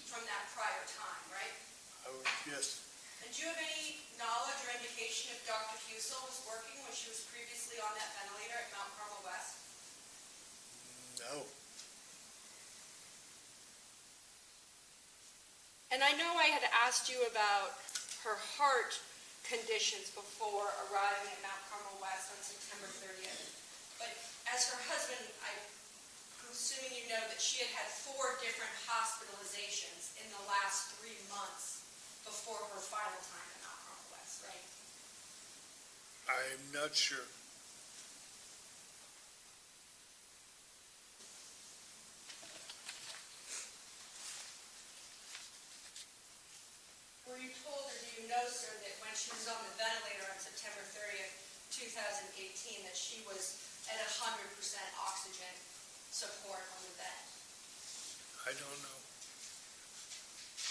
from that prior time, right? Yes. And do you have any knowledge or indication if Dr. Husel was working when she was previously on that ventilator at Mount Carmel West? No. And I know I had asked you about her heart conditions before arriving at Mount Carmel West on September 30th. But as her husband, I'm assuming you know that she had had 4 different hospitalizations in the last 3 months before her final time at Mount Carmel West, right? I'm not sure. Were you told, or do you know, sir, that when she was on the ventilator on September 30th, 2018, that she was at 100% oxygen support on the vent? I don't know.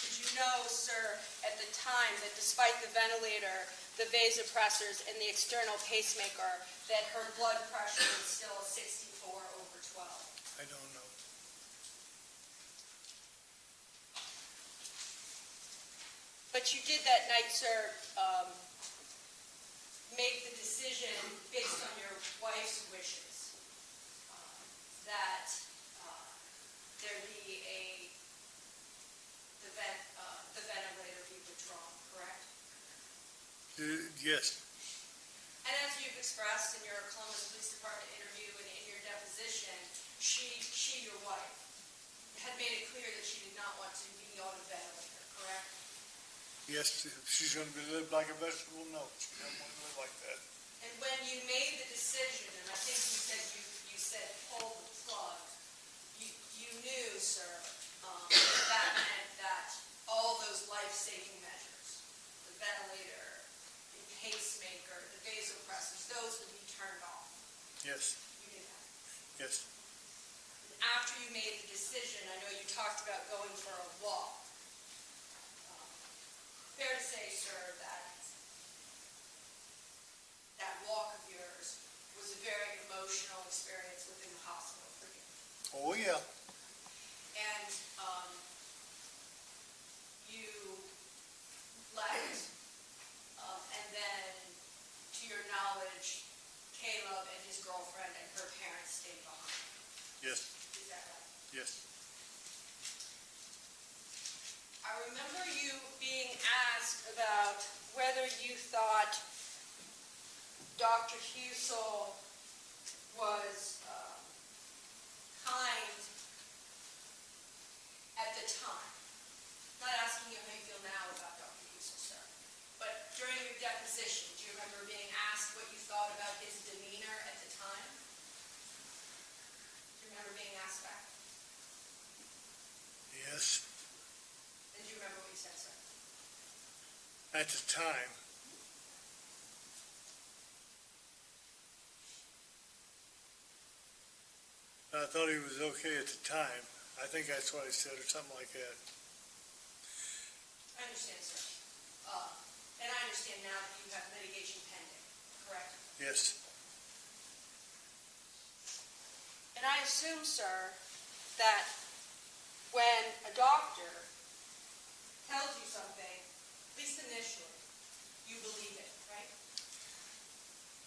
Did you know, sir, at the time that despite the ventilator, the vasopressors, and the external pacemaker, that her blood pressure was still 64/12? I don't know. But you did that night, sir, make the decision based on your wife's wishes that there be the ventilator be withdrawn, correct? Yes. And as you've expressed in your Columbus Police Department interview and in your deposition, she, your wife, had made it clear that she did not want to be on a ventilator, correct? Yes, if she's going to be lived like a vegetable, no. She doesn't want to live like that. And when you made the decision, and I think you said pull the plug, you knew, sir, that meant that all those life-saving measures, the ventilator, the pacemaker, the vasopressors, those would be turned off. Yes. You knew that. Yes. And after you made the decision, I know you talked about going for a walk. Fair to say, sir, that walk of yours was a very emotional experience within the hospital for you. Oh, yeah. And you left, and then, to your knowledge, Caleb and his girlfriend and her parents stayed behind. Yes. Is that right? Yes. I remember you being asked about whether you thought Dr. Husel was kind at the time. I'm not asking you how you feel now about Dr. Husel, sir, but during your deposition, do you remember being asked what you thought about his demeanor at the time? Do you remember being asked that? Yes. And do you remember what you said, sir? At the time, I thought he was okay at the time. I think that's what I said, or something like that. I understand, sir. And I understand now that you have litigation pending, correct? Yes, And I assume, sir, that when a doctor tells you something, at least initially, you believe it, right?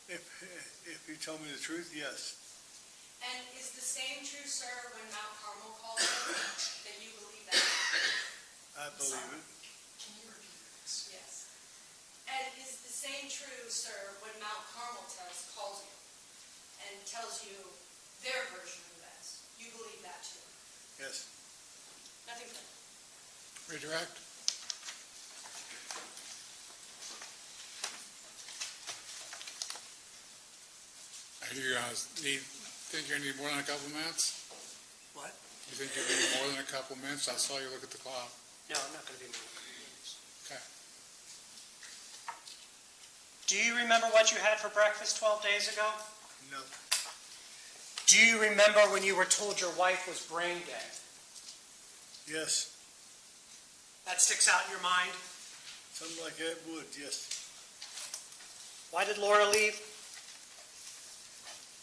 if he told me the truth, yes. And is the same true, sir, when Mount Carmel calls you, that you believe that? I believe it. Yes. And is the same true, sir, when Mount Carmel calls you and tells you their version of events? You believe that too? Yes. Nothing further. Redirect. Are you think you're gonna need more than a couple minutes? What? You think you're gonna need more than a couple minutes? I saw you look at the clock. No, I'm not going to be moving. Okay. Do you remember what you had for breakfast 12 days ago? No. Do you remember when you were told your wife was brain dead? Yes. That sticks out in your mind? Something like that would, yes. Why did Laura leave?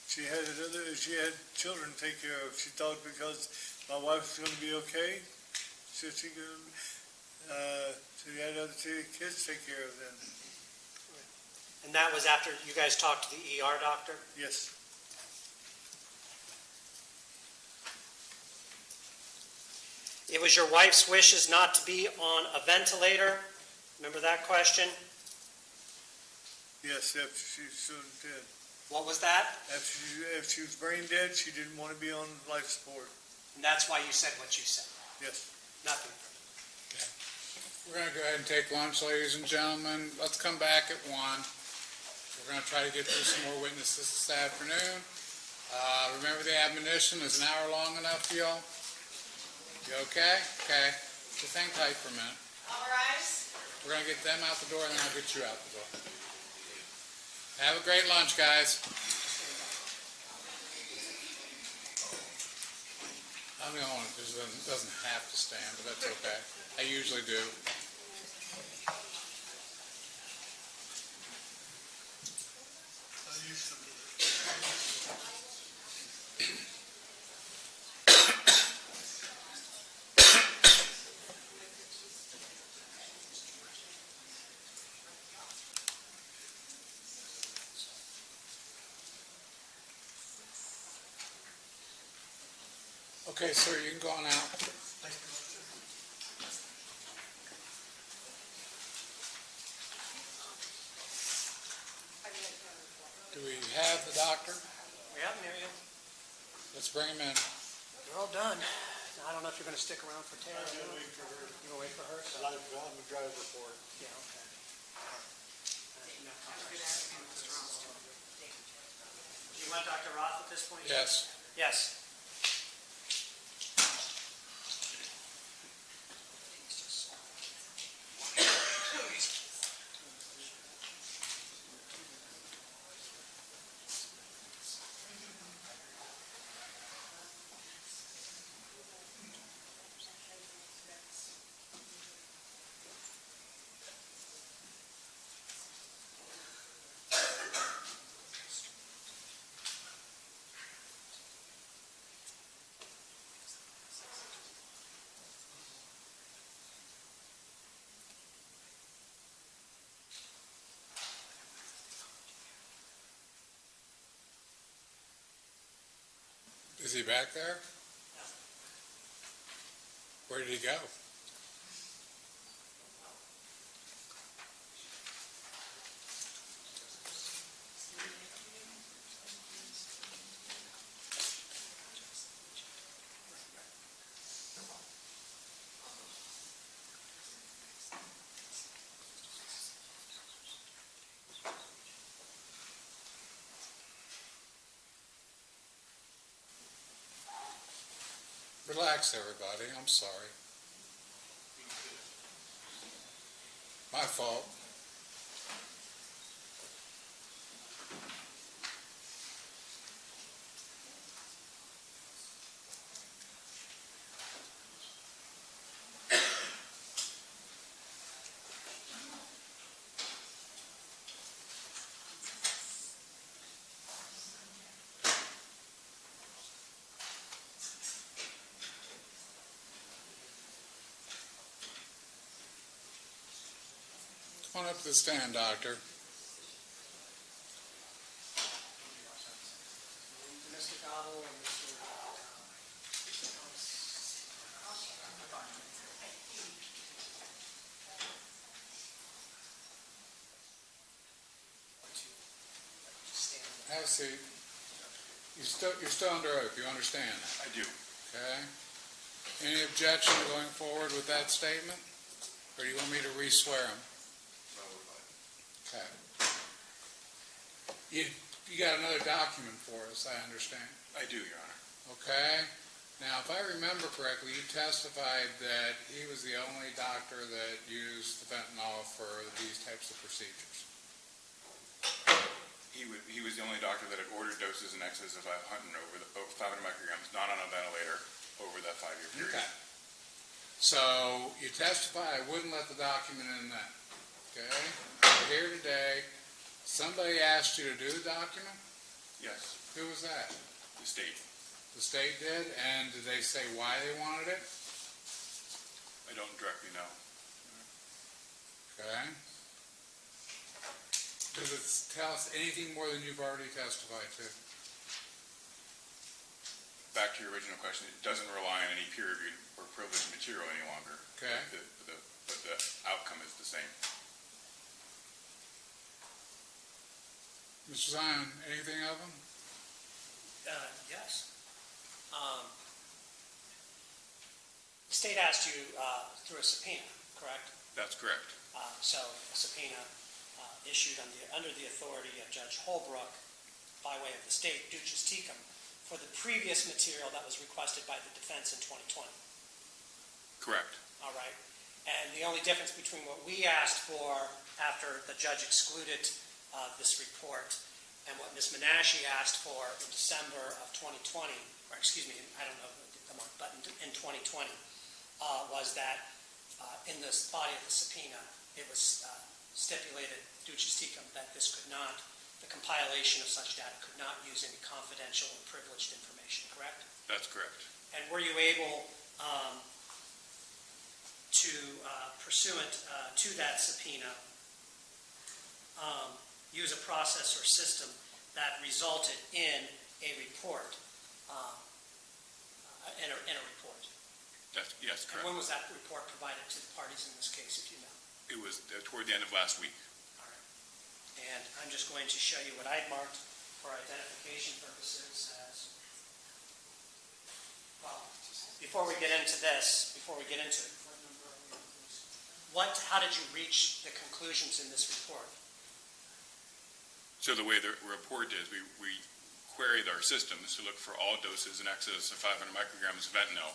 She had children to take care of. She thought because my wife was going to be okay, so she had other kids to take care of then. And that was after you guys talked to the ER doctor? Yes. It was your wife's wishes not to be on a ventilator? Remember that question? Yes, after she was soon dead. What was that? After she was brain dead, she didn't want to be on life support. And that's why you said what you said? Yes. Nothing. We're gonna go ahead and take lunch, ladies and gentlemen. Let's come back at 1. We're gonna try to get through some more witnesses this afternoon. Remember the admonition, is an hour long enough for y'all? You okay? Okay. Just hang tight for a minute. All rise. We're gonna get them out the door and then I'll get you out the door. Have a great lunch, guys. I'm the only one who doesn't have to stand, but that's okay. I usually do. Okay, sir, you can go on out. Do we have the doctor? Yeah, Miriam. Let's bring him in. You're all done. I don't know if you're going to stick around for Tara. I'm going to wait for her. You're going to wait for her? So. I'm a driver for it. Yeah, okay. Do you want Dr. Roth at this point? Yes. Yes. Is he back there? Where did he go? Relax, everybody. I'm sorry. My fault. Come on up to the stand, doctor. Ms. McDonald and Mr. Have a seat. You're still under oath, you understand that? I do. Okay. Any objection to going forward with that statement? Or do you want me to re-swear him? Okay. You got another document for us, I understand. I do, Your Honor. Okay. Now, if I remember correctly, you testified that he was the only doctor that used the fentanyl for these types of procedures. He was the only doctor that had ordered doses in excess of 500 micrograms, not on a ventilator, over that 5-year period. Okay. So you testify, I wouldn't let the document in then. Okay? We're here today. Somebody asked you to do the document? Yes, Who was that? the state. The state did? And did they say why they wanted it? I don't directly know. Okay. Does it tell us anything more than you've already testified to? Back to your original question, it doesn't rely on any peer-reviewed or privileged material any longer. Okay. But the outcome is the same. Mr. Zion, anything of them? Yes. The state asked you through a subpoena, correct? That's correct. So a subpoena issued under the authority of Judge Holbrook by way of the state, ducis tecum, for the previous material that was requested by the defense in 2020. Correct. All right. And the only difference between what we asked for after the judge excluded this report and what Ms. Menashe asked for in December of 2020, or excuse me, I don't know the month, but in 2020, was that in this body of the subpoena, it was stipulated, ducis tecum, that this could not, the compilation of such data could not use any confidential and privileged information, correct? That's correct. And were you able to, pursuant to that subpoena, use a process or system that resulted in a report, in a report? Yes, And correct. when was that report provided to the parties in this case, if you know? It was toward the end of last week. All right. And I'm just going to show you what I've marked for identification purposes as, well, before we get into this, how did you reach the conclusions in this report? So the way the report is, we queried our systems to look for all doses in excess of 500 micrograms of fentanyl.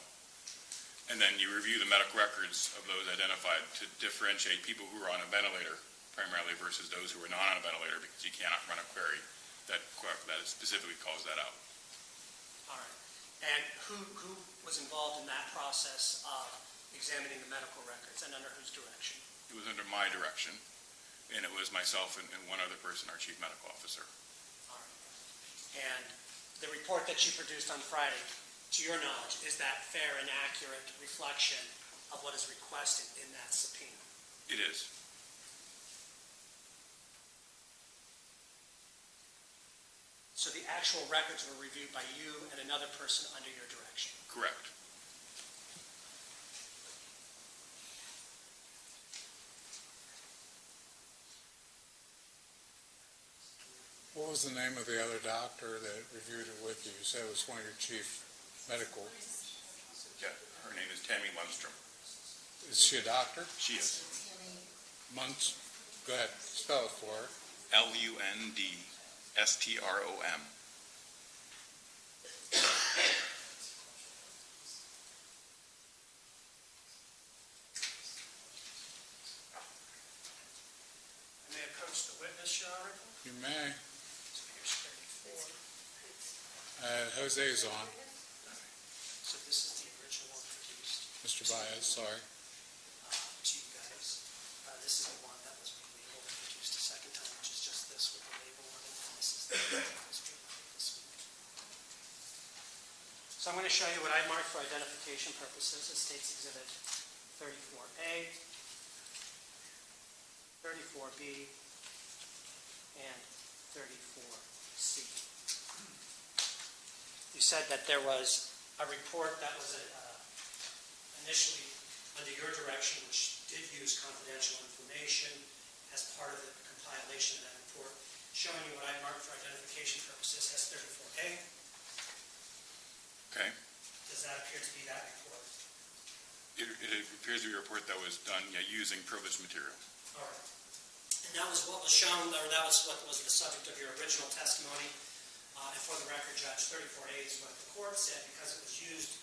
And then you review the medical records of those identified to differentiate people who are on a ventilator primarily versus those who are not on a ventilator, because you cannot run a query that specifically calls that out. All right. And who was involved in that process of examining the medical records, and under whose direction? It was under my direction, and it was myself and one other person, our chief medical officer. All right. And the report that you produced on Friday, to your knowledge, is that fair and accurate reflection of what is requested in that subpoena? It is. So the actual records were reviewed by you and another person under your direction? Correct. What was the name of the other doctor that reviewed it with you? You said it was one of your chief medical. Yeah, her name is Tammy Lundstrom. Is she a doctor? She is. Munch? Go ahead, spell it for her. Lundstrom. I may approach the witness, Your Honor. You may. So here's 34. Jose's on. So this is the original one produced Mr. Baez, sorry. to you guys. This is the one that was relabeled and produced a second time, which is just this with the label on it. And this is the this week. So I'm going to show you what I marked for identification purposes. It states Exhibit 34A. 34B, and 34C. You said that there was a report that was initially under your direction, which did use confidential information as part of the compilation of that report, showing you what I marked for identification purposes as 34A. Okay. Does that appear to be that report? It appears to be a report that was done using privileged material. All right. And that was what was shown, or that was what was the subject of your original testimony. And for the record, Judge, 34A is what the court said, because it was used,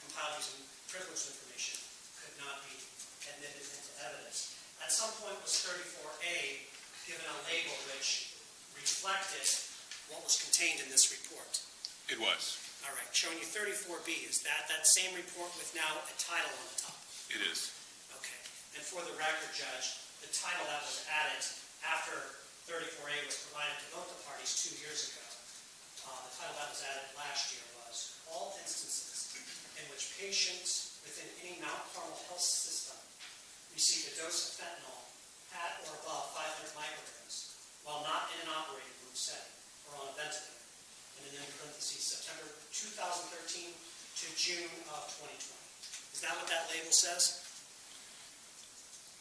compiled using privileged information, could not be admitted into evidence. At some point was 34A given a label which reflected what was contained in this report. It was. All right, showing you 34B, is that same report with now a title on the top? It is. Okay, and for the record, Judge, the title that was added after 34A was provided to both the parties 2 years ago, the title that was added last year was, all instances in which patients within any Mount Carmel health system receive a dose of fentanyl at or above 500 micrograms while not in an operating room setting or on a ventilator. And then in parentheses, September 2013 to June of 2020. Is that what that label says?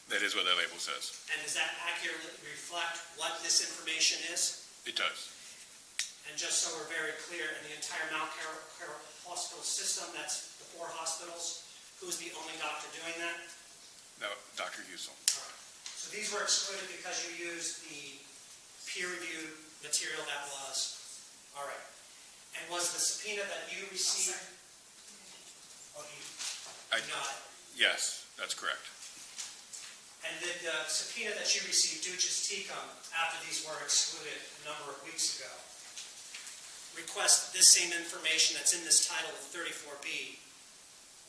That is what that label says. And does that accurately reflect what this information is? It does. And just so we're very clear, in the entire Mount Carmel hospital system, that's the 4 hospitals, who's the only doctor doing that? No, Dr. Husel. All right. So these were excluded because you used the peer-reviewed material that was. All right. And was the subpoena that you received? Oh, you not. Yes, that's correct. And did the subpoena that you received, Duchess Tecum, after these were excluded a number of weeks ago, request this same information that's in this title of 34B,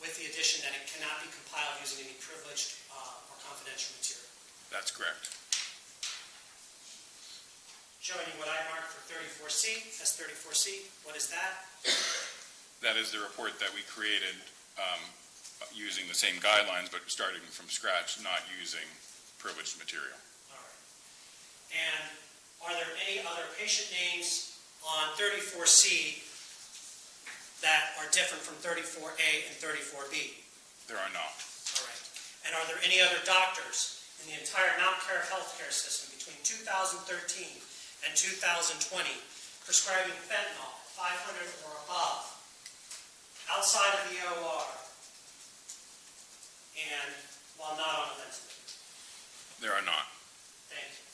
with the addition that it cannot be compiled using any privileged or confidential material? That's correct. Showing you what I marked for 34C, that's 34C. What is that? That is the report that we created using the same guidelines, but starting from scratch, not using privileged material. All right. And are there any other patient names on 34C that are different from 34A and 34B? There are not. All right. And are there any other doctors in the entire Mount Carmel healthcare system between 2013 and 2020 prescribing fentanyl 500 or above outside of the OR and while not on a ventilator? There are not. Thank you.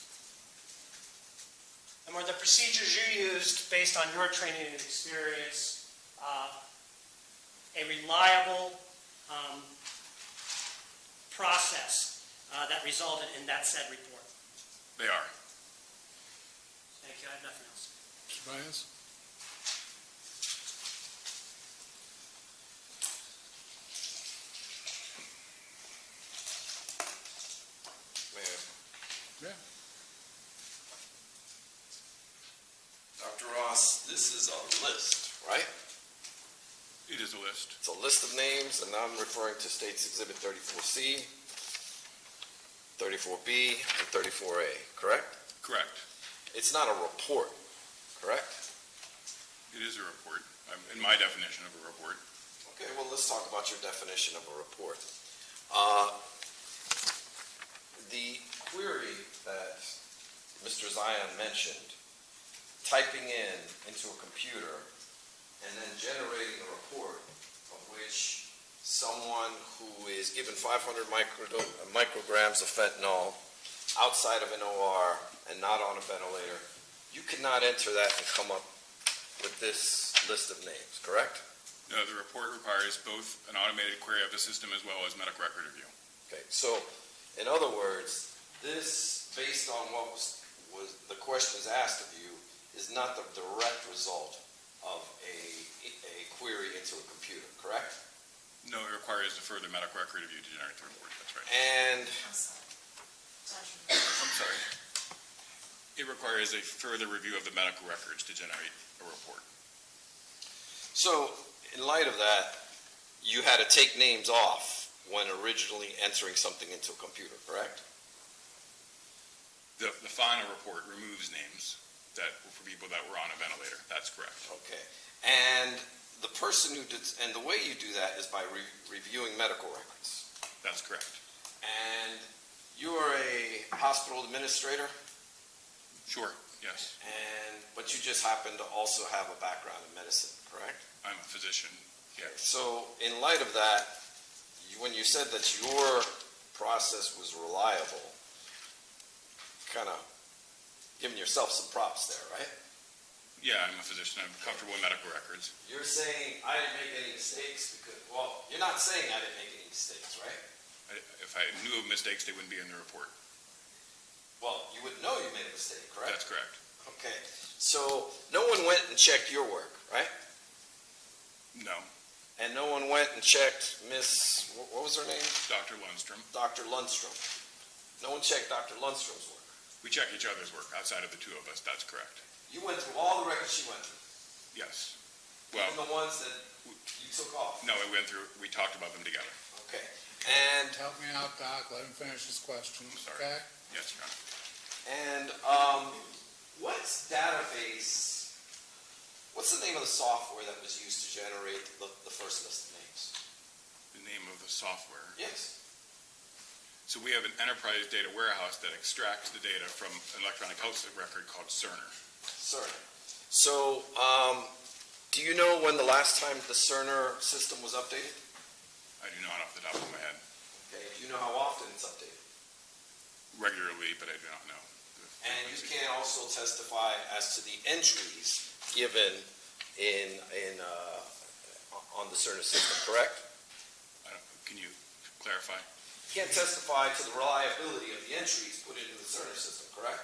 And were the procedures you used based on your training and experience a reliable process that resulted in that said report? They are. Thank you. I have nothing else. Mr. Baez? Mayor. Yeah. Dr. Ross, this is a list, right? It is a list. It's a list of names, and I'm referring to States Exhibit 34C, 34B, and 34A, correct? Correct. It's not a report, correct? It is a report, in my definition of a report. Okay, well, let's talk about your definition of a report. The query that Mr. Zion mentioned, typing into a computer and then generating a report of which someone who is given 500 micrograms of fentanyl outside of an OR and not on a ventilator, you cannot enter that and come up with this list of names, correct? No, the report requires both an automated query of the system as well as medical record review. Okay, so in other words, this, based on what was the questions asked of you, is not the direct result of a query into a computer, correct? No, it requires a further medical record review to generate the report, that's right. And I'm sorry. It requires a further review of the medical records to generate a report. so, in light of that, you had to take names off when originally entering something into a computer, correct? The final report removes names that were for people that were on a ventilator. That's correct. Okay. And the person who did, and the way you do that is by reviewing medical records. That's correct. And you are a hospital administrator, Sure, yes. but you just happen to also have a background in medicine, correct? I'm a physician, yes. So in light of that, when you said that your process was reliable, kind of giving yourself some props there, right? Yeah, I'm a physician. I'm comfortable with medical records. You're saying I didn't make any mistakes because, well, you're not saying I didn't make any mistakes, right? If I knew of mistakes, they wouldn't be in the report. Well, you would know you made a mistake, correct? That's correct. Okay, so no one went and checked your work, right? No. And no one went and checked Miss, what was her name? Dr. Lundstrom. Dr. Lundstrom. No one checked Dr. Lundstrom's work. We check each other's work outside of the two of us. That's correct. You went through all the records she went through, Yes. Well, even the ones that you took off. no, we talked about them together. Okay, and Help me out, Doc, let him finish his question, Sorry. okay? Yes, Your Honor. what's the name of the software that was used to generate the first list of names? The name of the software. Yes. So we have an enterprise data warehouse that extracts the data from an electronic health record called Cerner. Cerner. So, do you know when the last time the Cerner system was updated? I do not off the top of my head. Okay, do you know how often it's updated? Regularly, but I do not know. And you can also testify as to the entries given on the Cerner system, correct? Can you clarify? You can't testify to the reliability of the entries put into the Cerner system, correct?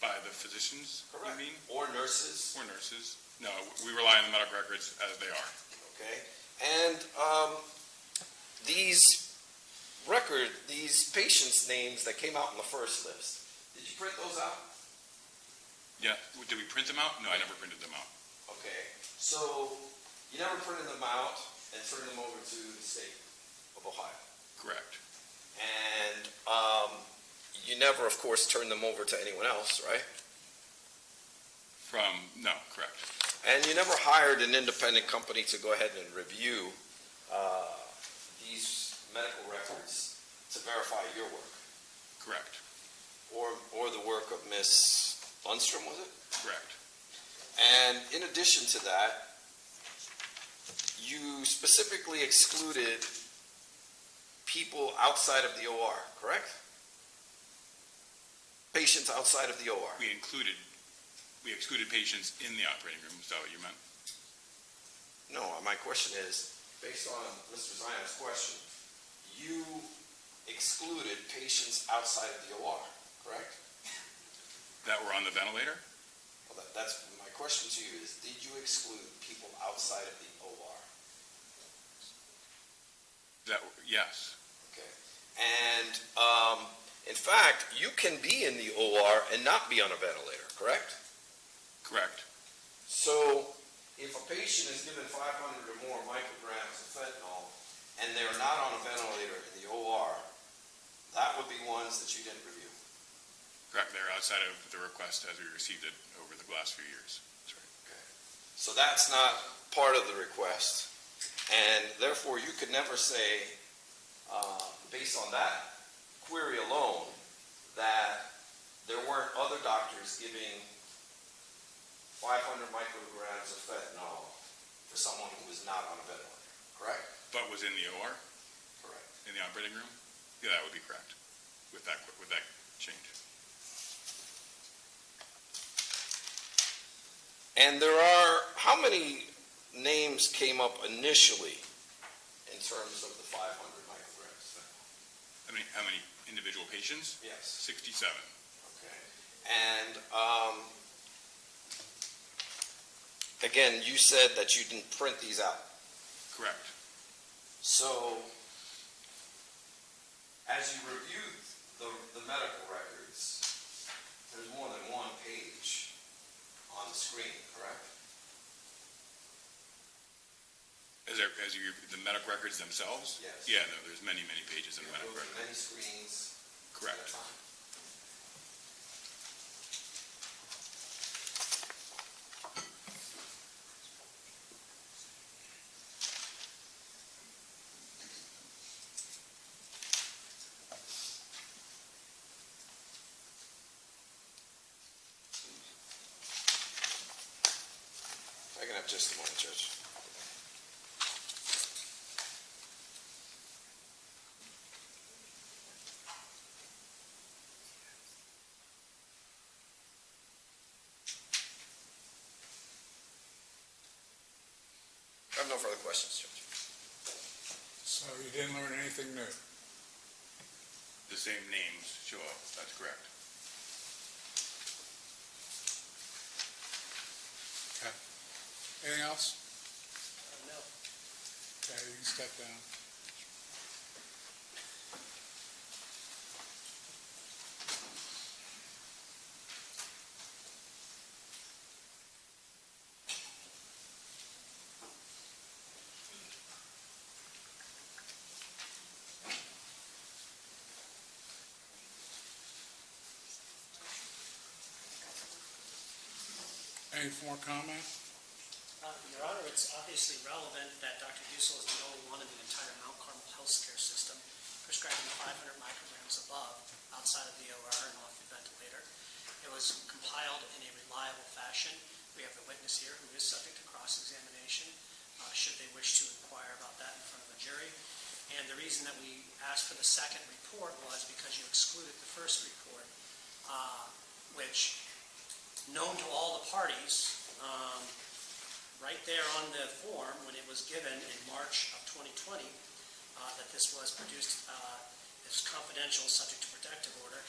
By the physicians, Correct. you mean? Or nurses, Or nurses? No, we rely on the medical records as they are. okay? And these patients' names that came out in the first list, did you print those out? Yeah, did we print them out? No, I never printed them out. Okay, so you never printed them out and turned them over to the state of Ohio? Correct. And you never, of course, turned them over to anyone else, right? No, correct. And you never hired an independent company to go ahead and review these medical records to verify your work? Correct. Or the work of Miss Lundstrom, was it? Correct. And in addition to that, you specifically excluded people outside of the OR, correct? Patients outside of the OR. We excluded patients in the operating room. Is that what you meant? No, my question is, based on Mr. Zion's question, you excluded patients outside of the OR, correct? That were on the ventilator? Well, that's my question to you is, did you exclude people outside of the OR? Yes. Okay. And in fact, you can be in the OR and not be on a ventilator, correct? Correct. So if a patient is given 500 or more micrograms of fentanyl and they're not on a ventilator in the OR, that would be ones that you didn't review. Correct. They're outside of the request as we received it over the last few years. That's right. Okay. So that's not part of the request. And therefore, you could never say, based on that query alone, that there weren't other doctors giving 500 micrograms of fentanyl for someone who was not on a ventilator, correct? But was in the OR? Correct. In the operating room? Yeah, that would be correct with that change. And there are, how many names came up initially in terms of the 500 micrograms of fentanyl? How many individual patients? Yes. 67. Okay. And again, you said that you didn't print these out. Correct. So as you reviewed the medical records, there's more than one page on the screen, correct? The medical records themselves? Yes. Yeah, no, there's many, many pages in the medical There record. are many screens. Correct. at a time. Just a moment, Judge. I have no further questions, Judge. So you didn't learn anything new? The same names show up, that's correct. Okay. Anything else? No. Okay, you can step down. Any more comment? Your Honor, it's obviously relevant that Dr. Husel is the only one in the entire Mount Carmel healthcare system prescribing 500 micrograms above outside of the OR and off the ventilator. It was compiled in a reliable fashion. We have the witness here who is subject to cross-examination, should they wish to inquire about that in front of a jury. And the reason that we asked for the second report was because you excluded the first report, which, known to all the parties, right there on the form when it was given in March of 2020, that this was produced as confidential, subject to protective order,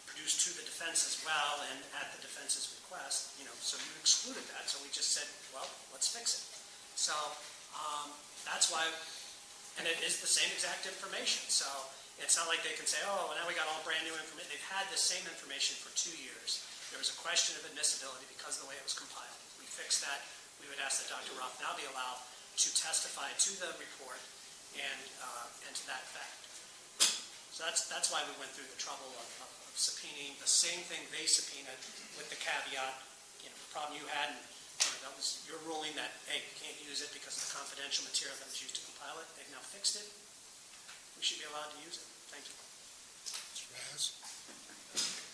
produced to the defense as well and at the defense's request, so you excluded that. So we just said, well, let's fix it. So that's why, and it is the same exact information. So it's not like they can say, oh, well, now we got all brand new information. They've had the same information for 2 years. There was a question of admissibility because of the way it was compiled. We fixed that. We would ask that Dr. Roth now be allowed to testify to the report and to that fact. So that's why we went through the trouble of subpoenaing the same thing they subpoenaed with the caveat, the problem you had, and that was your ruling that, hey, you can't use it because of the confidential material that was used to compile it. They've now fixed it. We should be allowed to use it. Thank you. Mr. Vaz?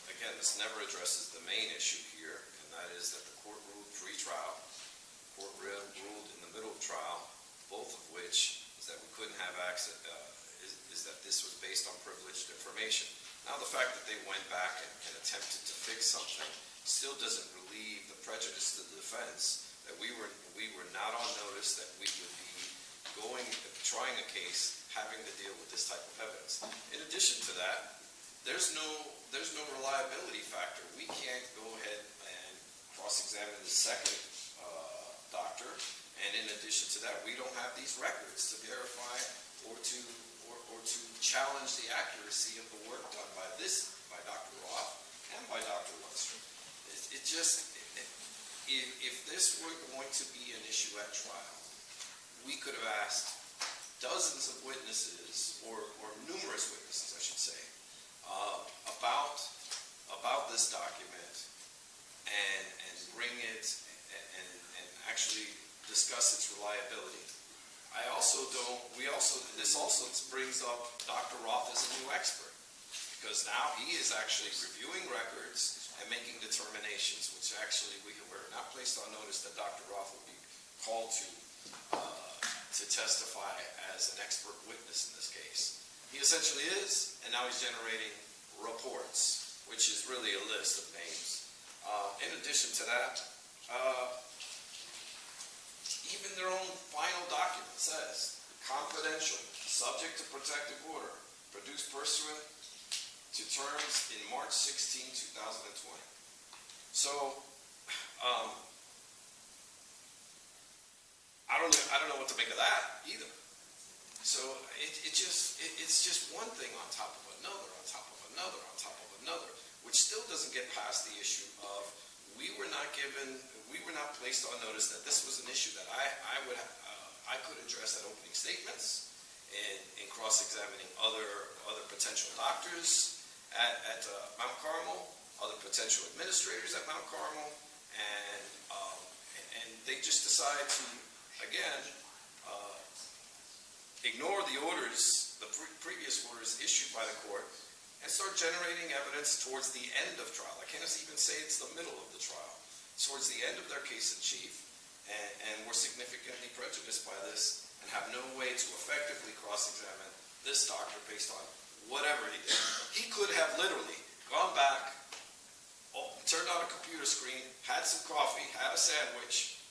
Again, this never addresses the main issue here, and that is that the court ruled pre-trial, the court ruled in the middle of trial, both of which is that we couldn't have access, is that this was based on privileged information. Now, the fact that they went back and attempted to fix something still doesn't relieve the prejudice to the defense that we were not on notice that we would be trying a case having to deal with this type of evidence. In addition to that, there's no reliability factor. We can't go ahead and cross-examine the second doctor, and in addition to that, we don't have these records to verify or to challenge the accuracy of the work done by Dr. Roth and by Dr. Lundstrom. If this were going to be an issue at trial, we could have asked dozens of witnesses, or numerous witnesses, I should say, about this document and bring it and actually discuss its reliability. This also brings up Dr. Roth as a new expert, because now he is actually reviewing records and making determinations, which actually we were not placed on notice that Dr. Roth would be called to testify as an expert witness in this case. He essentially is, and now he's generating reports, which is really a list of names. In addition to that, even their own final document says, confidential, subject to protective order, produced pursuant to terms in March 16, 2020. So, I don't know what to make of that either. So it's just one thing on top of another, on top of another, on top of another, which still doesn't get past the issue of we were not placed on notice that this was an issue that I could address at opening statements in cross-examining other potential doctors at Mount Carmel, other potential administrators at Mount Carmel, and they just decide to, again, ignore the orders, the previous orders issued by the court, and start generating evidence towards the end of trial. I can't even say it's the middle of the trial. towards the end of their case in chief, and were significantly prejudiced by this, and have no way to effectively cross-examine this doctor based on whatever he did. He could have literally gone back, turned on a computer screen, had some coffee, had a sandwich,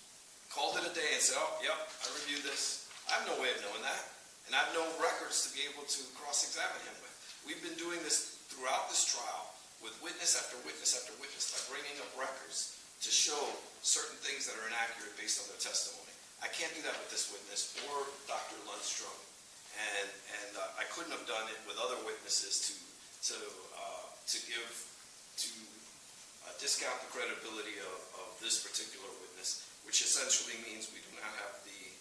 called it a day and said, oh, yep, I reviewed this. I have no way of knowing that, and I have no records to be able to cross-examine him with. We've been doing this throughout this trial with witness after witness after witness by bringing up records to show certain things that are inaccurate based on their testimony. I can't do that with this witness or Dr. Lundstrom, and I couldn't have done it with other witnesses to discount the credibility of this particular witness, which essentially means we do not have the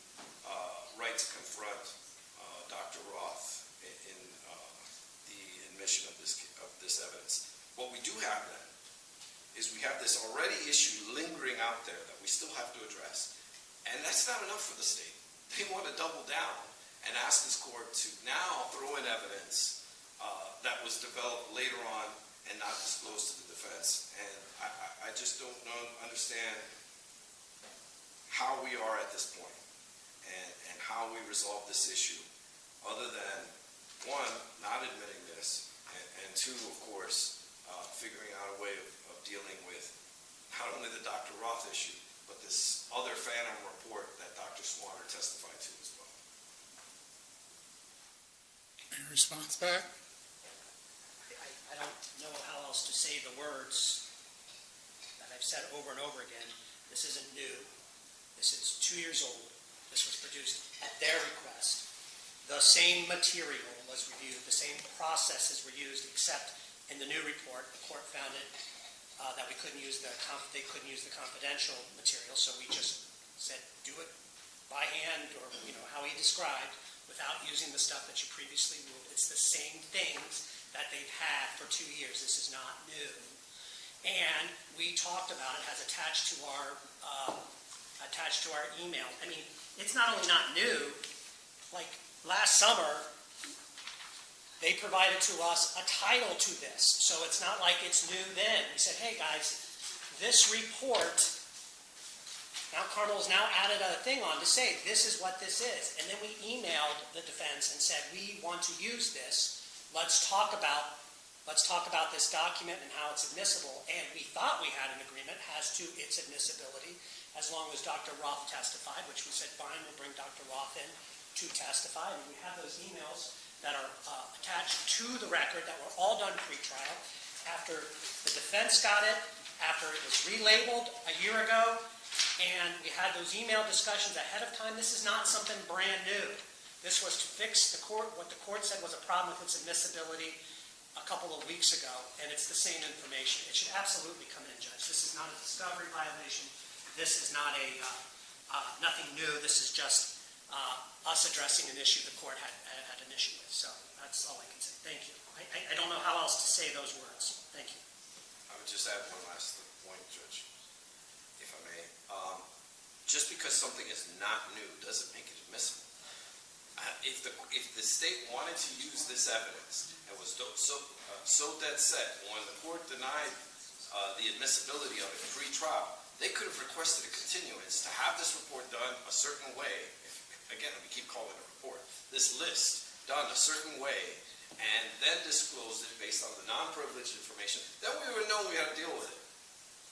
right to confront Dr. Roth in the admission of this evidence. What we do have then is we have this already issue lingering out there that we still have to address. And that's not enough for the state. They want to double down and ask this court to now throw in evidence that was developed later on and not disclosed to the defense. And I just don't understand how we are at this point and how we resolve this issue, other than, one, not admitting this, and two, of course, figuring out a way of dealing with not only the Dr. Roth issue, but this other phantom report that Dr. Swanner testified to as well. Any response back? I don't know how else to say the words that I've said over and over again. This isn't new. This is 2 years old. This was produced at their request. The same material was reviewed. The same processes were used, except in the new report, the court found it that we couldn't use they couldn't use the confidential material, so we just said do it by hand, or how he described, without using the stuff that you previously ruled. It's the same things that they've had for 2 years. This is not new. And we talked about it as attached to our email. I mean, it's not only not new, like last summer, they provided to us a title to this, so it's not like it's new then. We said, hey guys, this report, Mount Carmel has now added a thing on to say this is what this is. And then we emailed the defense and said, we want to use this. Let's talk about this document and how it's admissible. And we thought we had an agreement as to its admissibility, as long as Dr. Roth testified, which we said, fine, we'll bring Dr. Roth in to testify. And we have those emails that are attached to the record that were all done pre-trial. After the defense got it, after it was relabeled a year ago, and we had those email discussions ahead of time. This is not something brand new. This was to fix what the court said was a problem with its admissibility a couple of weeks ago, and it's the same information. It should absolutely come in, Judge. This is not a discovery violation. This is not nothing new. This is just us addressing an issue the court had an issue with. So that's all I can say. Thank you. I don't know how else to say those words. Thank you. I would just add one last point, Judge, if I may. Just because something is not new doesn't make it admissible. If the state wanted to use this evidence and was so dead set when the court denied the admissibility of it pre-trial, they could have requested a continuance to have this report done a certain way. Again, we keep calling it a report. This list done a certain way, and then disclosed it based on the non-privileged information. Then we would know we had to deal with it.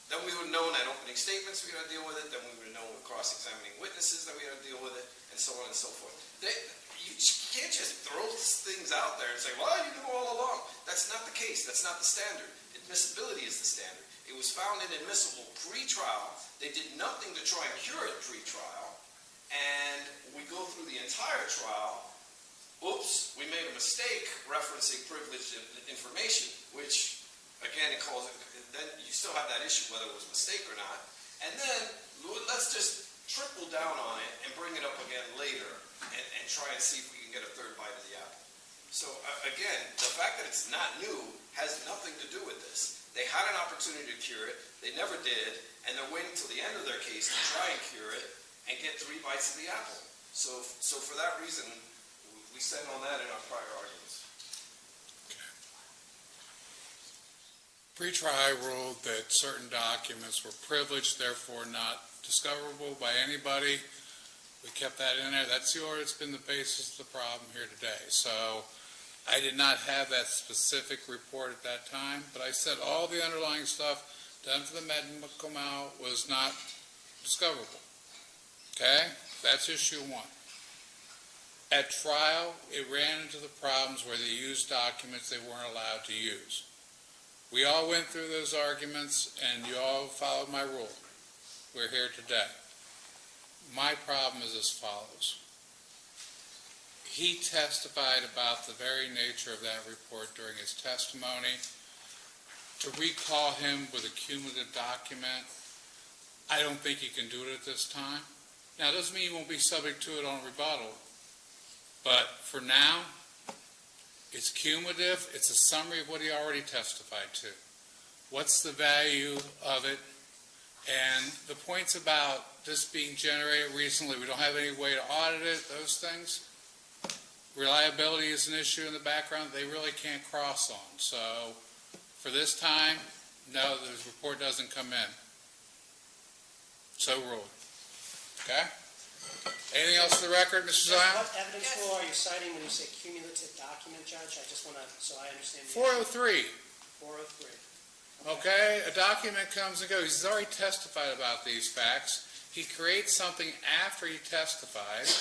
Then we would know in opening statements we had to deal with it. Then we would know with cross-examining witnesses that we had to deal with it, and so on and so forth. You can't just throw things out there and say, well, you knew all along. That's not the case. That's not the standard. Admissibility is the standard. It was found inadmissible pre-trial. They did nothing to try and cure it pre-trial. And we go through the entire trial. Oops, we made a mistake referencing privileged information, which, again, then you still have that issue whether it was a mistake or not. And then let's just triple down on it and bring it up again later and try and see if we can get a third bite of the apple. So, again, the fact that it's not new has nothing to do with this. They had an opportunity to cure it. They never did. And they're waiting till the end of their case to try and cure it and get 3 bites of the apple. So for that reason, we stand on that in our prior arguments. Pre-trial ruled that certain documents were privileged, therefore not discoverable by anybody. We kept that in there. That's the order that's been the basis of the problem here today. So I did not have that specific report at that time, but I said all the underlying stuff done for the medical mal was not discoverable. Okay? That's issue one. At trial, it ran into the problems where they used documents they weren't allowed to use. We all went through those arguments, and you all followed my rule. We're here today. My problem is as follows. He testified about the very nature of that report during his testimony. To recall him with a cumulative document, I don't think he can do it at this time. Now, it doesn't mean he won't be subject to it on rebuttal, but for now, it's cumulative. It's a summary of what he already testified to. What's the value of it? And the points about this being generated recently, we don't have any way to audit it, those things. Reliability is an issue in the background they really can't cross on. So for this time, no, the report doesn't come in. So ruled. Okay? Anything else for the record, Mr. Zion? What evidence rule are you citing when you say cumulative document, Judge? I just want to, so I understand. 403. 403. Okay, a document comes and goes. He's already testified about these facts. He creates something after he testifies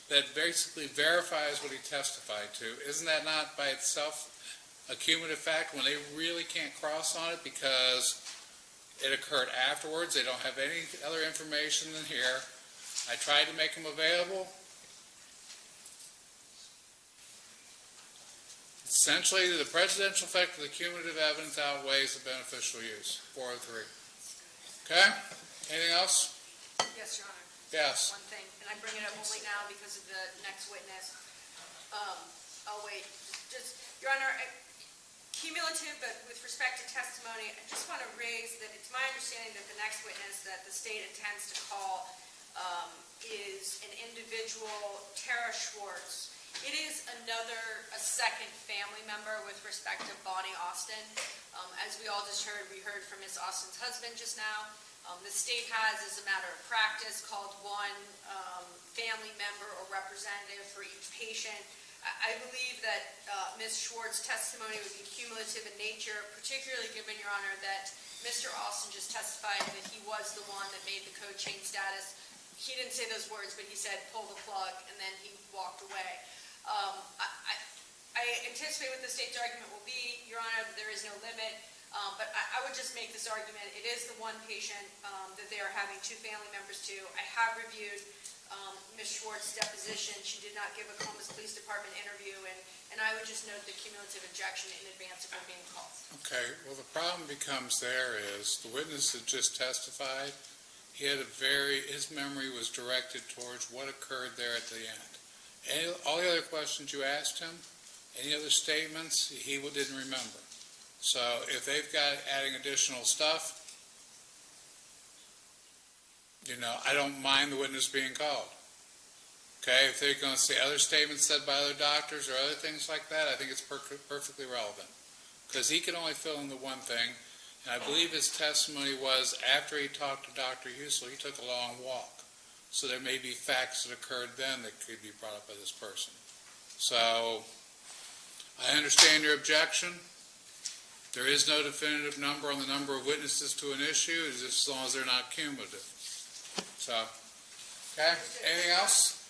that basically verifies what he testified to. Isn't that not by itself a cumulative fact when they really can't cross on it because it occurred afterwards? They don't have any other information than here. I tried to make them available. Essentially, the presidential effect of the cumulative evidence outweighs the beneficial use. 403. Okay? Anything else? Yes, Your Honor. Yes. One thing, and I bring it up only now because of the next witness. I'll wait. Just, Your Honor, cumulative, but with respect to testimony, I just want to raise that it's my understanding that the next witness that the state intends to call is an individual, Tara Schwartz. It is a second family member with respect to Bonnie Austin. As we all just heard, we heard from Ms. Austin's husband just now. The state has, as a matter of practice, called one family member or representative for each patient. I believe that Ms. Schwartz's testimony would be cumulative in nature, particularly given, Your Honor, that Mr. Austin just testified that he was the one that made the code change status. He didn't say those words, but he said, pull the plug, and then he walked away. I anticipate what the state's argument will be, Your Honor, that there is no limit, but I would just make this argument. It is the one patient that they are having two family members to. I have reviewed Ms. Schwartz's deposition. She did not give a Columbus Police Department interview, and I would just note the cumulative injection in advance of her being called. Okay, well, the problem becomes there is the witness that just testified, his memory was directed towards what occurred there at the end. All the other questions you asked him, any other statements, he didn't remember. So if they've got adding additional stuff, I don't mind the witness being called. Okay, if they're going to say other statements said by other doctors or other things like that, I think it's perfectly relevant. Because he can only fill in the one thing, and I believe his testimony was after he talked to Dr. Husel, he took a long walk. So there may be facts that occurred then that could be brought up by this person. So I understand your objection. There is no definitive number on the number of witnesses to an issue, just as long as they're not cumulative. So, okay, anything else?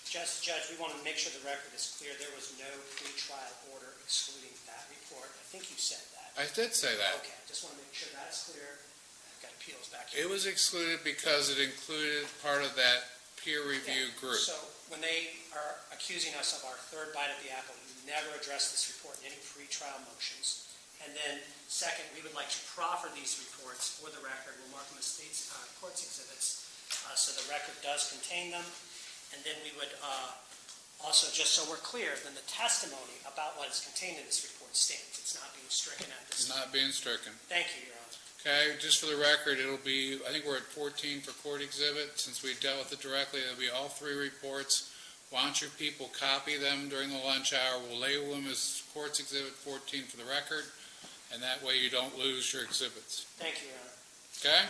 Judge, we want to make sure the record is clear. There was no pre-trial order excluding that report. I think you said that. I did say that. Okay, just want to make sure that's clear. I've got appeals back here. It was excluded because it included part of that peer review group. So when they are accusing us of our third bite of the apple, we never addressed this report in any pre-trial motions. And then, second, we would like to proffer these reports for the record. We'll mark them as state's courts exhibits, so the record does contain them. And then we would also, just so we're clear, then the testimony about what is contained in this report stands. It's not being stricken at this time. Not being stricken. Thank you, Your Honor. Okay, just for the record, it'll be, I think we're at 14 for court exhibit. Since we dealt with it directly, it'll be all three reports. Why don't your people copy them during the lunch hour? We'll label them as courts exhibit 14 for the record. and that way you don't lose your exhibits. Thank you, Your Honor. Okay?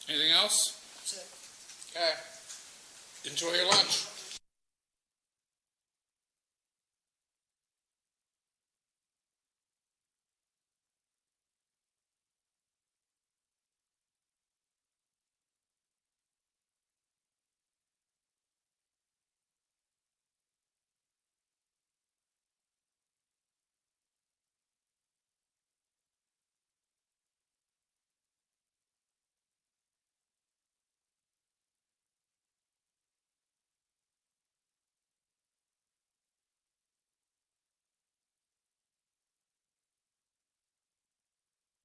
Anything else? That's it. Okay. Enjoy your lunch.